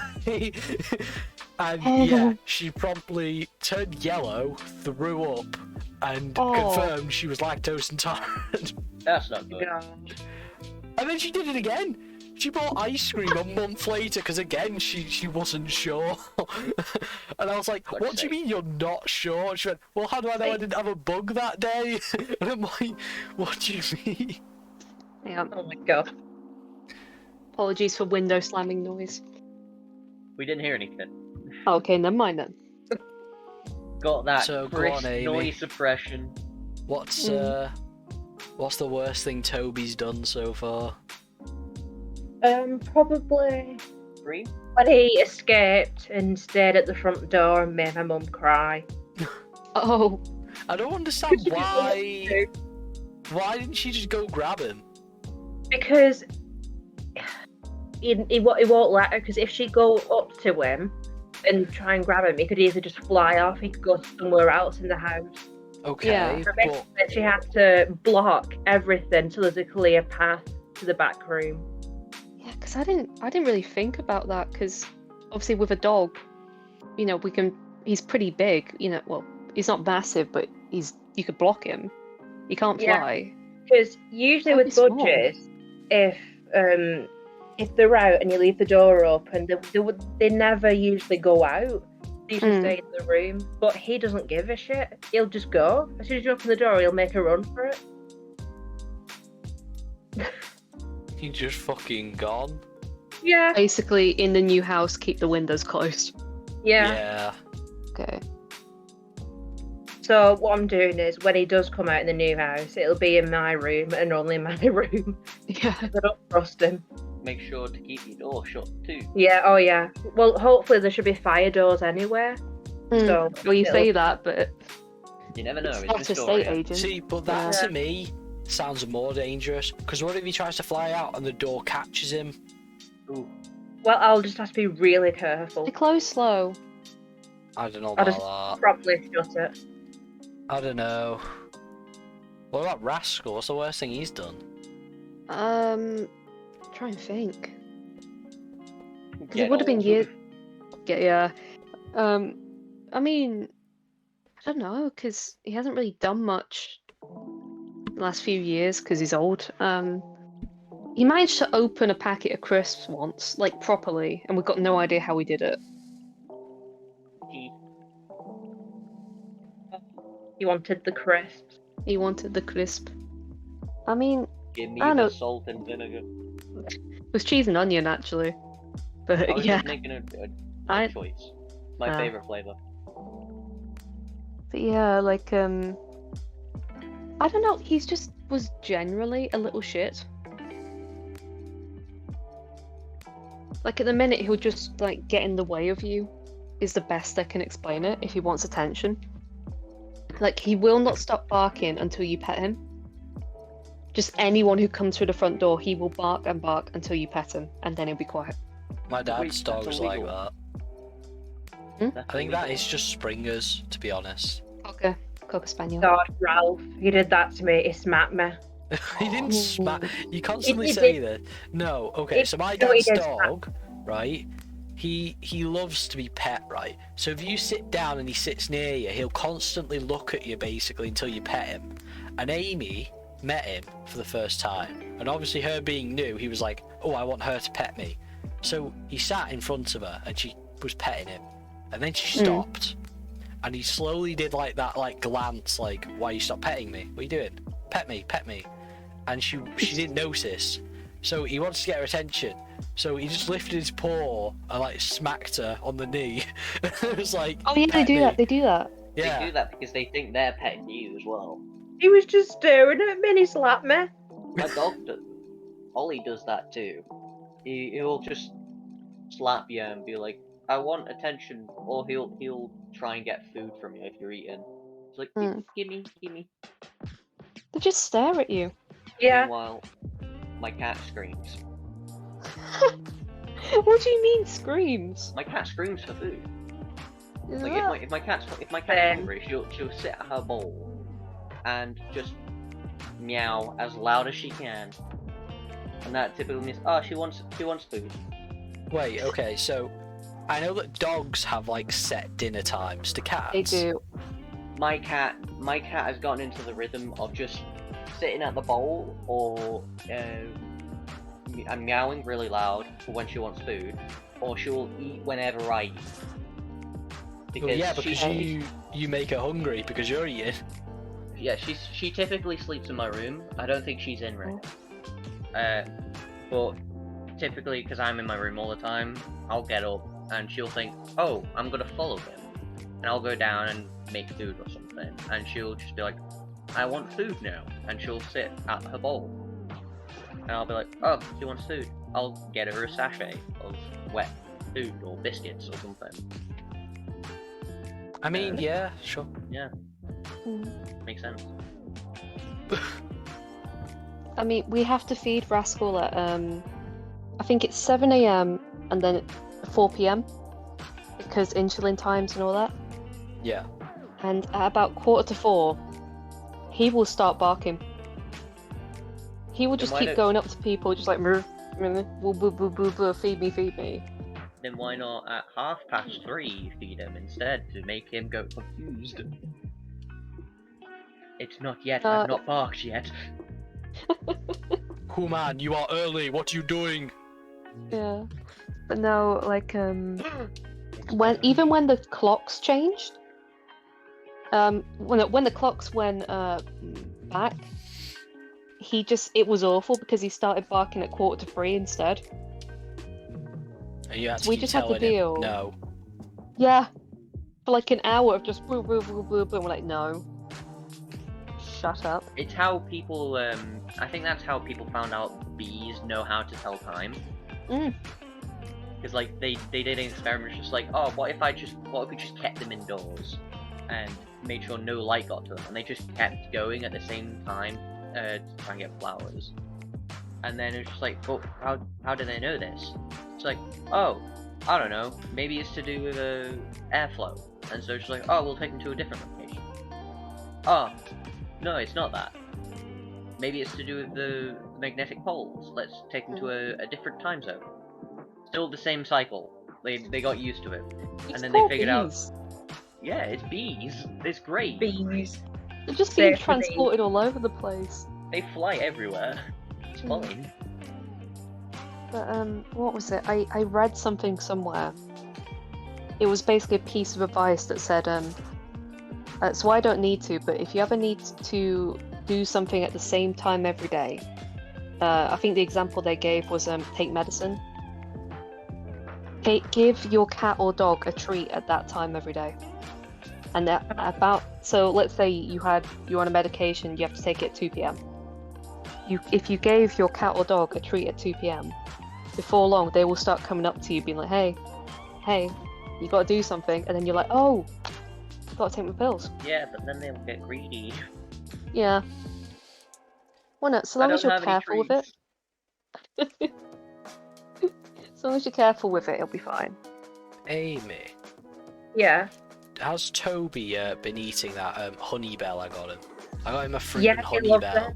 And yeah, she promptly turned yellow, threw up, and confirmed she was lactose intolerant. That's not good. And then she did it again. She bought ice cream a month later because again she wasn't sure. And I was like, "What do you mean you're not sure?" And she went, "Well, how do I know I didn't have a bug that day?" And I'm like, "What do you mean?" Yeah. Oh my god. Apologies for window slamming noise. We didn't hear anything. Okay, never mind then. Got that So, go crisp on, Amy. noise suppression. What's the worst thing Toby's done so far? Probably Three? when he escaped and stayed at the front door and made my mum cry. Oh, I don't understand why. Why didn't she just go grab him? Because he won't let her, because if she go up to him and try and grab him, he could easily just fly off. He could go somewhere else in the house. Okay, Yeah. So but basically, she had to block everything so there's a clear path to the back room. yeah, because I didn't really think about that, because obviously with a dog, you know, he's pretty big, you know, well, he's not massive, but you could block him. He can't Yeah. fly. Because usually That'd with be small. budgies, if they're out and you leave the door open, they never usually go out. They usually stay in the room. But he doesn't give a shit. He'll just go. As soon as you open the door, he'll make a run for it. he just fucking gone. Yeah. Basically, in the new house, keep the windows closed. Yeah. Okay. So what I'm doing is when he does come out in the new house, it'll be in my room and only in my room. Yeah. I don't trust him. Make sure to keep your door shut too. Yeah, oh yeah. Well, hopefully there should be fire doors anywhere. So Well, you it'll- say that, but You never know. it's It's not a Victoria. estate agent. See, but that to me sounds more dangerous. Because what if he tries to fly out and the door catches him? Ooh. Well, I'll just have to be really careful. They close slow. I don't know I'll about just that. properly shut it. I don't know. What about Rascal? What's the worst thing he's done? Try and think. 'Cause Get it would have been old. years. Yeah. I mean, I don't know, because he hasn't really done much the last few years because he's old. He managed to open a packet of crisps once, like properly, and we've got no idea how he did it. He wanted the crisps. He wanted the crisp. I mean, Give me I the know. salt and vinegar. it was cheese and onion actually. But I was yeah, just making a I- choice. My Ah. favorite flavor. but yeah, like I don't know. He's just was generally a little shit. Like at the minute, he'll just like get in the way of you. Is the best I can explain it. If he wants attention, like he will not stop barking until you pet him. Just anyone who comes through the front door, he will bark and bark until you pet him, and then he'll be quiet. My dad's Wait, dog's that's like illegal. that. That's I think that illegal. is just Springers, to be honest. Okay, Cocker Spaniel. God, Ralph, he did that to me. He smacked me. He didn't smack. You constantly He say did. that. No, okay. So my No, he dad's did dog, right? He loves to be pet, right? So if you sit down and he sits near you, he'll constantly look at you basically until you pet him. And Amy met him for the first time, and obviously her being new, he was like, "Oh, I want her to pet me." So he sat in front of her and she was petting him, and then she stopped. and he slowly did like that like glance, like, why you stop petting me? What are you doing? Pet me, pet me. And she didn't notice. So he wanted to get her attention. So he just lifted his paw and like smacked her on the knee. It was like, Oh yeah, they "Pet do me." that. They do that. Yeah. They do that because they think they're petting you as well. He was just staring at me and he slapped me. My dog, Ollie does that too. He'll just slap you and be like, "I want attention," or he'll try and get food from you if you're eating. It's like, gimme. They just stare at you. Yeah. Meanwhile, my cat screams. What do you mean screams? My cat screams for food. Is Like that- if my cat's Same. hungry, she'll sit at her bowl and just meow as loud as she can. And that typically means, oh, she wants food. Wait, okay, so I know that dogs have like set dinner times. Do cats? They do. My cat has gotten into the rhythm of just sitting at the bowl or meowing really loud for when she wants food, or she'll eat whenever I eat. Well, yeah, because you make her hungry because you're eating. Yeah, she typically sleeps in my room. I don't think she's in right now. But typically, because I'm in my room all the time, I'll get up and she'll think, oh, I'm gonna follow him. And I'll go down and make food or something. And she'll just be like, I want food now. And she'll sit at her bowl. And I'll be like, oh, she wants food. I'll get her a sachet of wet food or biscuits or something. I mean, yeah, sure. Yeah. Makes sense. I mean, we have to feed Rascal at I think it's 7 a.m. and then 4 p.m. because insulin times and all that. Yeah. And at about 3:45, he will start barking. He will just why keep don't- going up to people, just like, "Mrr, mrr, boo, boo, boo, boo, boo, feed me, feed me." Then why not at 3:30 feed him instead to make him go confused? It's not yet. I've not barked yet. Cool man, you are early. What are you doing? Yeah, but no, like when the clocks changed, when the clocks went back, it was awful because he started barking at 2:45 instead. And you had to So we keep just had to telling him, deal. no. Yeah, for like an hour of just boo boo boo boo boo. We're like, no, shut up. It's how people. I think that's how people found out bees know how to tell time. Because like they did an experiment, just like, oh, what if we just kept them indoors and made sure no light got to them, and they just kept going at the same time to try and get flowers. And then it's just like, oh, how do they know this? It's like, oh, I don't know, maybe it's to do with airflow. And so it's just like, oh, we'll take them to a different location. Oh, no, it's not that. Maybe it's to do with the magnetic poles. Let's take them to a different time zone. Still the same cycle. They got used to it. It's And then they called figured out, bees. yeah, it's bees. It's great. Bees. They're just being Safe for bees. transported all over the place. They fly everywhere. It's fine. But what was it? I read something somewhere. It was basically a piece of advice that said, so I don't need to, but if you ever need to do something at the same time every day, I think the example they gave was take medicine. Give your cat or dog a treat at that time every day. And so let's say you're on a medication, you have to take it at 2 p.m. If you gave your cat or dog a treat at 2 p.m, before long they will start coming up to you being like, hey, you gotta do something, and then you're like, oh, I've gotta take my pills. Yeah, but then they'll get greedy. Yeah. Well, no, so long as you're careful with it. As long as you're careful with it, it'll be fine. Amy, Yeah. how's Toby been eating that honey bell I got him? I got him a fruit Yeah, and he honey loves bell. it.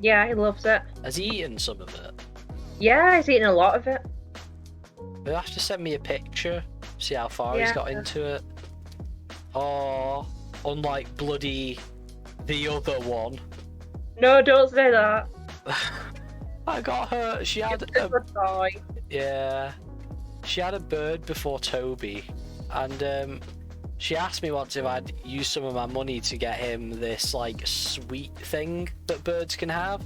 Yeah, he loves it. Has he eaten some of it? Yeah, he's eating a lot of it. You'll have to send me a picture, see how far he's Yeah. got into it. Oh, unlike bloody the other one. No, don't say that. I got her. She had It's a good boy. yeah. She had a bird before Toby, and She asked me once if I'd use some of my money to get him this like sweet thing that birds can have.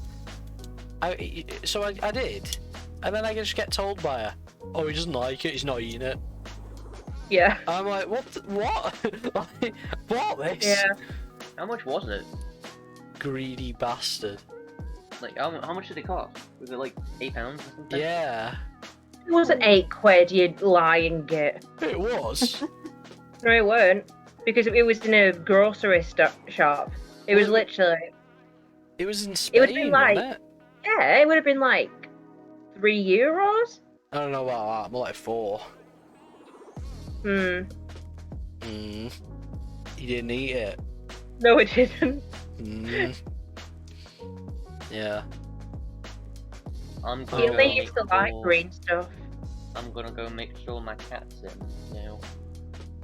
So I did, and then I just get told by her, "Oh, he doesn't like it. He's not eating it." Yeah. I'm like, what? Like, what? This Yeah. How much was it? greedy bastard. Like, how much did it cost? Was it like £8 or something? Yeah, It wasn't £8, you lying git. it was. No, it weren't. Because it was in a grocery shop. It was literally. It was in It Spain, would've been like- wasn't it? Yeah, it would have been like €3. I don't know about that. More like 4. Hmm. Mm. He didn't eat it. No, it didn't. Mm. Yeah. I'm He gonna only go used to make like sure- green stuff. I'm gonna go make sure my cat's in now.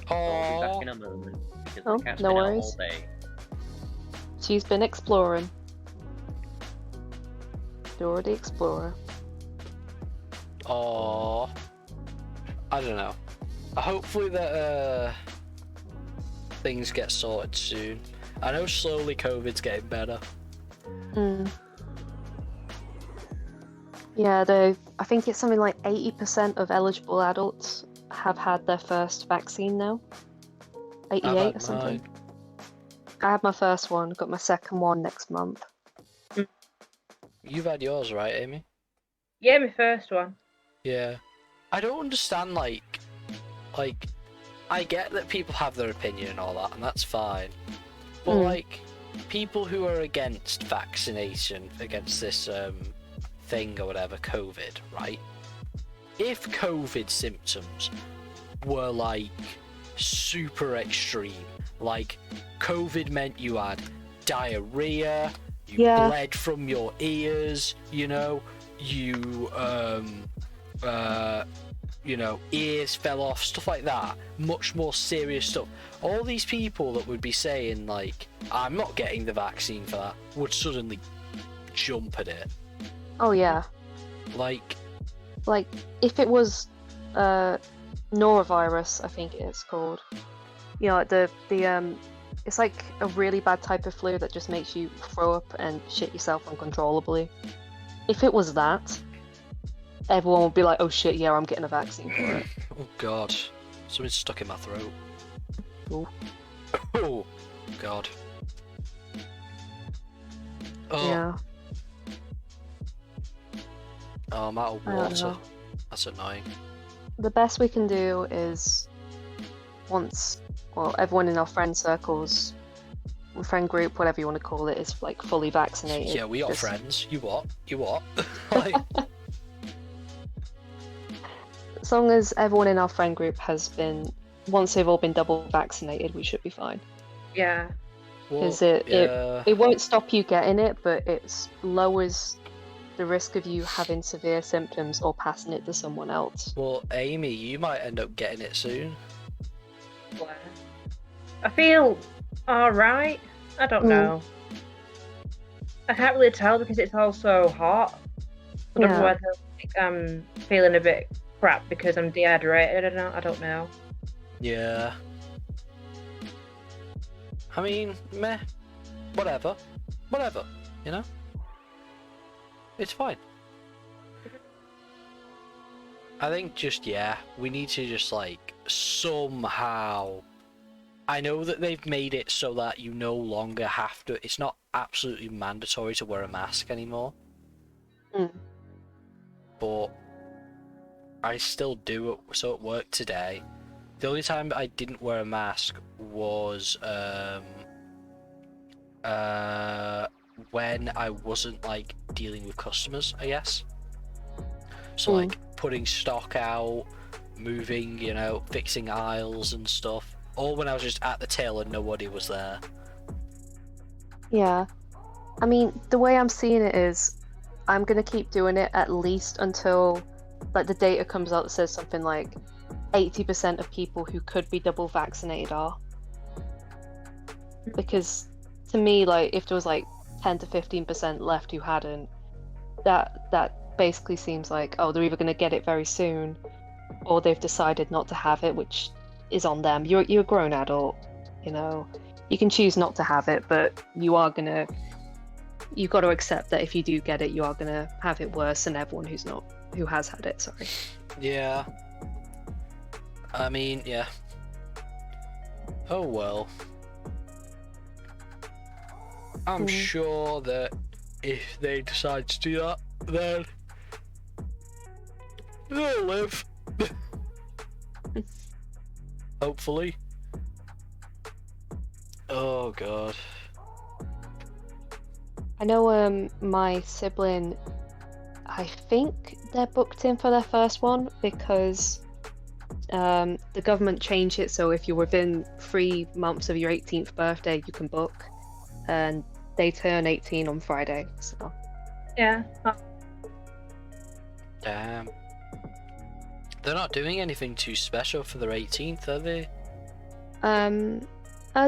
I'll be back Oh. in a moment because Oh, the cat's no been worries. out all day. She's been exploring. Dora the Explorer. Oh. I don't know. Hopefully that things get sorted soon. I know slowly COVID's getting better. Mm. Yeah, I think it's something like 80% of eligible adults have had their first vaccine now. 88 I've or had something. mine. I had my first one, got my second one next month. You've had yours, right, Amy? Yeah, my first one. Yeah. I don't understand, like, I get that people have their opinion and all that, and that's fine. But, Mm. like, people who are against vaccination, against this, thing or whatever, COVID, right? If COVID symptoms were, like, super extreme, like, COVID meant you had diarrhea, you Yeah. bled from your ears, you know, ears fell off, stuff like that, much more serious stuff. All these people that would be saying, like, I'm not getting the vaccine for that, would suddenly jump at it. Oh yeah. Like, Like, if it was norovirus, I think it's called. You know, like the it's like a really bad type of flu that just makes you throw up and shit yourself uncontrollably. If it was that, everyone would be like, "Oh shit, yeah, I'm getting a vaccine for it." oh god, something's stuck in my throat. Ooh. Oh god. Oh, Yeah. oh, I'm out of I don't water. know. That's annoying. The best we can do is everyone in our friend circles, friend group, whatever you want to call it, is like fully vaccinated. Yeah, we are Just- friends. You what? You what? Like, As long as everyone in our friend group has been, once they've all been double vaccinated, we should be fine. Yeah. Because well, yeah. it won't stop you getting it, but it lowers the risk of you having severe symptoms or passing it to someone else. Well, Amy, you might end up getting it soon. I feel alright. I don't Mm. know. I can't really tell because it's all so hot. I don't know Yeah. whether I'm feeling a bit crap because I'm dehydrated or not. I don't know. Yeah. I mean, meh. Whatever. Whatever. You know? It's fine. I think just, yeah, we need to just, like, somehow... I know that they've made it so that you no longer have to... It's not absolutely mandatory to wear a mask anymore. Mm. But I still do it. So at work today, the only time I didn't wear a mask was when I wasn't like dealing with customers, I guess. So Mm. like putting stock out, moving, you know, fixing aisles and stuff. Or when I was just at the till and nobody was there. Yeah. I mean, the way I'm seeing it is, I'm gonna keep doing it at least until, like, the data comes out that says something like 80% of people who could be double vaccinated are. Because to me, like, if there was like 10 to 15% left who hadn't, that basically seems like, oh, they're either gonna get it very soon, or they've decided not to have it, which is on them. You're a grown adult, you know. You can choose not to have it, but you've got to accept that if you do get it, you are gonna have it worse than everyone who has had it. Sorry. Yeah. I mean, yeah. Oh well. I'm sure that if they decide to do that, then they'll live. Hopefully. Oh god. I know my sibling, I think they're booked in for their first one because the government changed it so if you're within 3 months of your 18th birthday you can book, and they turn 18 on Friday, so Yeah. Damn. They're not doing anything too special for their 18th, are they?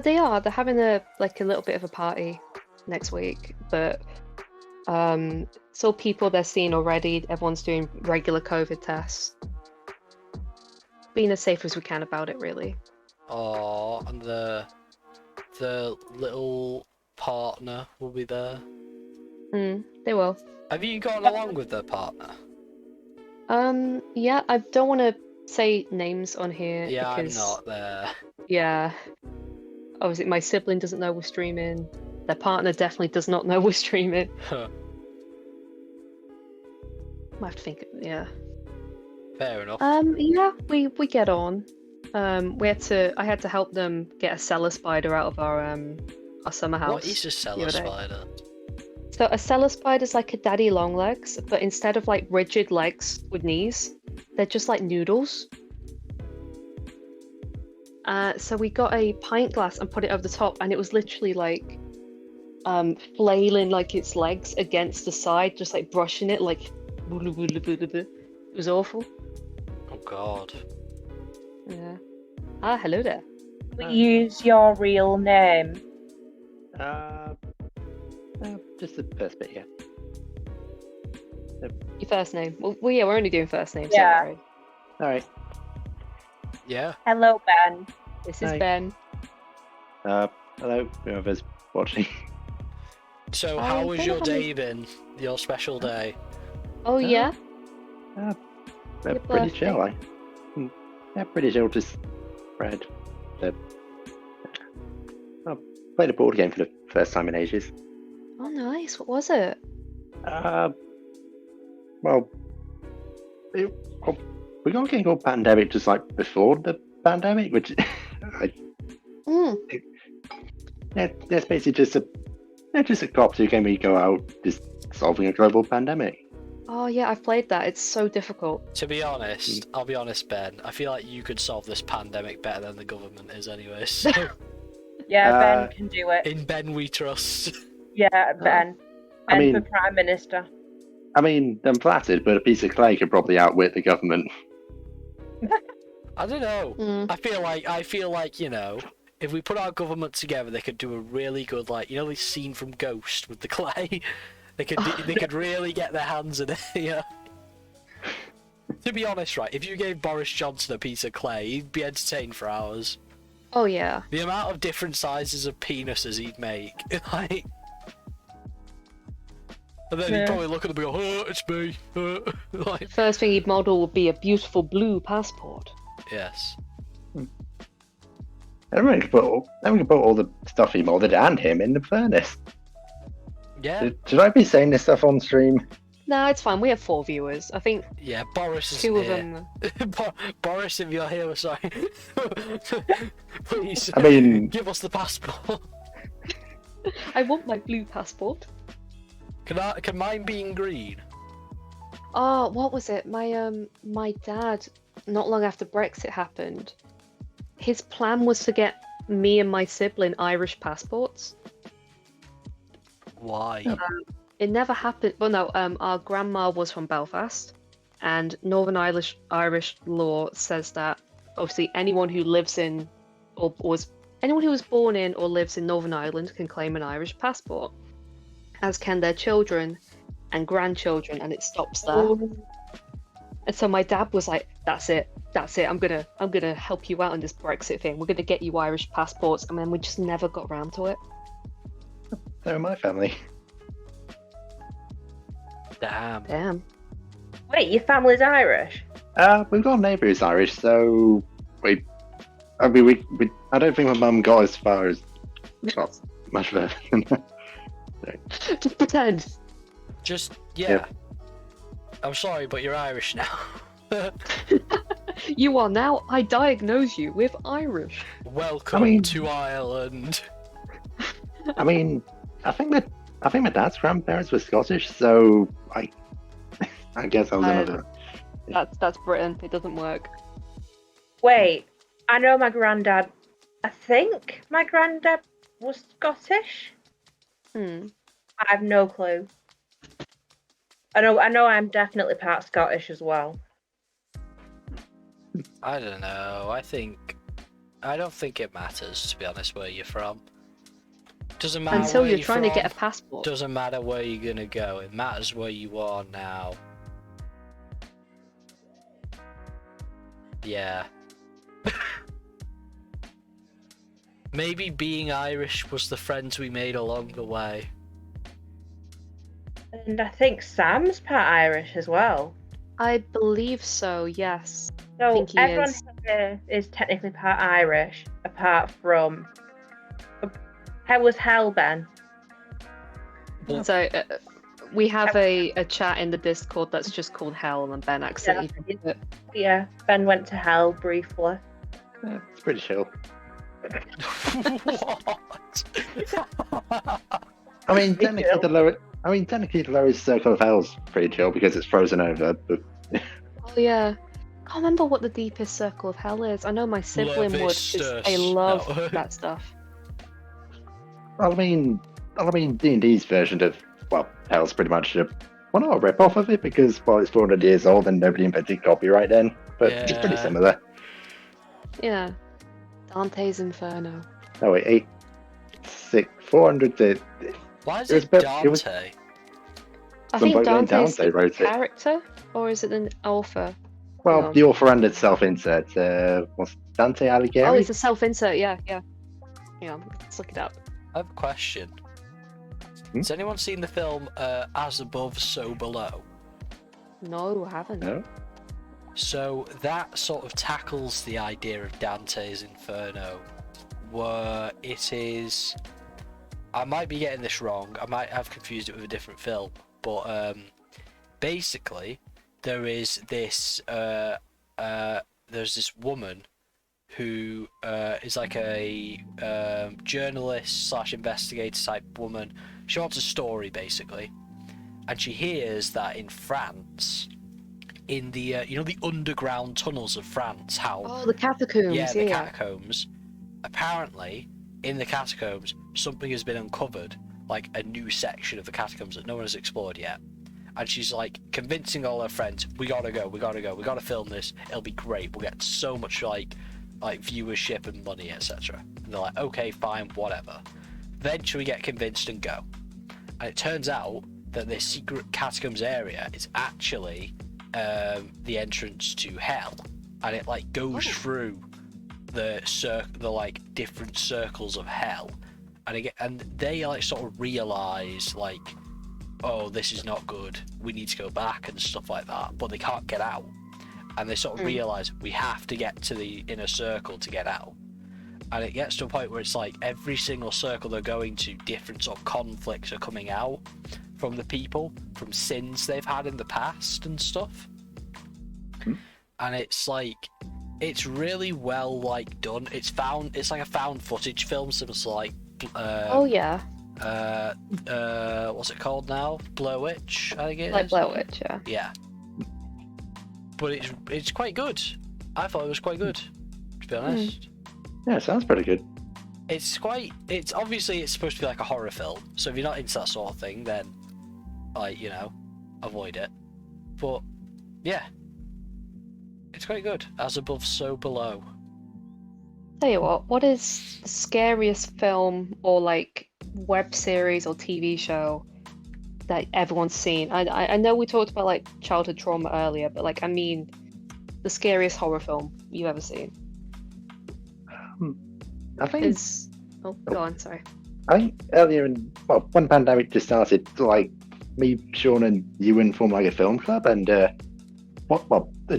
they are. They're having a little bit of a party next week, but so people they're seeing already, everyone's doing regular COVID tests. Being as safe as we can about it, really. Oh, and the little partner will be there. They will. Have you gotten along with their partner? Yeah, I don't want to say names on here Yeah, because I'm not there. yeah, obviously my sibling doesn't know we're streaming. Their partner definitely does not know we're streaming. Huh. I have to think. Yeah. Fair enough. Yeah, we get on. I had to help them get a cellar spider out of our summer house. What is a cellar the other day. spider? So a cellar spider is like a daddy long legs, but instead of like rigid legs with knees, they're just like noodles. So we got a pint glass and put it over the top, and it was literally like flailing like its legs against the side, just like brushing it like. It was awful. Oh god. Yeah. Hello there. We use your real name. Just the first bit, yeah. Your first name. Well, yeah, we're only doing first names. Yeah. Sorry. All right. Yeah. Hello, Ben. This is Hi. Ben. Hello, whoever's watching. So I how don't was know your how day been? Your special day? Oh yeah. They're Your pretty birthday. chill. Yeah, pretty chill. Just read. I played a board game for the first time in ages. Oh nice. What was it? Well, we got a game called Pandemic just like before the pandemic, which it's basically just a co-op game where you go out just solving a global pandemic. Oh yeah, I've played that. It's so difficult. To be honest, I'll be honest, Ben. I feel like you could solve this pandemic better than the government is, anyway. So Yeah, Ben can do it. in Ben we trust. Yeah, Ben. I Ben mean- for Prime Minister. I mean, I'm flattered, but a piece of clay could probably outwit the government. I don't know. Mm. I feel like if we put our government together, they could do a really good the scene from Ghost with the clay. They could really get their hands in it. Yeah. To be honest, right, if you gave Boris Johnson a piece of clay, he'd be entertained for hours. Oh yeah. The amount of different sizes of penises he'd make, like. And then he'd probably look at them and go, "Oh, it's me." Like, The first thing he'd model would be a beautiful blue passport. yes. Everyone could put all the stuff he modded and him in the furnace. Yeah. Should I be saying this stuff on stream? No, it's fine. We have 4 viewers. I think Yeah, Boris is 2 of here. them. Boris, if you're here, we're sorry. Please, I mean, give us the passport. I want my blue passport. Can mine be in green? Oh, what was it? My dad, not long after Brexit happened, his plan was to get me and my sibling Irish passports. Why? It never happened. Well, no. Our grandma was from Belfast, and Northern Irish law says that obviously anyone who lives in anyone who was born in or lives in Northern Ireland can claim an Irish passport, as can their children and grandchildren, and it stops there. And so my dad was like, "That's it. that's it. I'm gonna help you out on this Brexit thing. We're gonna get you Irish passports, and then we just never got around to it. So in my family. Damn. Wait, your family's Irish? We've got a neighbour who's Irish, so we I don't think my mum got as far as not much further than that. Just pretend. Yeah. I'm sorry, but you're Irish now. You are now. I diagnose you with Irish. Welcome to Ireland. I mean, I think my dad's grandparents were Scottish, so I guess I was another. That's Britain. It doesn't work. Wait, I know my granddad. I think my granddad was Scottish. I have no clue. I know I'm definitely part Scottish as well. I don't know. I don't think it matters, to be honest, where you're from. Doesn't matter Until where you're trying to get a passport. Doesn't matter where you're gonna go. It matters where you are now. Yeah. Maybe being Irish was the friends we made along the way. And I think Sam's part Irish as well. I believe so. Yes. So think he everyone is. here is technically part Irish, apart from. How was Hell, Ben? So we have a chat in the Discord that's just called Hell, and Ben accidentally. Yeah, Ben went to Hell briefly. It's pretty chill. What? I mean, technically the lowest circle of hell's pretty chill because it's frozen over. But Oh yeah. I can't remember what the deepest circle of hell is. I know my sibling would because they love that stuff. I mean, D&D's version of hell's pretty much not a rip off of it because it's 400 years old and nobody invented copyright then, but it's pretty similar. Yeah. Dante's Inferno. Oh wait, 400 to. Why is it Dante? I think Dante's Dante wrote it. character, or is it an author? Well, the author and its self-insert. Was Dante Alighieri? Oh, it's a self-insert. Yeah. Yeah, let's look it up. I have a question. Has anyone seen the film As Above, So Below? No, I haven't. No. So that sort of tackles the idea of Dante's Inferno, where it is. I might be getting this wrong. I might have confused it with a different film, but basically, there is this. There's this woman who is like a journalist / investigator type woman. She wants a story basically, and she hears that in France, in the the underground tunnels of France, the catacombs. Yeah, the catacombs. Apparently, in the catacombs, something has been uncovered, like a new section of the catacombs that no one has explored yet. And she's like convincing all her friends, we gotta go, we gotta film this, it'll be great, we'll get so much like viewership and money, etc. And they're like, okay, fine, whatever. Eventually get convinced and go. And it turns out that this secret catacombs area is actually the entrance to hell. And it like goes through the like different circles of hell. And they like sort of realise like, oh, this is not good, we need to go back and stuff like that, but they can't get out. And they sort of realise we have to get to the inner circle to get out. And it gets to a point where it's like every single circle they're going to, different sort of conflicts are coming out from the people, from sins they've had in the past and stuff. And it's like, it's really well like done. It's like a found footage film, similar to like what's it called now? Blair Witch, I think it is. Like Blair Witch, yeah. Yeah. But it's quite good. I thought it was quite good, to be honest. Yeah, it sounds pretty good. It's obviously it's supposed to be like a horror film, so if you're not into that sort of thing, then like, avoid it. But yeah. It's quite good. As above, so below. Tell you what is the scariest film or like web series or TV show that everyone's seen? I know we talked about like childhood trauma earlier, but like I mean the scariest horror film you've ever seen? I think Is oh, go on. Sorry. I think earlier when the pandemic just started, like me, Sean, and Ewan formed like a film club, and the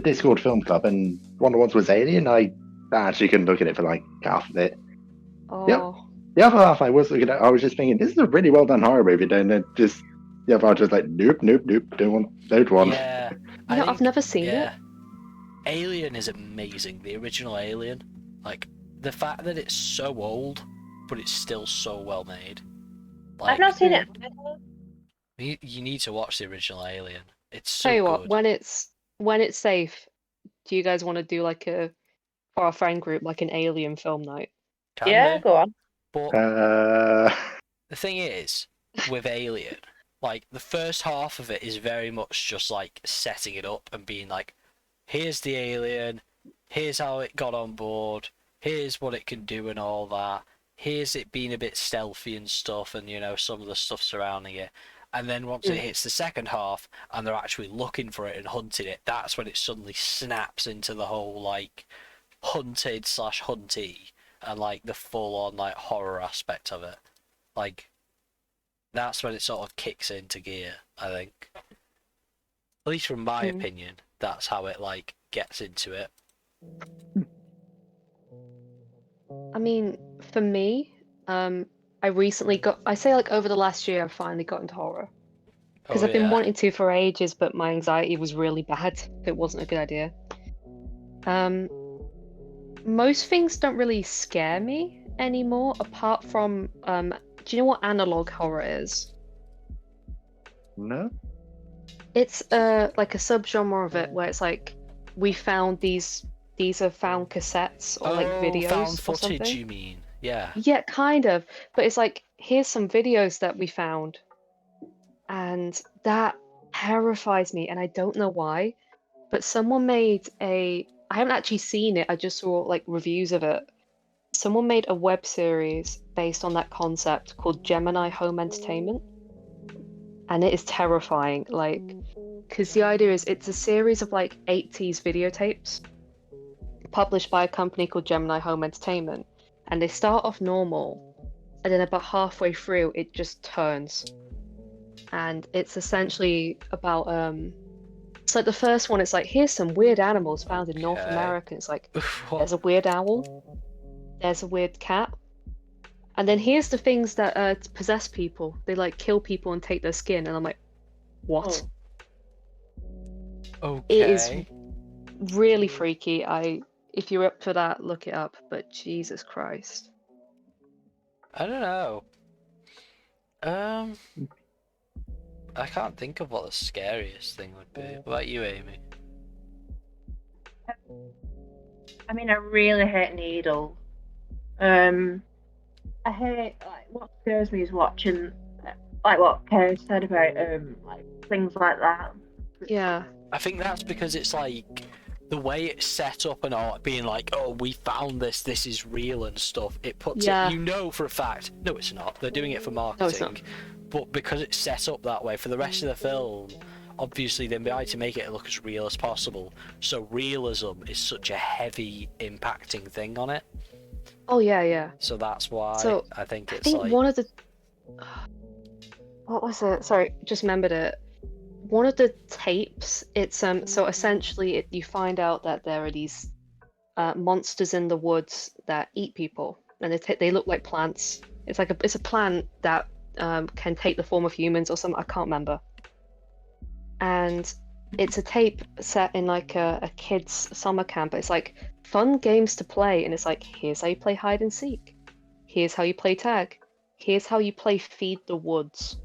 Discord film club, and one of the ones was Alien. I actually couldn't look at it for like half of it. Oh, The other half I was looking at, I was just thinking, this is a really well done horror movie, and then just the other half was just like, nope, don't want. Yeah. I've never seen it. Alien is amazing. The original Alien, like the fact that it's so old, but it's still so well made. Like, I've not seen it. You need to watch the original Alien. It's so Tell you good. what, when it's safe, do you guys want to do like for our friend group like an Alien film night? Can Yeah, do. go on. But the thing is, with Alien, like the first half of it is very much just like setting it up and being like, here's the alien, here's how it got on board, here's what it can do and all that, here's it being a bit stealthy and stuff, and you know, some of the stuff surrounding it. And then once it hits the second half and they're actually looking for it and hunting it, that's when it suddenly snaps into the whole like hunted/huntee and like the full-on like horror aspect of it. Like that's when it sort of kicks into gear, I think. At least from my opinion, that's how it like gets into it. I mean, for me, I recently I say like over the last year, I've finally got into horror. Because I've been wanting to for ages, but my anxiety was really bad. It wasn't a good idea. Most things don't really scare me anymore, apart from, do you know what analog horror is? No. It's like a subgenre of it where it's like we found these are found cassettes or like videos found or footage, something. you mean? Yeah. Yeah, kind of. But it's like, here's some videos that we found. And that terrifies me, and I don't know why. But someone made I haven't actually seen it, I just saw like reviews of it. Someone made a web series based on that concept called Gemini Home Entertainment. And it is terrifying, like, because the idea is it's a series of like 80s videotapes published by a company called Gemini Home Entertainment. And they start off normal, and then about halfway through, it just turns. And it's essentially about it's like the first one, it's like, here's some weird animals found in North America. It's like, there's a weird owl, there's a weird cat, and then here's the things that possess people. They like kill people and take their skin, and I'm like, what? Okay. It is really freaky. If you're up for that, look it up, but Jesus Christ. I don't know. I can't think of what the scariest thing would be. What about you, Amy? I mean, I really hate needles. I hate, like, what scares me is watching, like what Kay said about like things like that. Yeah. I think that's because it's like the way it's set up and all, being like, oh, we found this is real and stuff. It puts it, you know for a fact. No, it's not. They're doing it for marketing. No, it's not. But because it's set up that way for the rest of the film, obviously they try to make it look as real as possible. So realism is such a heavy impacting thing on it. Oh yeah, yeah. So that's why I think it's like one of the what was it? Sorry, just remembered it. One of the tapes, it's so essentially you find out that there are these monsters in the woods that eat people, and they look like plants. It's like it's a plant that can take the form of humans or something. I can't remember. And it's a tape set in like a kid's summer camp. It's like fun games to play, and it's like, here's how you play hide and seek. Here's how you play tag. Here's how you play feed the woods.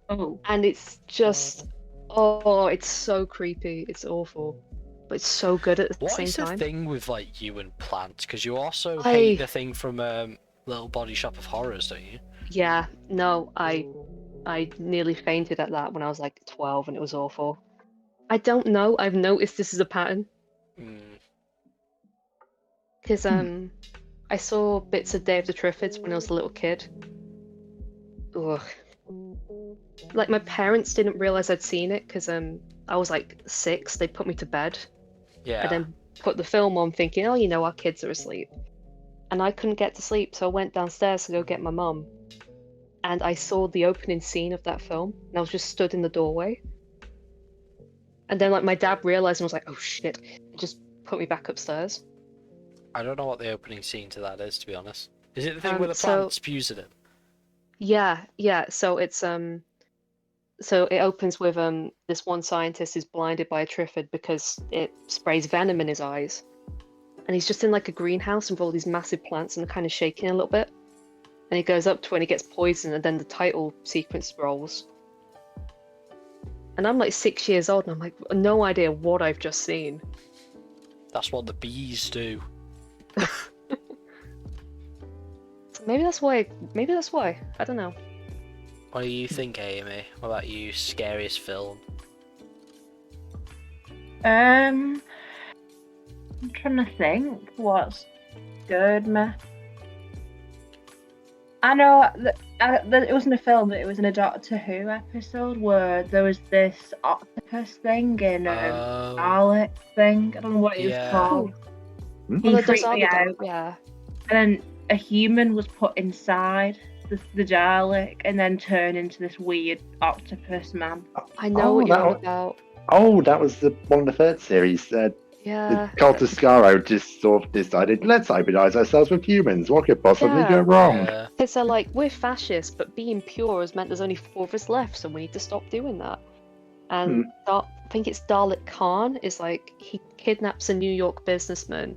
Oh. And it's just, oh, it's so creepy. It's awful, but it's so good at the same time. What is the thing with like you and plants? Because you also hate the thing from Little Body Shop of Horrors, don't you? Yeah, no, I nearly fainted at that when I was like 12, and it was awful. I don't know. I've noticed this is a pattern. Because I saw bits of Day of the Triffids when I was a little kid. Ugh. Like my parents didn't realize I'd seen it because I was like 6. They put me to bed, Yeah. and then put the film on thinking, oh, our kids are asleep. And I couldn't get to sleep, so I went downstairs to go get my mum. And I saw the opening scene of that film, and I was just stood in the doorway. And then my dad realised and was like, oh shit, and just put me back upstairs. I don't know what the opening scene to that is, to be honest. Is it the thing where the so- plant spews at him? Yeah. So it's so it opens with this one scientist is blinded by a triffid because it sprays venom in his eyes. And he's just in like a greenhouse with all these massive plants and kind of shaking a little bit. And he goes up to it and he gets poisoned, and then the title sequence rolls. And I'm like 6 years old, and I'm like, no idea what I've just seen. That's what the bees do. So maybe that's why. Maybe that's why. I don't know. What do you think, Amy? What about you? Scariest film? I'm trying to think what's scared me. I know that it wasn't a film, but it was in a Doctor Who episode where there was this octopus thing in Oh. Dalek thing. I don't know what it was Yeah. called. Hmm? He Well, it does freaked all me the out. yeah. And then a human was put inside the Dalek and then turned into this weird octopus man. I know Oh, what you're that on one- about. Oh, that was the one of the third series. The Yeah. cult of Skaro just sort of decided, let's hybridize ourselves with humans. What could possibly go wrong? Yeah. Because they're like, we're fascists, but being pure has meant there's only 4 of us left, so we need to stop doing that. And I think it's Dalek Khan is like, he kidnaps a New York businessman,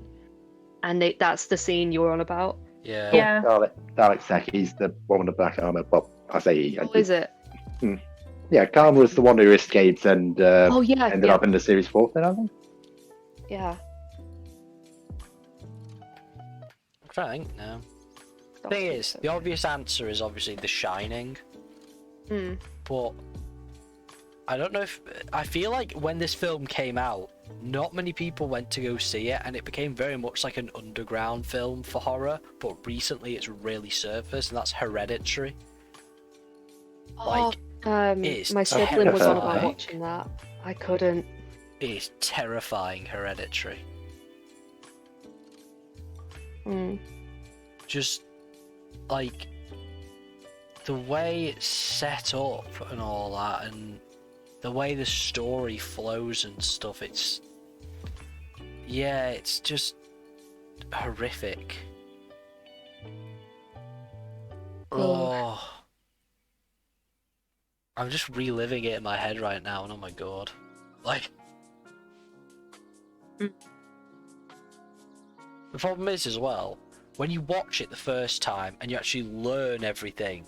and that's the scene you're on about. Yeah. Yeah. Dalek Saki's the one with the black armor. Well, I say, Oh, is it? yeah, Khan was the one who escaped and Oh, yeah. ended Yeah. up in the series 4. Then I think. Yeah. I'm trying to think now. Thing is, the obvious answer is obviously The Shining, Mm. but I don't know if I feel like when this film came out, not many people went to go see it, and it became very much like an underground film for horror. But recently, it's really surfaced, and that's Hereditary. Like, it's My sibling was on about terrifying. watching that. I couldn't. It is terrifying, Hereditary. Mm. Just like the way it's set up and all that, and the way the story flows and stuff, it's just horrific. Oh, I'm just reliving it in my head right now, and oh my god, like. Mm. The problem is as well, when you watch it the first time and you actually learn everything,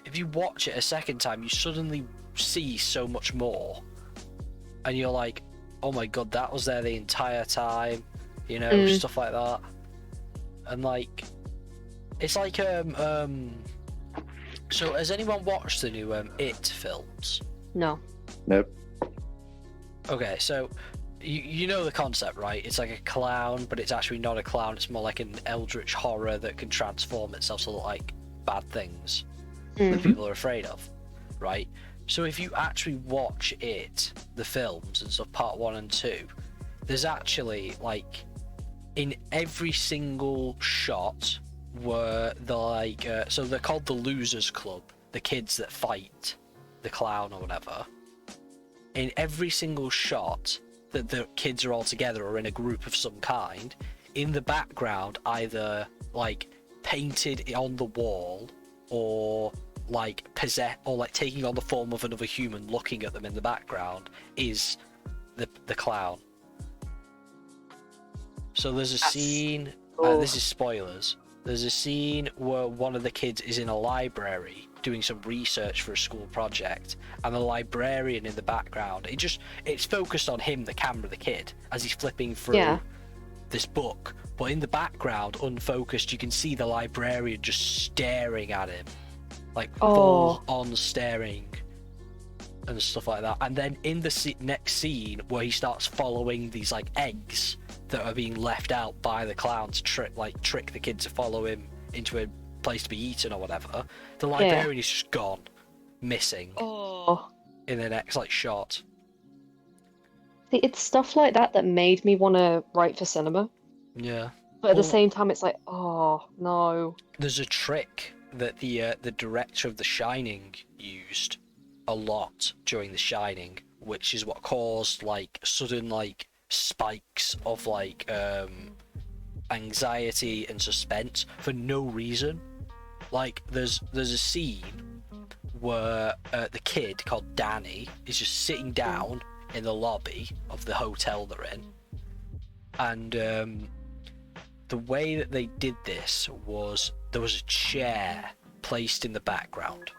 if you watch it a second time, you suddenly see so much more, and you're like, oh my god, that was there the entire time, stuff like that. And like, it's like so has anyone watched the new It films? No. Nope. Okay, so you know the concept, right? It's like a clown, but it's actually not a clown. It's more like an eldritch horror that can transform itself to look like bad things that people are afraid of, right? So if you actually watch it, the films and stuff, part 1 and 2, there's actually like in every single shot where they're like, so they're called the Losers Club, the kids that fight the clown or whatever. In every single shot that the kids are all together or in a group of some kind, in the background, either like painted on the wall or like taking on the form of another human looking at them in the background, is the clown. So there's a scene, this is spoilers, there's a scene where one of the kids is in a library doing some research for a school project, and the librarian in the background, it's focused on him, the camera, the kid, as he's flipping through this book, but in the background, unfocused, you can see the librarian just staring at him, like full on staring and stuff like that. And then in the next scene where he starts following these like eggs that are being left out by the clown to trick the kid to follow him into a place to be eaten or whatever, the librarian is just gone, missing in the next like shot. It's stuff like that that made me want to write for cinema. Yeah. But at the Well, same time, it's like, oh no. there's a trick that the director of The Shining used a lot during The Shining, which is what caused like sudden like spikes of like anxiety and suspense for no reason. Like there's a scene where the kid called Danny is just sitting down in the lobby of the hotel they're in, and the way that they did this was there was a chair placed in the background,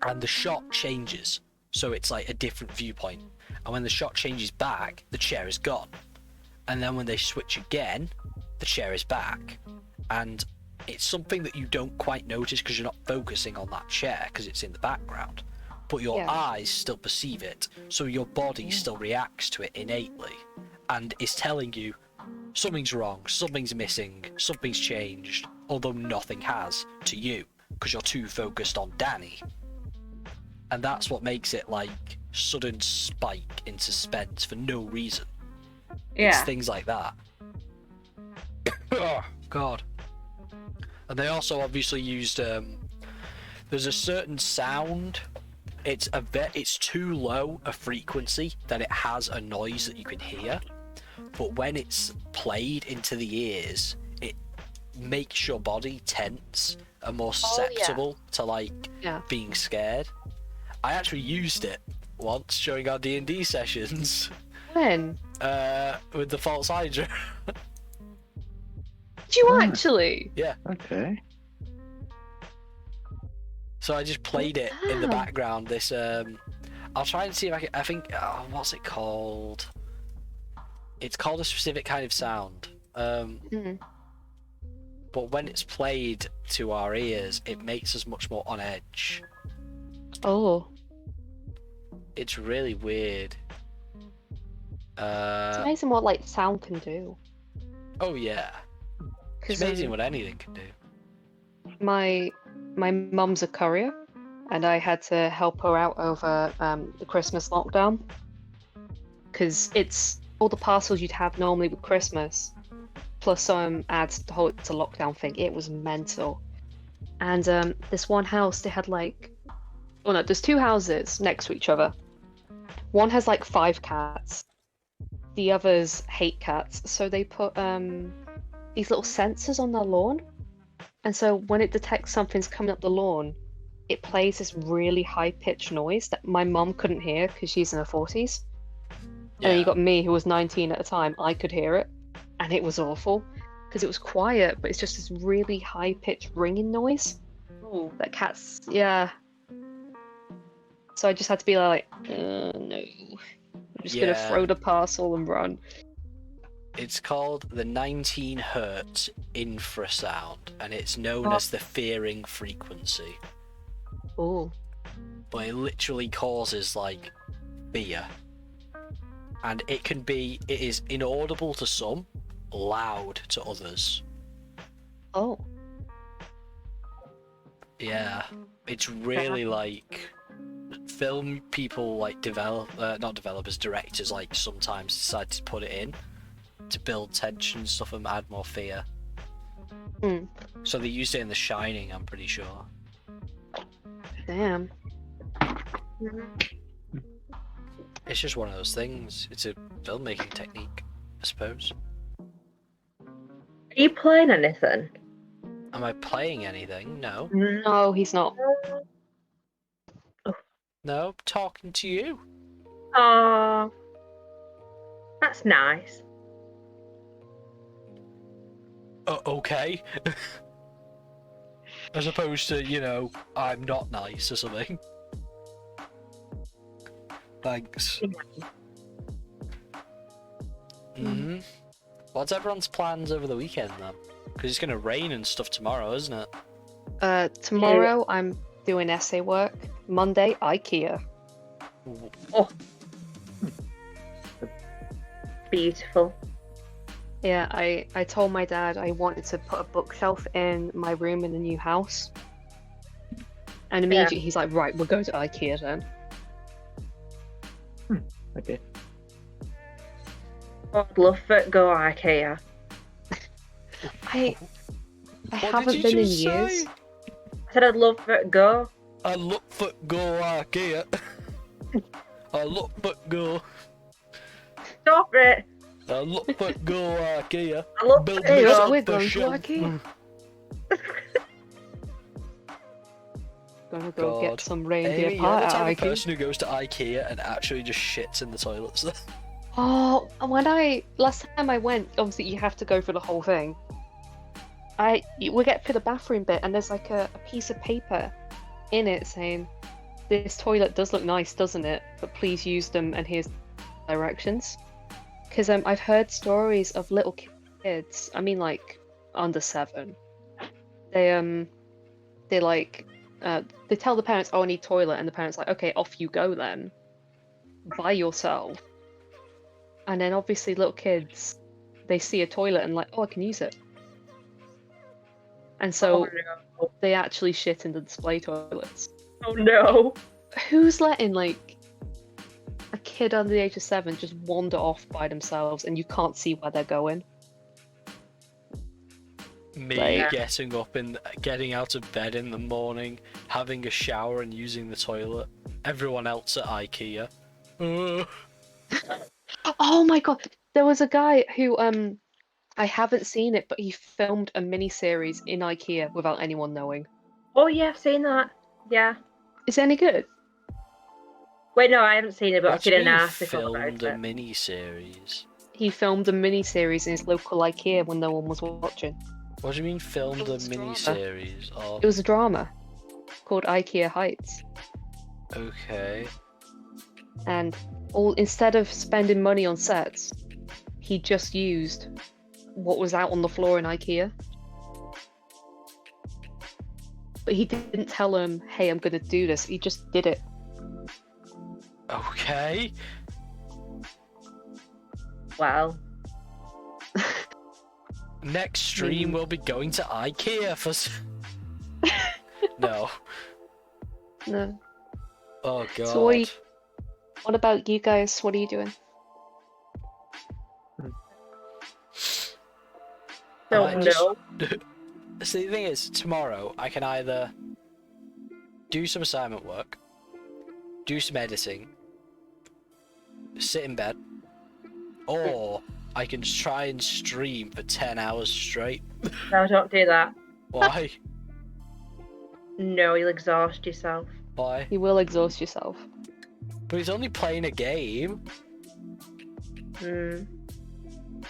and the shot changes, so it's like a different viewpoint. And when the shot changes back, the chair is gone. And then when they switch again, the chair is back. And it's something that you don't quite notice because you're not focusing on that chair because it's in the background. But your eyes still perceive it, so your body still reacts to it innately and is telling you something's wrong, something's missing, something's changed, although nothing has to you because you're too focused on Danny. And that's what makes it like sudden spike in suspense for no reason. It's things like that. Oh god. And they also obviously used there's a certain sound. It's too low a frequency that it has a noise that you can hear, but when it's played into the ears, it makes your body tense and more susceptible to like being scared. I actually used it once during our D&D sessions. When? With the false hydra. Did you actually? Yeah. Okay. So I just played it in the background. This I'll try and see if I think what's it called? It's called a specific kind of sound. But when it's played to our ears, it makes us much more on edge. Oh. It's really weird. It's amazing what like sound can do. Oh yeah. It's amazing what anything can do. My mum's a courier, and I had to help her out over the Christmas lockdown because it's all the parcels you'd have normally with Christmas, plus some adds the whole it's a lockdown thing. It was mental. And this one house, they had like, oh no, there's two houses next to each other. One has like 5 cats. The others hate cats, so they put these little sensors on their lawn. And so when it detects something's coming up the lawn, it plays this really high-pitched noise that my mum couldn't hear because she's in her 40s. And then you got me, who was 19 at the time. I could hear it, and it was awful because it was quiet, but it's just this really high-pitched ringing noise. Ooh. That cats, So I just had to be like, no. I'm just gonna throw the parcel and run. It's called the 19 Hertz infrasound, and it's known as the fearing frequency. Oh. But it literally causes like fear, and it is inaudible to some, loud to others. Oh. Yeah, it's really like film people like not developers, directors like sometimes decide to put it in to build tension and stuff and add more fear. So they used it in The Shining, I'm pretty sure. Damn. It's just one of those things. It's a filmmaking technique, I suppose. Are you playing anything? Am I playing anything? No. No, he's not. No, I'm talking to you. Oh, that's nice. Okay. As opposed to, I'm not nice or something. Thanks. What's everyone's plans over the weekend then? Because it's going to rain and stuff tomorrow, isn't it? Tomorrow I'm doing essay work. Monday, IKEA. Oh. Beautiful. Yeah, I told my dad I wanted to put a bookshelf in my room in the new house. And immediately he's like, right, we'll go to IKEA then. Okay. I'd love to go IKEA. I What haven't did been you in just years. say? I said I'd love to go. I look for go IKEA. I look for go. Stop it. I look for go IKEA. I love Build to Hey, myself go. we're a going to shelf. IKEA. Gonna God. go get some reindeer Amy, you're pie the at type of IKEA. person who goes to IKEA and actually just shits in the toilets. Oh, last time I went, obviously you have to go for the whole thing. We get to the bathroom bit, and there's like a piece of paper in it saying, "This toilet does look nice, doesn't it? But please use them, and here's directions." Because I've heard stories of little kids. I mean, like under 7. They they tell the parents, "Oh, I need toilet," and the parents like, "Okay, off you go then, by yourself." And then obviously little kids, they see a toilet and like, "Oh, I can use it." And so Oh they actually shit in the display toilets. no. Oh no. Who's letting like a kid under the age of 7 just wander off by themselves and you can't see where they're going? Me Like- getting out of bed in the morning, having a shower and using the toilet. Everyone else at IKEA. Oh my god, there was a guy who I haven't seen it, but he filmed a mini series in IKEA without anyone knowing. Oh yeah, I've seen that. Yeah. Is it any good? Wait, no, I haven't seen it, but What I've do seen you an mean article about filmed a it. mini-series? He filmed a mini series in his local IKEA when no one was watching. What do you mean filmed a was drama. mini-series? Oh, It was a drama called IKEA Heights. okay. And instead of spending money on sets, he just used what was out on the floor in IKEA. But he didn't tell him, "Hey, I'm gonna do this." He just did it. Okay. Well, Next stream we'll be going to IKEA for No. No. Oh god. So what about you guys? What are you doing? don't just- know. So the thing is, tomorrow I can either do some assignment work, do some editing, sit in bed, or I can try and stream for 10 hours straight. No, don't do that. Why? No, you'll exhaust yourself. Why? You will exhaust yourself. But he's only playing a game. Hmm.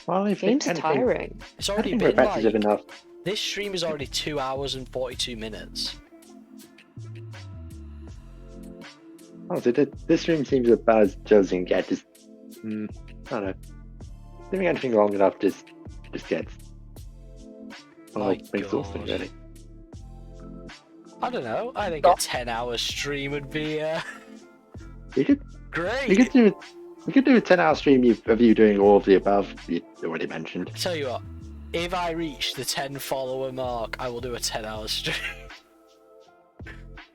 Well, if Game's anything, tiring. It's already anything been repetitive like... enough. This stream is already 2 hours and 42 minutes. Honestly, this stream seems about as chill as you can get. Just, I don't know. Doing anything long enough just gets My exhausting, God. really. I don't know. I think a 10-hour stream would be You could great. you could do a 10-hour stream of you doing all of the above you already mentioned. Tell you what, if I reach the 10 follower mark, I will do a 10-hour stream.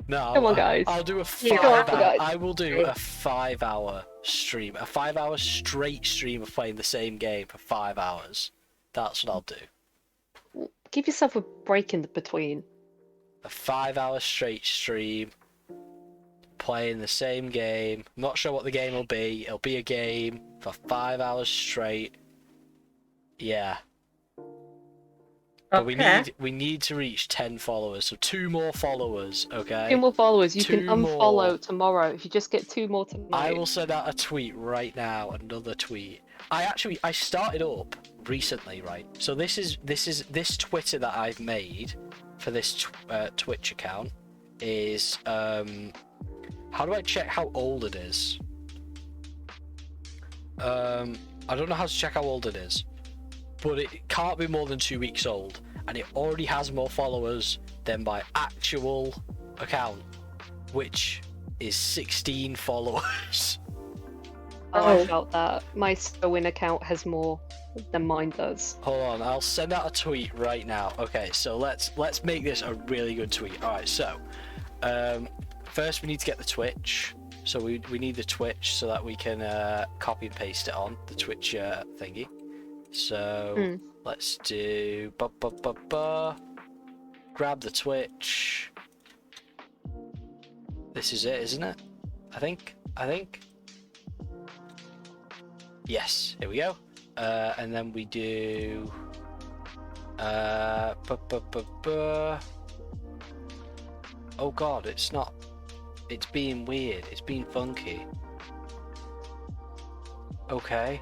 No, Come on, guys. I'll do a Yeah, 5 come on, hour. guys. I will do a 5-hour stream, a 5-hour straight stream of playing the same game for 5 hours. That's what I'll do. Give yourself a break in between. A 5-hour straight stream, playing the same game. Not sure what the game will be. It'll be a game for 5 hours straight. Yeah. But Okay. we need to reach 10 followers, so 2 more followers, okay? 2 more followers. You can 2 unfollow more. tomorrow if you just get 2 more tonight. I will send out a tweet right now, another tweet. I started up recently, right? So this Twitter that I've made for this Twitch account is how do I check how old it is? I don't know how to check how old it is, but it can't be more than 2 weeks old, and it already has more followers than my actual account, which is 16 followers. Oh, I Oh. felt that. My Sewin account has more than mine does. Hold on, I'll send out a tweet right now. Okay, so let's make this a really good tweet. All right, so first we need to get the Twitch. So we need the Twitch so that we can copy and paste it on the Twitch thingy. So let's do grab the Twitch. This is it, isn't it? I think. Yes, here we go. And then we do oh god, it's not. It's being weird. It's being funky. Okay.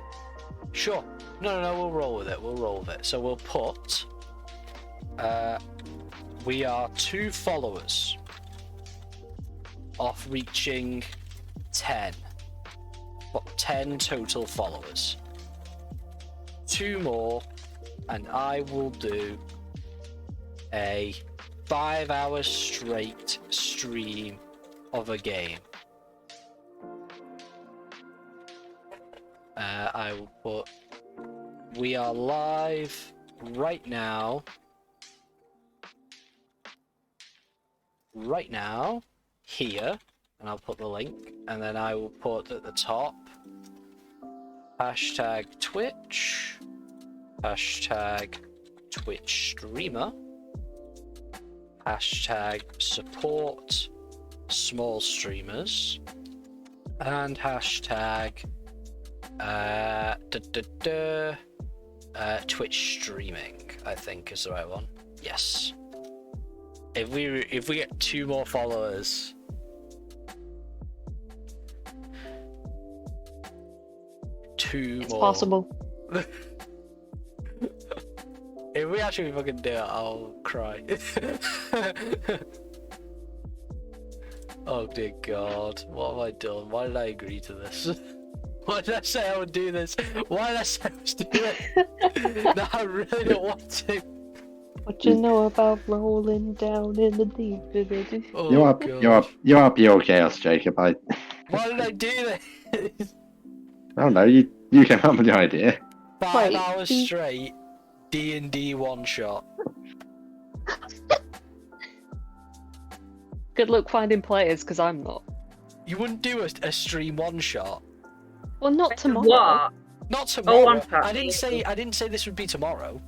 Sure. No, we'll roll with it. So we'll put we are 2 followers off reaching 10. What, 10 total followers. 2 more and I will do a 5-hour straight stream of a game. I will put we are live right now here, and I'll put the link, and then I will put at the top hashtag Twitch, hashtag Twitch streamer, hashtag support small streamers, and hashtag Twitch streaming, I think is the right one. Yes. If we get 2 more followers, It's possible. If we actually fucking do it, I'll cry. Oh dear God, what have I done? Why did I agree to this? Why did I say I would do this? Why did I say I was doing it? No, I really don't want to. What you know about rolling down in the deep? Oh, you are pure chaos, Jacob. Why did I do this? I don't know. You came up with the idea. 5 hours straight, D&D one shot. Good luck finding players, because I'm not. You wouldn't do a stream one shot. Well, not tomorrow. What? Not tomorrow. Oh, I didn't say this would be tomorrow.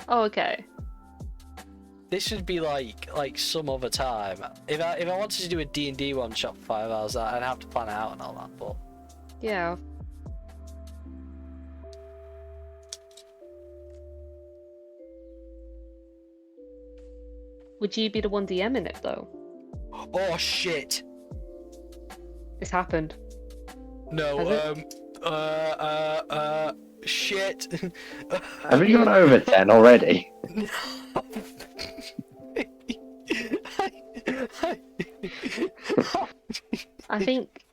Oh, okay. This would be like some other time. If I wanted to do a D&D one shot for 5 hours, I'd have to plan it out and all that. But Yeah. Would you be the one DMing it though? oh shit! It's happened. No. Shit. Have you gone over 10 already? I think.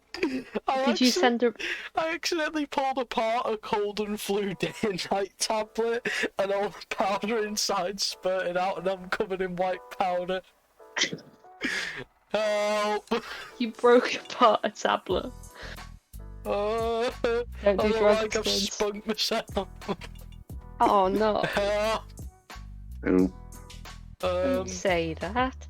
I Did you send a? I accidentally pulled apart a cold and flu day and night tablet, and all the powder inside spurted out, and I'm covered in white powder. Help! You broke apart a tablet. I Don't do look drugs, like I've kids. spunked myself. Oh no! Help! Ooh. Don't say that.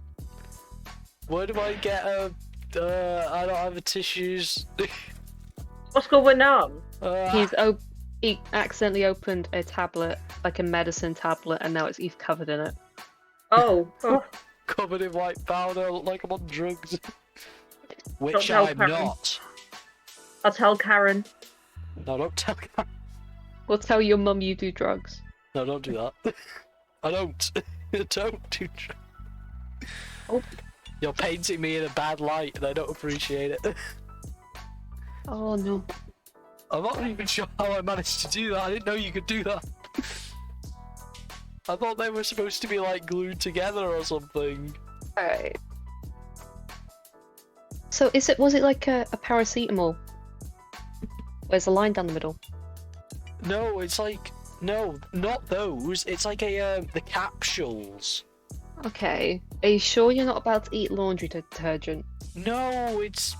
Where do I get a? I don't have the tissues. What's going on? He accidentally opened a tablet, like a medicine tablet, and now he's covered in it. Oh. Covered in white powder. I look like I'm on drugs. Which tell I'm Karen. not. I'll tell Karen. No, don't tell me. We'll tell your mum you do drugs. No, don't do that. I don't. Don't do drugs. Oh. You're painting me in a bad light and I don't appreciate it. Oh no. I'm not even sure how I managed to do that. I didn't know you could do that. I thought they were supposed to be like glued together or something. Alright. So was it like a paracetamol? There's a line down the middle. No, it's like, no, not those. It's like the capsules. Okay. Are you sure you're not about to eat laundry detergent? No, it's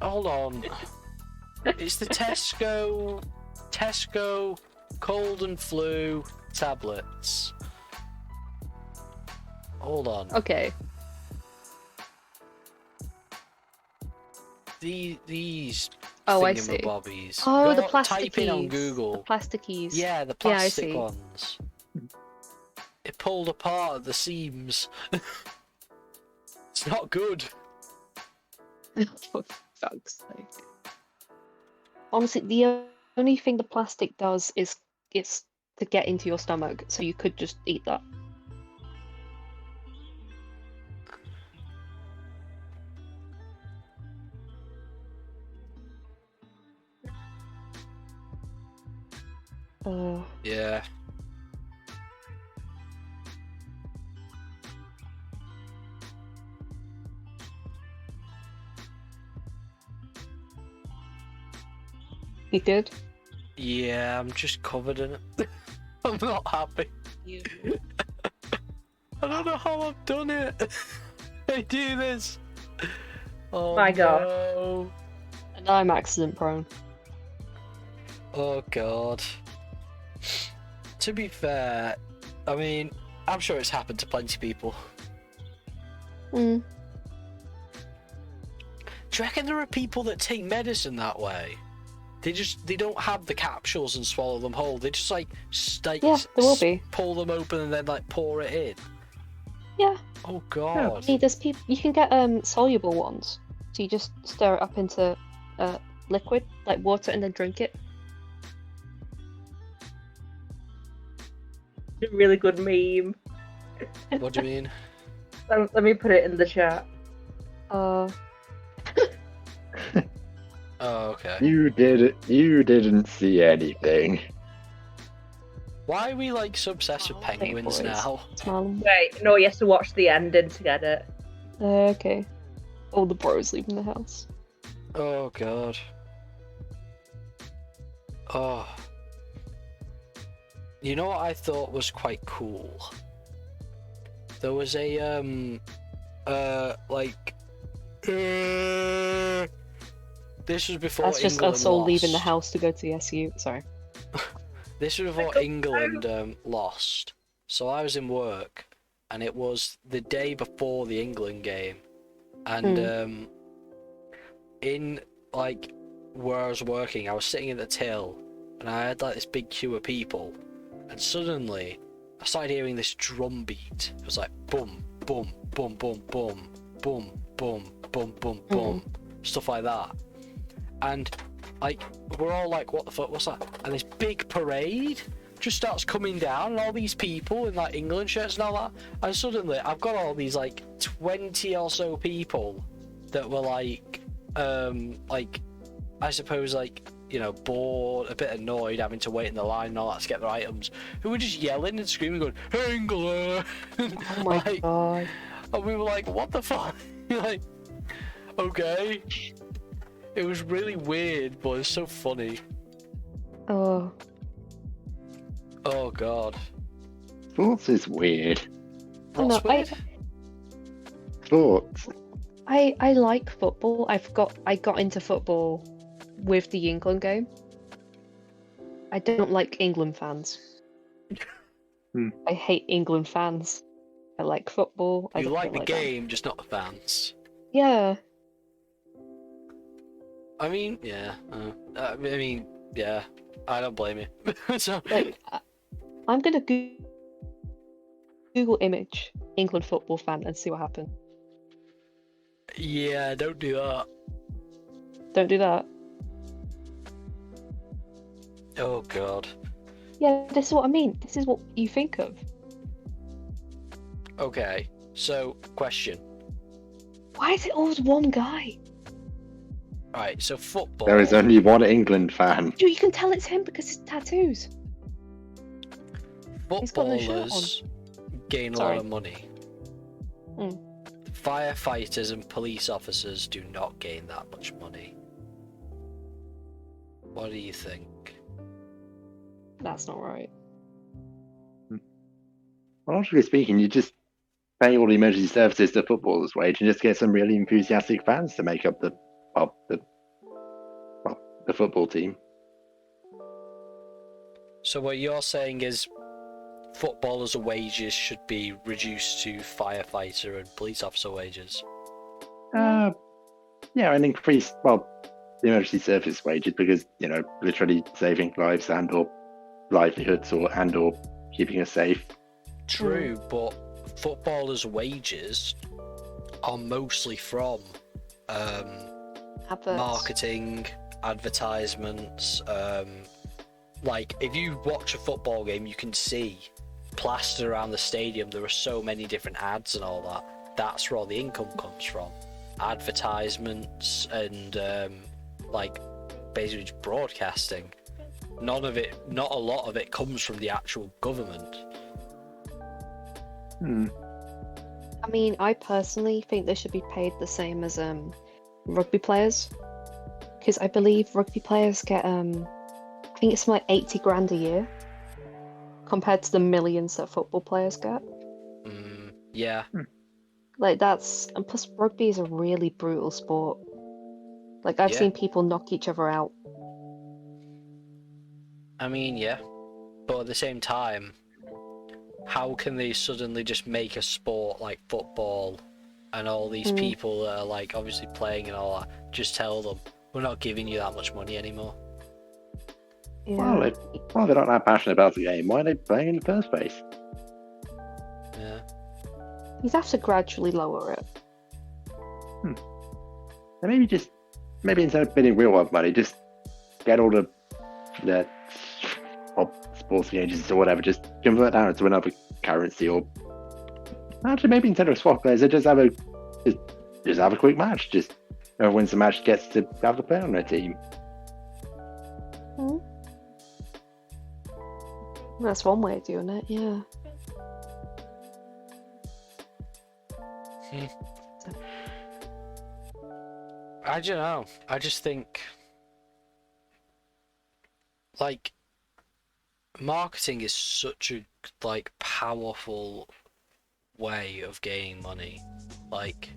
hold on. It's the Tesco cold and flu tablets. Hold on. Okay. these Oh, I see. thingamabobbies. Oh, the Go plastic type in on keys. Google. The plastic keys. Yeah, the Yeah, I plastic see. ones. It pulled apart at the seams. It's not good. For fuck's sake. Honestly, the only thing the plastic does is it's to get into your stomach, so you could just eat that. Yeah. You good? Yeah, I'm just covered in it. I'm not happy. I don't know how I've done it. I do this. Oh My God. no. And I'm accident prone. Oh god. To be fair, I mean, I'm sure it's happened to plenty of people. Mm. Do you reckon there are people that take medicine that way? They don't have the capsules and swallow them whole. They just like Yeah, there will be. pull them open and then like pour it in. Yeah. Oh god. See, there's people. You can get soluble ones. So you just stir it up into liquid, like water, and then drink it. A really good meme. What do you mean? Let me put it in the chat. Oh, okay. You didn't see anything. Why are we like so obsessed with penguins boys. now? Smile. Wait, no, you have to watch the ending to get it. Okay. All the bros leaving the house. Oh god. Oh. You know what I thought was quite cool? There was a this was before That's just England us all leaving the lost. house to go to the SU. Sorry. This was before England lost. So I was in work, and it was the day before the England game, and in like where I was working, I was sitting in the till, and I had like this big queue of people, and suddenly I started hearing this drum beat. It was like boom, boom, boom, boom, boom, boom, boom, boom, boom, boom, stuff like that, and like we're all like, what the fuck, what's that? And this big parade just starts coming down, and all these people in like England shirts and all that, and suddenly I've got all these like 20 or so people that were like I suppose like, you know, bored, a bit annoyed, having to wait in the line and all that to get their items, who were just yelling and screaming, going, England! Oh my Like, god. and we were like, what the fuck? Like, okay. It was really weird, but it's so funny. Oh. Oh god. Sports is weird. I What's know, weird? Sports. I like football. I got into football with the England game. I don't like England fans. I hate England fans. I like football. I You don't like the them. game, just not the fans. Yeah. I mean, yeah. I mean, yeah. I don't blame you. So, Like, I'm gonna Google image England football fan and see what happens. yeah, don't do that. Don't do that. Oh god. Yeah, this is what I mean. This is what you think of. Okay, so question. Why is it always one guy? Alright, so football. There is only one England fan. Dude, you can tell it's him because his tattoos. He's got no shirt on. Footballers gain a Sorry. lot of money. Mm. Firefighters and police officers do not gain that much money. What do you think? That's not right. Logically speaking, you just pay all the emergency services to footballers' wage and just get some really enthusiastic fans to make up the football team. So what you're saying is footballers' wages should be reduced to firefighter and police officer wages? and increase the emergency service wages because literally saving lives and or livelihoods or keeping us safe. True, but footballers' wages are mostly from Adverts. marketing, advertisements. Like, if you watch a football game, you can see plastered around the stadium. There are so many different ads and all that. That's where all the income comes from. Advertisements and basically just broadcasting. Not a lot of it comes from the actual government. I mean, I personally think they should be paid the same as rugby players, because I believe rugby players get I think it's like 80 grand a year compared to the millions that football players get. Yeah. Like and plus rugby is a really brutal sport. Like I've seen people knock each other out. I mean, yeah, but at the same time, how can they suddenly just make a sport like football and all these people that are like obviously playing and all that, just tell them, we're not giving you that much money anymore? Yeah. Well, they're not that passionate about the game. Why are they playing in the first place? Yeah. You'd have to gradually lower it. And maybe instead of bidding real world money, just get all the sports agencies or whatever, just convert that into another currency, or actually maybe instead of swap players, they just have a quick match. Just whoever wins the match gets to have the player on their team. That's one way of doing it, yeah. I don't know. I just think, like, marketing is such a powerful way of gaining money. Like,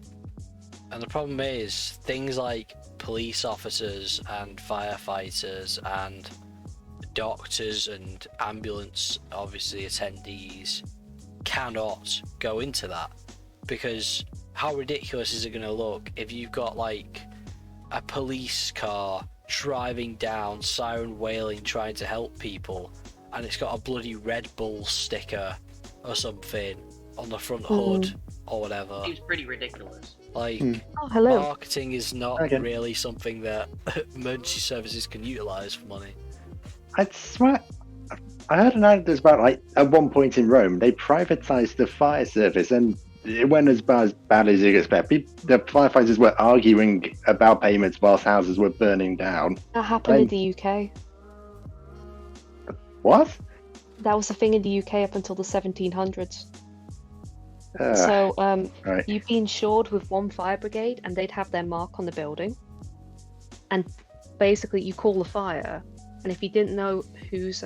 and the problem is things like police officers and firefighters and doctors and ambulance obviously attendees cannot go into that, because how ridiculous is it going to look if you've got like a police car driving down, siren wailing, trying to help people, and it's got a bloody Red Bull sticker or something on the front hood or whatever. Seems pretty ridiculous. Like, hello. marketing is not really something that emergency services can utilize for money. I swear, I heard an anecdote about like at one point in Rome they privatized the fire service, and it went as bad as you expect. The firefighters were arguing about payments whilst houses were burning down. That happened in the UK. What? That was a thing in the UK up until the 1700s. So right. you'd be insured with one fire brigade, and they'd have their mark on the building. And basically, you call the fire, and if you didn't know whose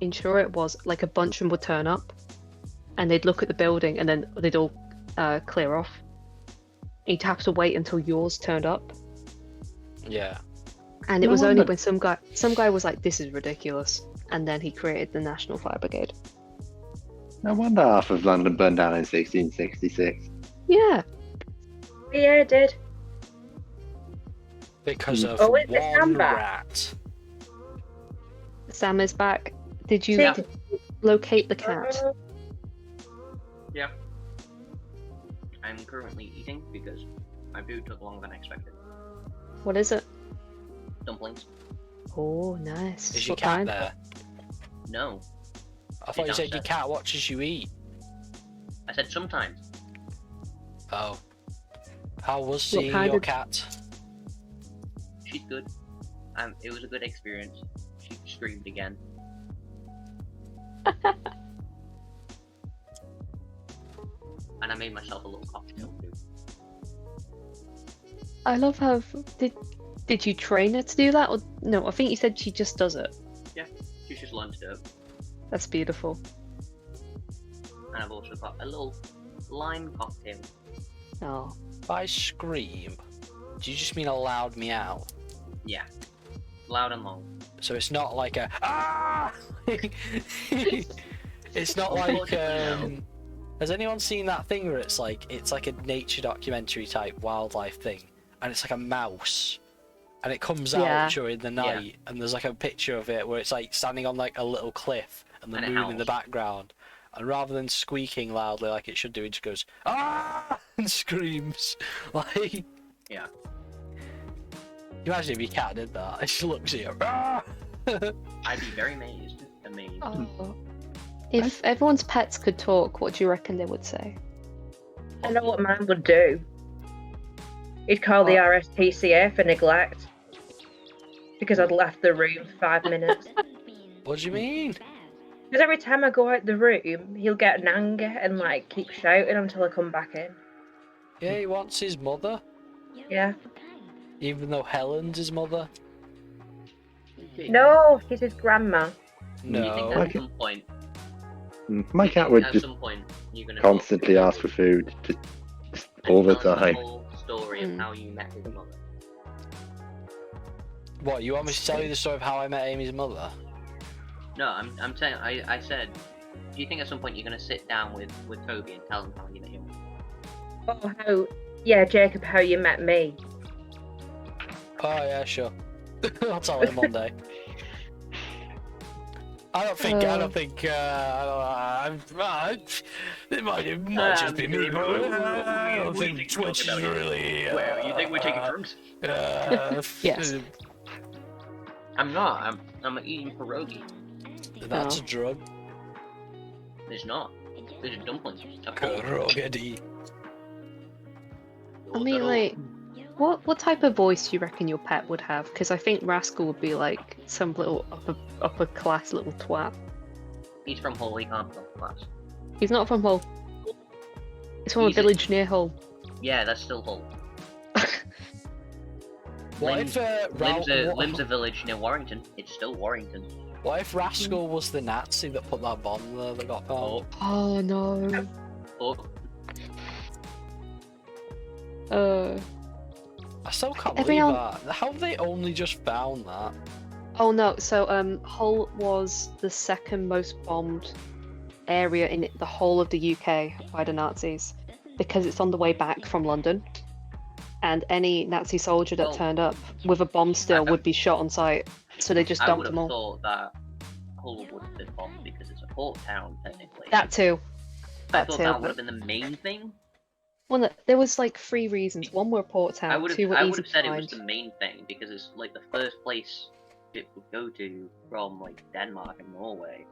insurer it was, like a bunch of them would turn up, and they'd look at the building, and then they'd all clear off. You'd have to wait until yours turned up. Yeah. And it was only when some guy was like, "This is ridiculous," and then he created the National Fire Brigade. No wonder half of London burned down in 1666. Yeah. Yeah, it did. Because of Oh, is the one Sam back? rat. Sam is back. Did you locate the cat? Yeah. I'm currently eating because my food took longer than expected. What is it? Dumplings. Oh, nice. Is your What cat kind? there? No. I thought you said your cat watches you eat. I said sometimes. Oh. How was seeing your cat? She's good. It was a good experience. She screamed again. And I made myself a little cocktail too. I love how did you train her to do that, or no? I think you said she just does it. Yeah, she just learned to do it. That's beautiful. And I've also got a little lime cocktail. Oh. By scream, do you just mean a loud meow? Yeah, loud and long. So it's not like a ah. It's not like Has anyone seen that thing where it's like a nature documentary type wildlife thing, and it's like a mouse, and it comes Yeah. out during the night, and there's like a picture of it where it's like standing on like a little cliff, and the And it moon in the howls. background, and rather than squeaking loudly like it should do, it just goes ah and screams like. Yeah. Imagine if your cat did that. It just looks at you. Ah! I'd be very amazed. Oh. If everyone's pets could talk, what do you reckon they would say? I know what mine would do. He'd call the RSPCA for neglect. Because I'd left the room for 5 minutes. What do you mean? Because every time I go out the room, he'll get an anger and like keep shouting until I come back in. Yeah, he wants his mother. Yeah. Even though Helen's his mother. No, he's his grandma. Do you think No. at some point, My cat would at just some point, you're gonna constantly ask for food, just all the tell him time. the whole story of how you met his mother? What, you want me to tell you the story of how I met Amy's mother? No, I'm saying I said. Do you think at some point you're gonna sit down with Toby and tell him how you met your mother? Oh, yeah, Jacob, how you met me. Oh yeah, sure. I'll tell him one day. I don't think. It might just be me, but I don't think Twitch is really. Well, you think we're taking drugs? Yes. I'm not. I'm eating pierogi. That's a drug. There's not. There's a dumpling. Pierogi. I mean, like, what type of voice do you reckon your pet would have? Because I think Rascal would be like some little upper class little twat. He's from Hull. He can't be upper class. He's not from Hull. He's from a He's- village near Hull. Yeah, that's still Hull. What Lim's, if Lim's a village near Warrington. It's still Warrington. What if Rascal was the Nazi that put that bomb there that got found? Oh no. Oh, I still can't Everyone- believe that. How have they only just found that? Oh no. So Hull was the second most bombed area in the whole of the UK by the Nazis because it's on the way back from London. And any Nazi soldier that Well, turned up with a bomb still I- would be shot on sight. So they just I dumped would them have all. thought that Hull would have been bombed because it's a port town, technically. That too. I That thought too. that would have been the main thing. Well, no, there was like 3 reasons. One were port town, I would 2 were have easy to said it find. was the main thing because it's like the first place it would go to from like Denmark and Norway.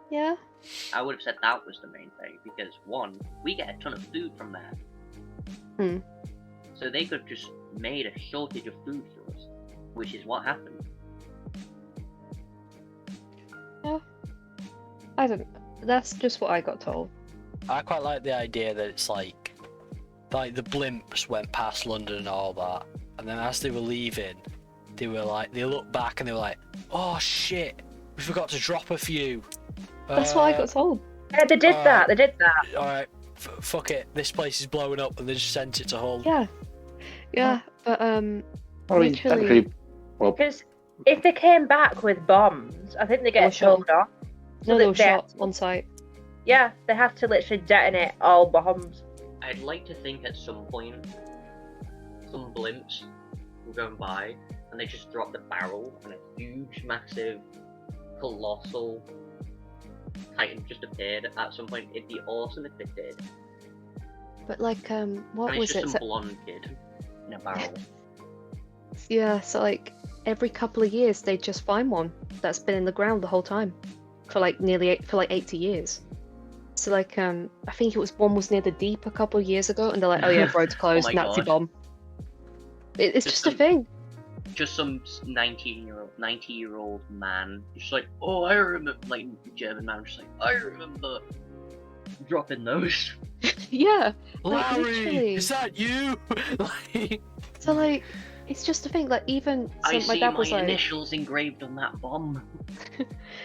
Yeah. I would have said that was the main thing because one, we get a ton of food from there. Hmm. So they could have just made a shortage of food for us, which is what happened. I don't. That's just what I got told. I quite like the idea that it's like the blimps went past London and all that, and then as they were leaving, they looked back and they were like, "Oh shit, we forgot to drop a few." That's what I got told. Yeah, they did that. They did that. All right, fuck it, this place is blowing up, and they just sent it to Hull. Yeah. Yeah, but I mean, literally- technically, well, Because if they came back with bombs, I think they Or get shot. told off. no, that they were they- shot on site. Yeah, they have to literally detonate all bombs. I'd like to think at some point, some blimps were going by and they just dropped a barrel and a huge, massive, colossal Titan just appeared at some point. It'd be awesome if they did. But like, what And was it's just it? some blonde kid in a barrel. Yeah, so like every couple of years they just find one that's been in the ground the whole time for like 80 years. So like I think it was one was near the deep a couple of years ago, and they're like, oh yeah, road's closed, my Nazi God. bomb. It's Just just a some- thing. Just some 90-year-old man, just like, oh, I remember, like German man, just like, I remember dropping those. Yeah. Larry, literally. is that you? Like, So like, it's just a thing. Like even I so, my see dad my was like, initials engraved on that bomb.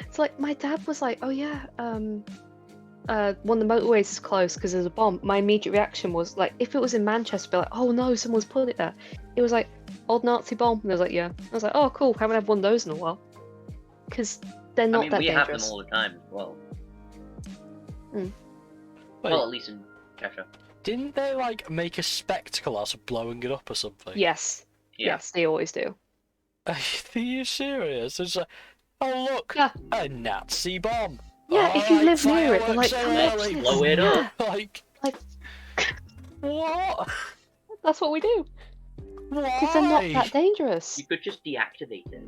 it's like my dad was like, oh yeah, one of the motorways is closed because there's a bomb. My immediate reaction was like, if it was in Manchester, I'd be like, oh no, someone's put it there. It was like old Nazi bomb, and I was like, yeah. I was like, oh cool, haven't had one of those in a while, because they're not I mean, that we dangerous. have them all the time as well. Mm. Well, at least in Cheshire. Didn't they like make a spectacle out of blowing it up or something? Yes. Yeah. Yes, they always do. Are you serious? It's like, oh look, Yeah. a Nazi bomb. Yeah, if you live Alright, near it, they're like, fireworks come are watch early. this. Blow it up. Like, Like, what? that's what we do. Why? Because they're not that dangerous. You could just deactivate it.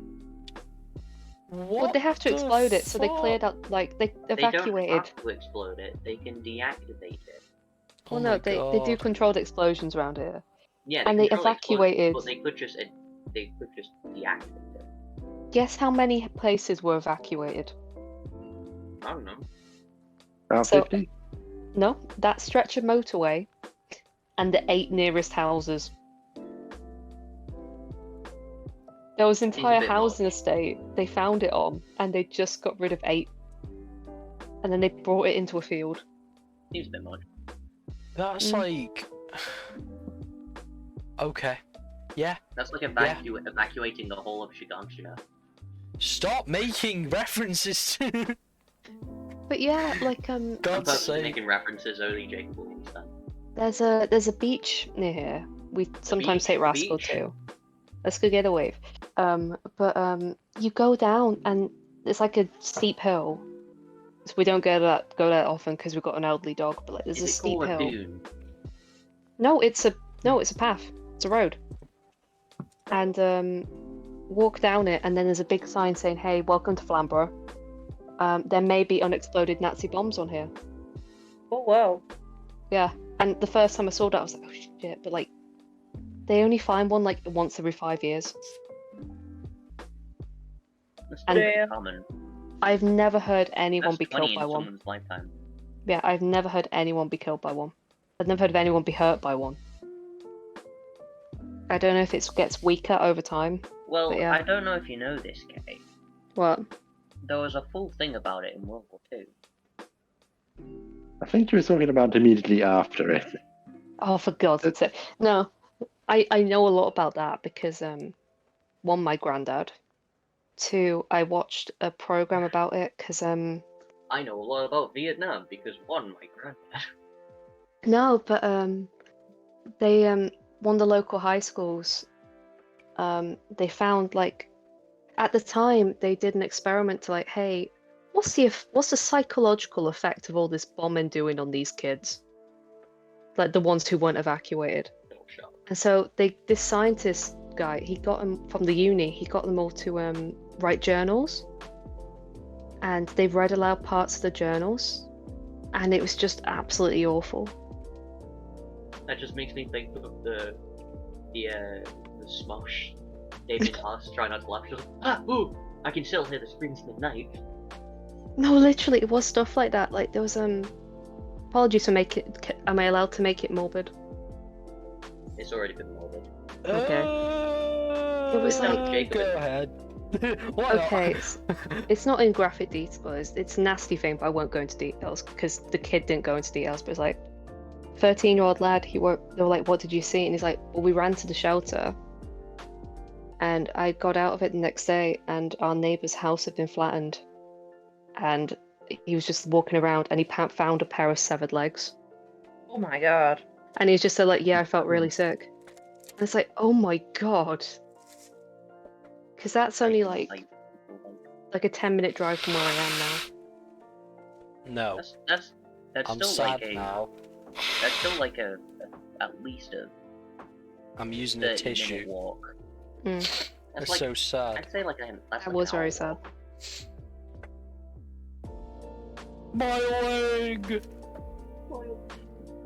What Well, they have to the explode it, so they fuck? cleared out, like, they They don't evacuated. have to explode it. They can deactivate it. Oh Well, no, my they do God. controlled explosions around here. Yeah, And they control the explosion, evacuated. but they could just deactivate it. Guess how many places were evacuated? I don't know. Around So- 50? No, that stretch of motorway and the 8 nearest houses. There was an Seems a entire bit housing much. estate they found it on, and they just got rid of 8. And then they brought it into a field. Seems a bit much. That's like. Okay. Yeah. That's like evacuating the whole of Shiganshina. Stop making references to. But yeah, like I'm God's personally sake. making references only Jacob will understand. there's a beach near here. We sometimes beach? take A Rascal beach? too. Let's go get a wave. But you go down and it's like a steep hill. So we don't go that often because we've got an elderly dog. But like, there's a Is it steep called a hill. dune? No, it's a path. It's a road. And walk down it, and then there's a big sign saying, "Hey, welcome to Flamborough. There may be unexploded Nazi bombs on here." Oh, whoa. Yeah. And the first time I saw that, I was like, "Oh shit!" But like, they only find one like once every 5 years. That's And- not Yeah. common. I've never heard anyone That's be 20 killed by in one. someone's lifetime. Yeah, I've never heard anyone be killed by one. I've never heard of anyone be hurt by one. I don't know if it gets weaker over time. Well, But yeah. I don't know if you know this, Kate. What? There was a full thing about it in World War II. I think you were talking about immediately after it. Oh, for God's sake. No, I know a lot about that because, one, my granddad. 2, I watched a program about it because, I know a lot about Vietnam because one, my granddad. no, but, they, one of the local high schools, they found, like, at the time, they did an experiment to, like, hey, what's the psychological effect of all this bombing doing on these kids? Like, the ones who weren't evacuated. Oh, shut up. And so this scientist guy, he got them from the uni, he got them all to write journals. And they read aloud parts of the journals. And it was just absolutely awful. That just makes me think of the Smosh. David Haas trying not to laugh. Just like, ooh, I can still hear the screams in the night. No, literally, it was stuff like that. Like, there was, apologies for am I allowed to make it morbid? It's already been morbid. Okay. It was No, like, Jacob. Go ahead. Why not? okay, it's not in graphic details. It's a nasty thing, but I won't go into details because the kid didn't go into details. But it's like, 13-year-old lad. They were like, "What did you see?" And he's like, "Well, we ran to the shelter, and I got out of it the next day, and our neighbour's house had been flattened, and he was just walking around, and he found a pair of severed legs, Oh my god. and he's just said like, yeah, I felt really sick." And it's like, oh my god, because that's only like a 10-minute drive from where I am now. No. That's I'm still sad like a now. that's still like a at least a I'm using a 30-minute tissue. walk. Mm. That's It's like so sad. I'd say like that's That like was an hour very sad. walk. My leg!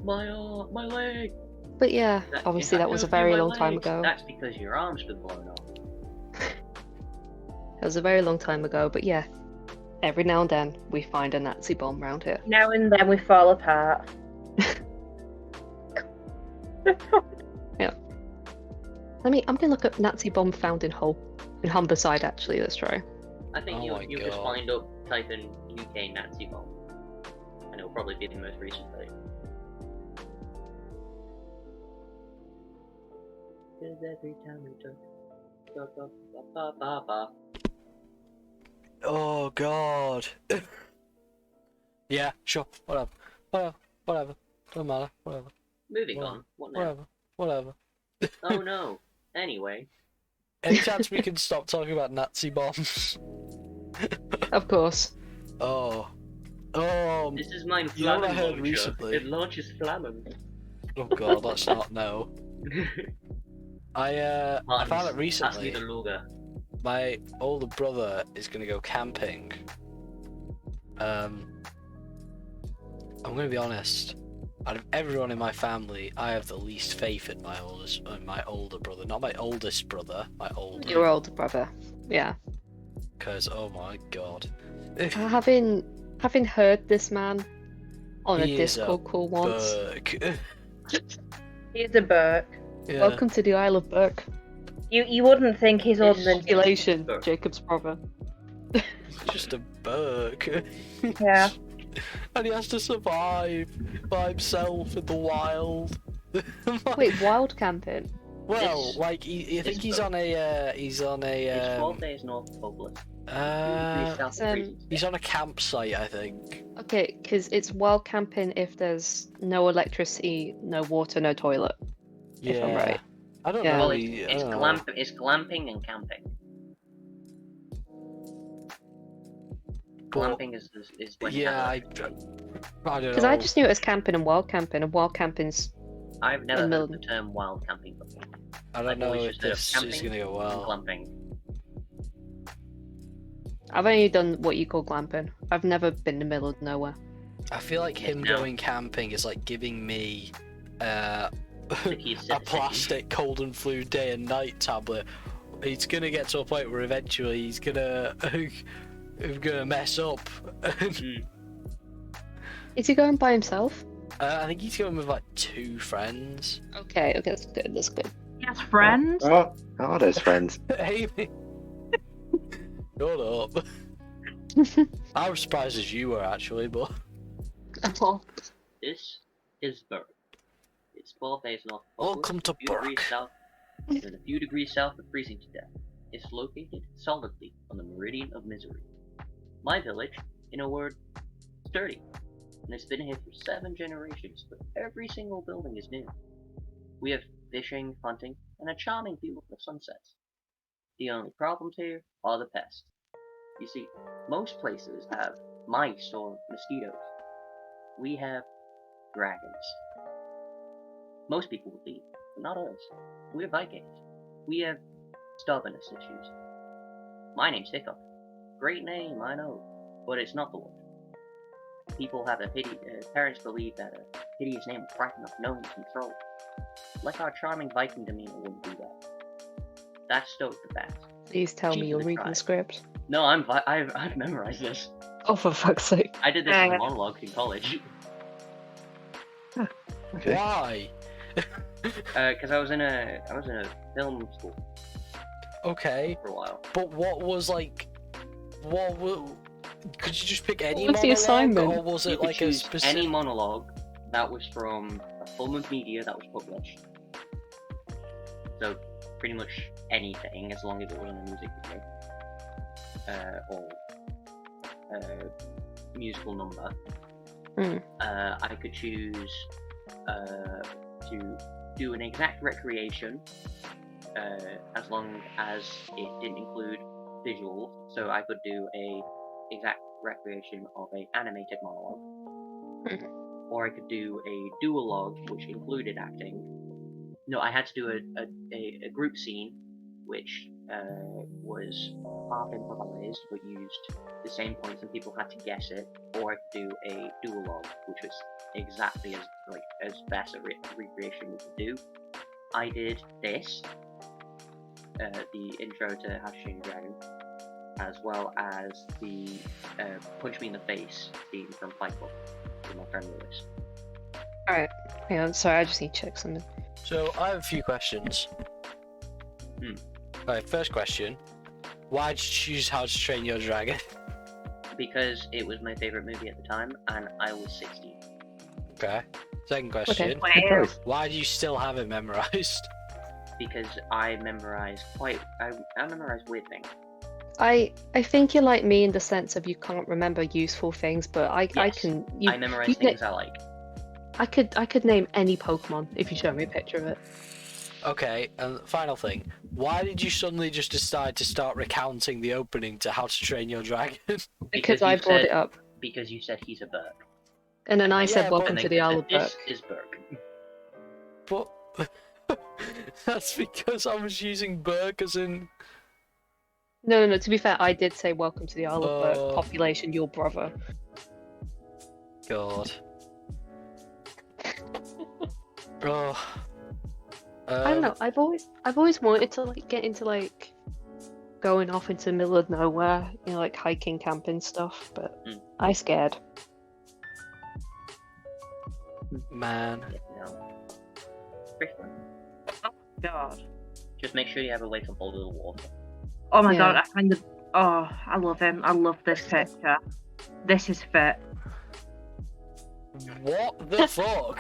My leg. But yeah, That- obviously if I that was a don't feel very my long time legs, ago. That's because your arm's been blown off. It was a very long time ago, but yeah, every now and then we find a Nazi bomb around here. Now and then we fall apart. I'm gonna look up Nazi bomb found in Hull, in Humberside actually. Let's try. I think Oh my you just God. find up, type in UK Nazi bomb, and it'll probably be the most recent thing. 'Cause every time we talk, ba, ba, ba, ba, ba, ba. Oh god. Yeah, sure. Whatever. Whatever. Don't matter. Whatever. Moving Well, on. What now? Whatever. Oh no. Anyway. Any chance we can stop talking about Nazi bombs? Of course. Oh. This is my You know what I flammable heard launcher. recently? It launches flammable. Oh god, let's not know. I found out Pass me recently. the Luger. My older brother is gonna go camping. I'm gonna be honest. Out of everyone in my family, I have the least faith in my older brother. Not my oldest brother, my older. Your older brother. Yeah. Because oh my god. Having heard this man on a He is Discord call once. Burke. He's a Burke. Yeah. Welcome to the Isle of Burke. You wouldn't think he's older than Population, Burke. Jacob's brother. He's just a Burke. Yeah. And he has to survive by himself in the wild. Wait, wild camping? Well, This- like I think he's Burke. on a It's 12 days north of Hopeless. 2 degrees south of um, freezing. he's on a campsite, I think. Okay, because it's wild camping if there's no electricity, no water, no toilet. Yeah. If I'm right. I don't Yeah. know. Well, I it's don't know. it's glamping and camping. But- Glamping is when you Yeah, have I don't Because know. I just knew it as camping and wild camping's I've never and heard the Milton. term wild camping before. I don't I've know always if just heard of this is camping gonna go and well. glamping. I've only done what you call glamping. I've never been in the middle of nowhere. I feel like him No. going camping is like giving me Sticky a plastic cold and flu day and night tablet. He's gonna get to a point where eventually he's gonna mess up. Is he going by himself? I think he's going with like 2 friends. Okay, that's good, that's good. Yes, friends. Oh, those friends. Amy, shut up. I'm as surprised as you were actually, but Oh, This is Burke. It's 12 days north of welcome to a few degrees Burke. south, and a few degrees south of freezing to death. It's located solidly on the meridian of misery. My village, in a word, sturdy, and it's been here for 7 generations, but every single building is new. We have fishing, hunting, and a charming view of sunsets. The only problems here are the pests. You see, most places have mice or mosquitoes. We have dragons. Most people would leave, but not us. We're Vikings. We have stubbornness issues. My name's Hiccup. Great name, I know, but it's not the one. People have parents believe that a hideous name will frighten off gnomes and trolls. Like our charming Viking demeanor wouldn't do that. That stoked the bats. please tell me Chief you're of the reading the tribe. script. No, I've memorized this. Oh, for fuck's sake. I did this as a monologue in college. Okay. Why? Because I was in a film school Okay, for a while. but what was like, could you just pick any What was the monologue, assignment? or was You it could like a choose specific? any monologue that was from a form of media that was published. So pretty much anything, as long as it wasn't a music video or musical number. I could choose to do an exact recreation, as long as it didn't include visuals. So I could do a exact recreation of a animated monologue, or I could do a duologue, which included acting. No, I had to do a group scene, which was half improvised but used the same points and people had to guess it, or I could do a duologue, which was exactly as best a recreation we could do. I did this, the intro to How to Train Your Dragon, as well as the Punch Me in the Face theme from Fight Club with my friend Lewis. Alright, hang on, sorry, I just need to check something. So I have a few questions. Alright, first question. Why did you choose How to Train Your Dragon? Because it was my favorite movie at the time, and I was 16. Okay. Second question. Wow. Why do you still have it memorized? Because I memorized I memorized weird things. I think you're like me in the sense of you can't remember useful things, but I Yes, can. I memorize things I like. I could name any Pokemon if you show me a picture of it. Okay, and final thing. Why did you suddenly just decide to start recounting the opening to How to Train Your Dragon? Because you I brought said, it up. Because you said he's a bird. And then I Yeah, said, but- welcome And to then the you Isle said, of this Burke. is Burke. But that's because I was using Burke as in. No. To be fair, I did say welcome to the Isle of Burke. Oh. Population, your brother. God. Oh. I don't know. I've always wanted to like get into like going off into the middle of nowhere, you know, like hiking, camping stuff, but I scared. Man. Yeah, no. Pretty fun. God. Just make sure you have a way to boil the water. Oh my Yeah. god, I kind of. Oh, I love him. I love this picture. This is fit. What the fuck?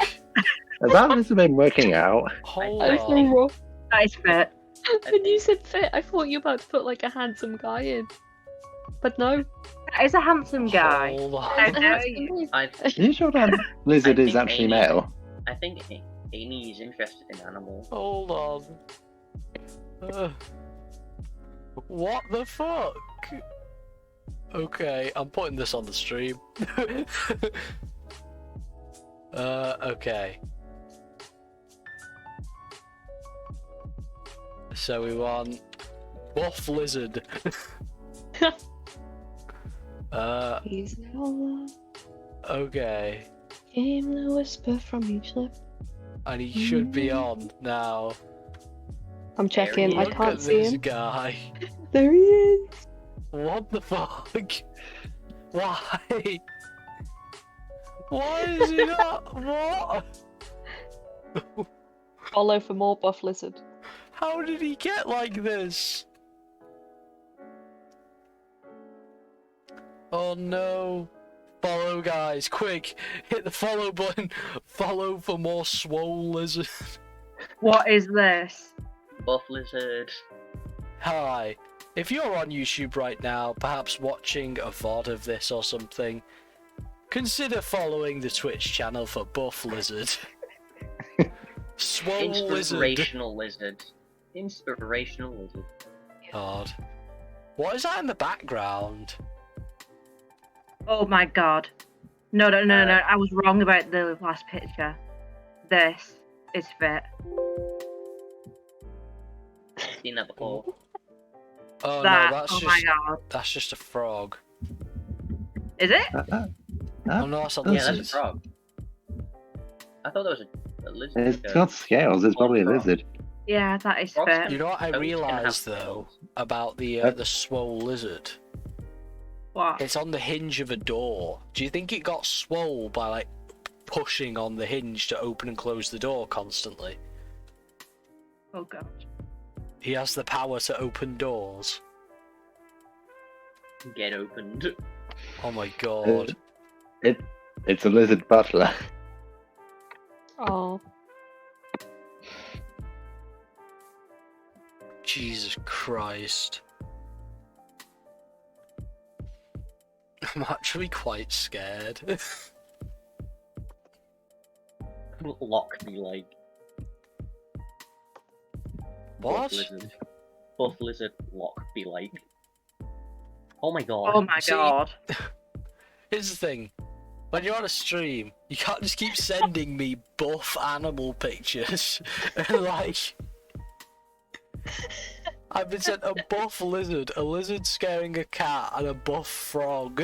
Has that lizard been working out? Hold I was so on. wrong. That is fit. When you said fit, I thought you were about to put like a handsome guy in. But no. That is a handsome guy. Hold on. I A know handsome you. guy. Are you sure that lizard I is think actually Amy- male? I think Amy is interested in animals. Hold on. What the fuck? Okay, I'm putting this on the stream. Okay. So we want buff lizard. He's an outlaw. Okay. Came the whisper from each lip. And he should be on now. I'm checking. I Look can't at see this him. guy. There he is. What the fuck? Why? Why is he not? What? Follow for more buff lizard. How did he get like this? Oh no. Follow, guys, quick. Hit the follow button. Follow for more swole lizard. What is this? Buff lizard. Hi. If you're on YouTube right now, perhaps watching a VOD of this or something, consider following the Twitch channel for Buff Lizard. Swole Lizard. Inspirational lizard. Inspirational lizard. God. What is that in the background? Oh my god. No. I was wrong about the last picture. This is fit. Seen that before. Oh That. no, that's Oh just my god. that's just a frog. Is it? Oh no, that's a Yeah, lizard. that's a frog. I thought that was a lizard. It's got scales. It's probably a frog. lizard. Yeah, that is Frogs fit. You know what I Toads can realised have though scales. about the swole lizard? What? It's on the hinge of a door. Do you think it got swole by like pushing on the hinge to open and close the door constantly? Oh god. He has the power to open doors. Get opened. Oh my god. It's a lizard butler. Oh. Jesus Christ. I'm actually quite scared. Lock me like. What? Buff lizard. Buff lizard. Lock be like. Oh my god. Oh my See? god. Here's the thing. When you're on a stream, you can't just keep sending me buff animal pictures. And like... I've been sent a buff lizard, a lizard scaring a cat, and a buff frog.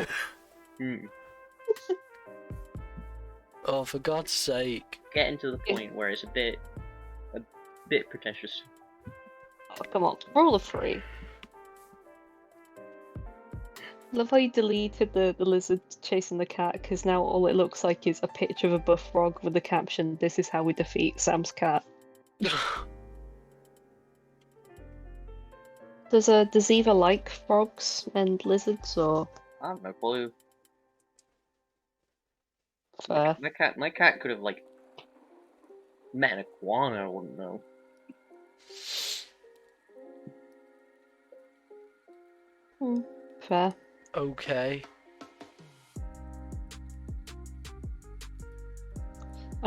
Hmm. Oh, for God's sake. Getting to the point where it's a bit pretentious. Oh, come on. Rule of 3. Love how you deleted the lizard chasing the cat, because now all it looks like is a picture of a buff frog with the caption, "This is how we defeat Sam's cat." Does Eva like frogs and lizards, or I have no clue. fair? My cat could have like met an iguana. I wouldn't know. Fair.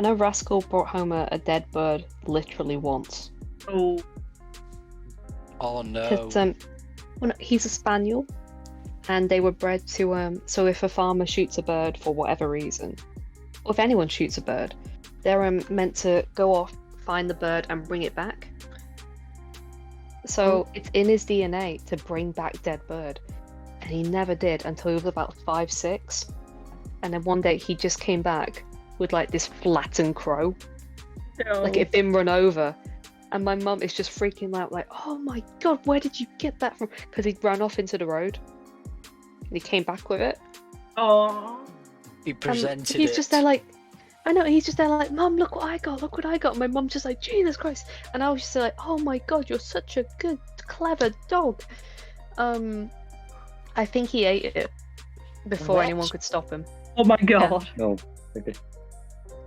I know Rascal brought home a dead bird literally once. Oh, Oh no. Because well, no, he's a spaniel, and they were bred to so if a farmer shoots a bird for whatever reason, or if anyone shoots a bird, they're meant to go off, find the bird, and bring it back. So it's in his DNA to bring back dead bird, and he never did until he was about 5, 6, and then one day he just came back with like this flattened crow, like it had been run over. And my mum is just freaking out, like, oh my god, where did you get that from? Because he ran off into the road. And he came back with it. oh. He presented He's it. just there like, I know, he's just there like, Mum, look what I got, look what I got. And my mum's just like, Jesus Christ. And I was just like, oh my god, you're such a good, clever dog. I think he ate it before What? anyone could stop him. Oh my god. No. Okay.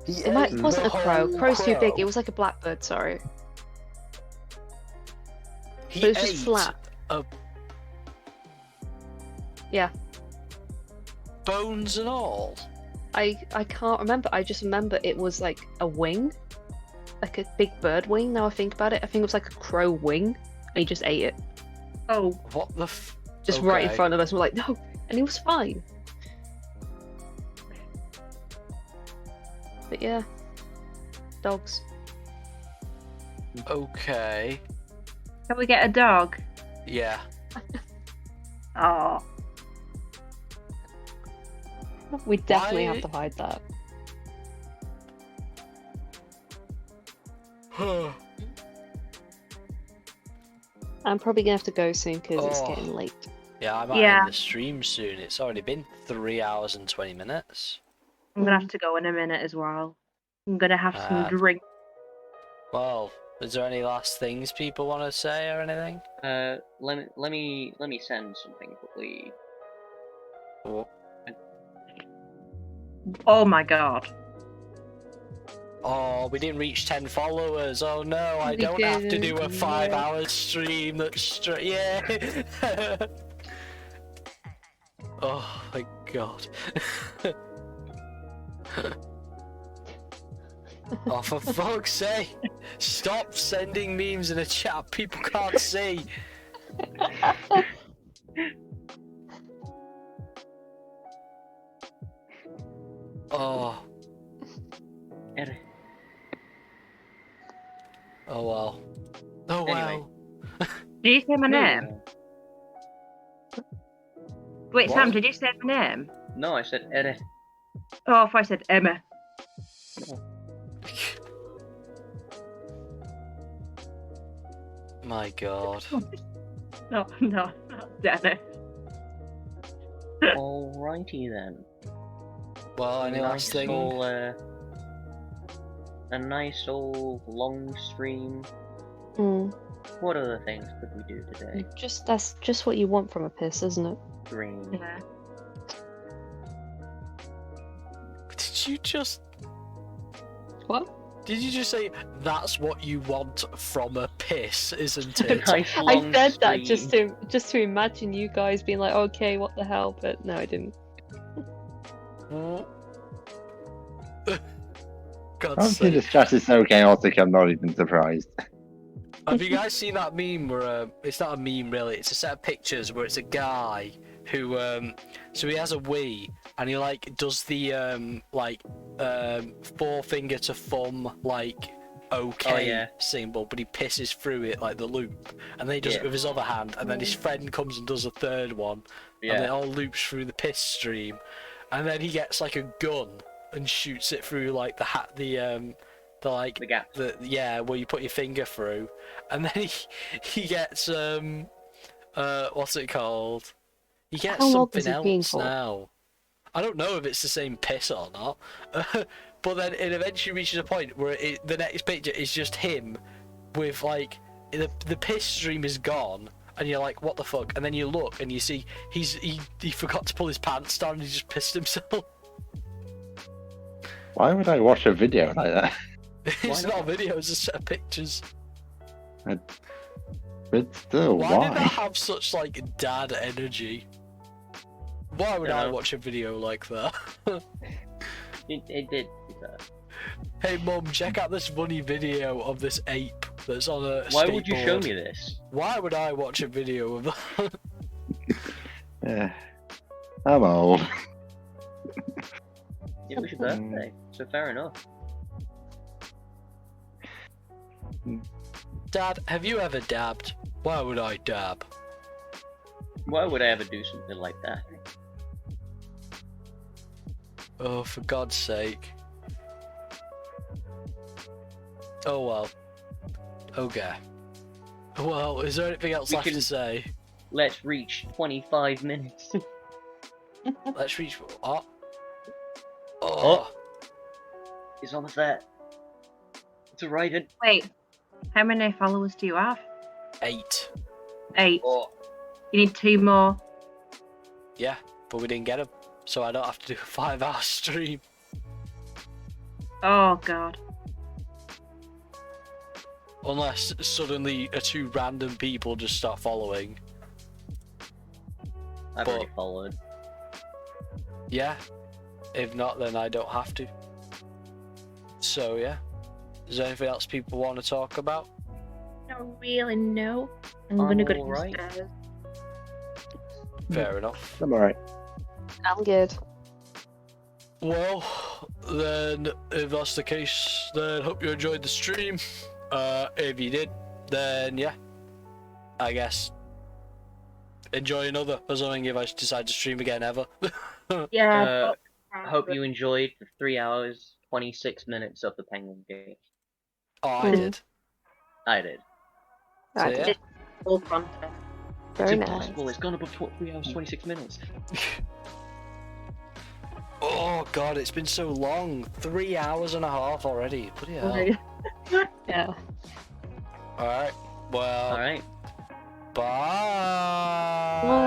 It wasn't a crow. whole Crow's too big. crow? It was like a blackbird, sorry. He But it was just ate flat. a- Yeah. bones and all. I can't remember. I just remember it was like a wing, like a big bird wing. Now I think about it, I think it was like a crow wing, and he just ate it, Oh, What the just right in Okay. front of us. And we're like, no, and he was fine. But yeah, dogs. Okay. can we get a dog? Yeah. Oh, We definitely Why- have to hide that. I'm probably gonna have to go soon because it's Oh. getting late. Yeah, I might Yeah. end the stream soon. It's already been 3 hours and 20 minutes. I'm gonna have to go in a minute as well. I'm gonna have some Ah. drink. Well, is there any last things people want to say or anything? Let me send something quickly. Oh, Oh my god. oh, we didn't reach 10 followers. Oh no, I We don't have to do a didn't, 5-hour stream that's straight. Yeah. Oh my god. Oh, for fuck's sake! Stop sending memes in a chat people can't see. Oh, Er- oh well. Oh Anyway. well. Did you say my name? Wait, What? Sam, did you say my name? No, I said Ere. Oh, if I said Emma. My god. No, not Dennis. Alrighty then. Well, any last thing? A nice old long stream. Mm. What other things could we do today? That's just what you want from a piss, isn't it? Green. Yeah. Did you just What? Did you just say that's what you want from a piss, isn't it? Nice I long said that stream. just to imagine you guys being like, okay, what the hell? But no, I didn't. God's Honestly, sake. this chat is so chaotic, I'm not even surprised. Have you guys seen that meme where it's not a meme really, it's a set of pictures where it's a guy who so he has a Wii and he like does the forefinger to thumb like okay Oh, yeah. symbol, but he pisses through it like the loop, and then he does it Yeah. with his other hand, and then his friend comes and does a third one, and it Yeah. all loops through the piss stream, and then he gets like a gun and shoots it through like the like The gap. yeah, where you put your finger through, and then he gets what's it called? He gets How long something was he peeing else for? now. I don't know if it's the same piss or not, but then it eventually reaches a point where the next picture is just him with like the piss stream is gone, and you're like, what the fuck? And then you look and you see he forgot to pull his pants down and he just pissed himself. Why would I watch a video like that? It's Why not a video, it's a set of pictures. But still, Why did that why? have such like dad energy? Why would I Dunno. watch a video like that? It did. To be fair. Hey mum, check out this funny video of this ape that's on a Why would you show skateboard." me this? Why would I watch a video of that? I'm old. It was your birthday, so fair enough. Dad, have you ever dabbed? Why would I dab? Why would I ever do something like that? Oh, for God's sake. Oh well. Okay. Well, is there anything else We left can- to say? Let's reach 25 minutes. Let's reach. Oh. Oh. It's almost there. It's alright. Wait, how many followers do you have? 8. 8. Oh. You need 2 more. Yeah, but we didn't get them, so I don't have to do a 5-hour stream. Oh god. Unless suddenly 2 random people just start following. I've already followed. Yeah. If not, then I don't have to. So yeah. Is there anything else people want to talk about? Not really, no. I'm I'm gonna go alright. downstairs. Fair enough. I'm alright. I'm good. Well, then, if that's the case, then hope you enjoyed the stream. If you did, then yeah, I guess enjoy another or something if I decide to stream again ever. Yeah. I hope you enjoyed the 3 hours, 26 minutes of the Penguin game. Oh, I did. I did. So, I yeah. did. Full content. Very it's nice. impossible, it's gone above 3 hours, 26 minutes. Oh god, it's been so long. 3 hours and a half already. Bloody hell. Yeah. Alright, well, Alright. bye. Bye.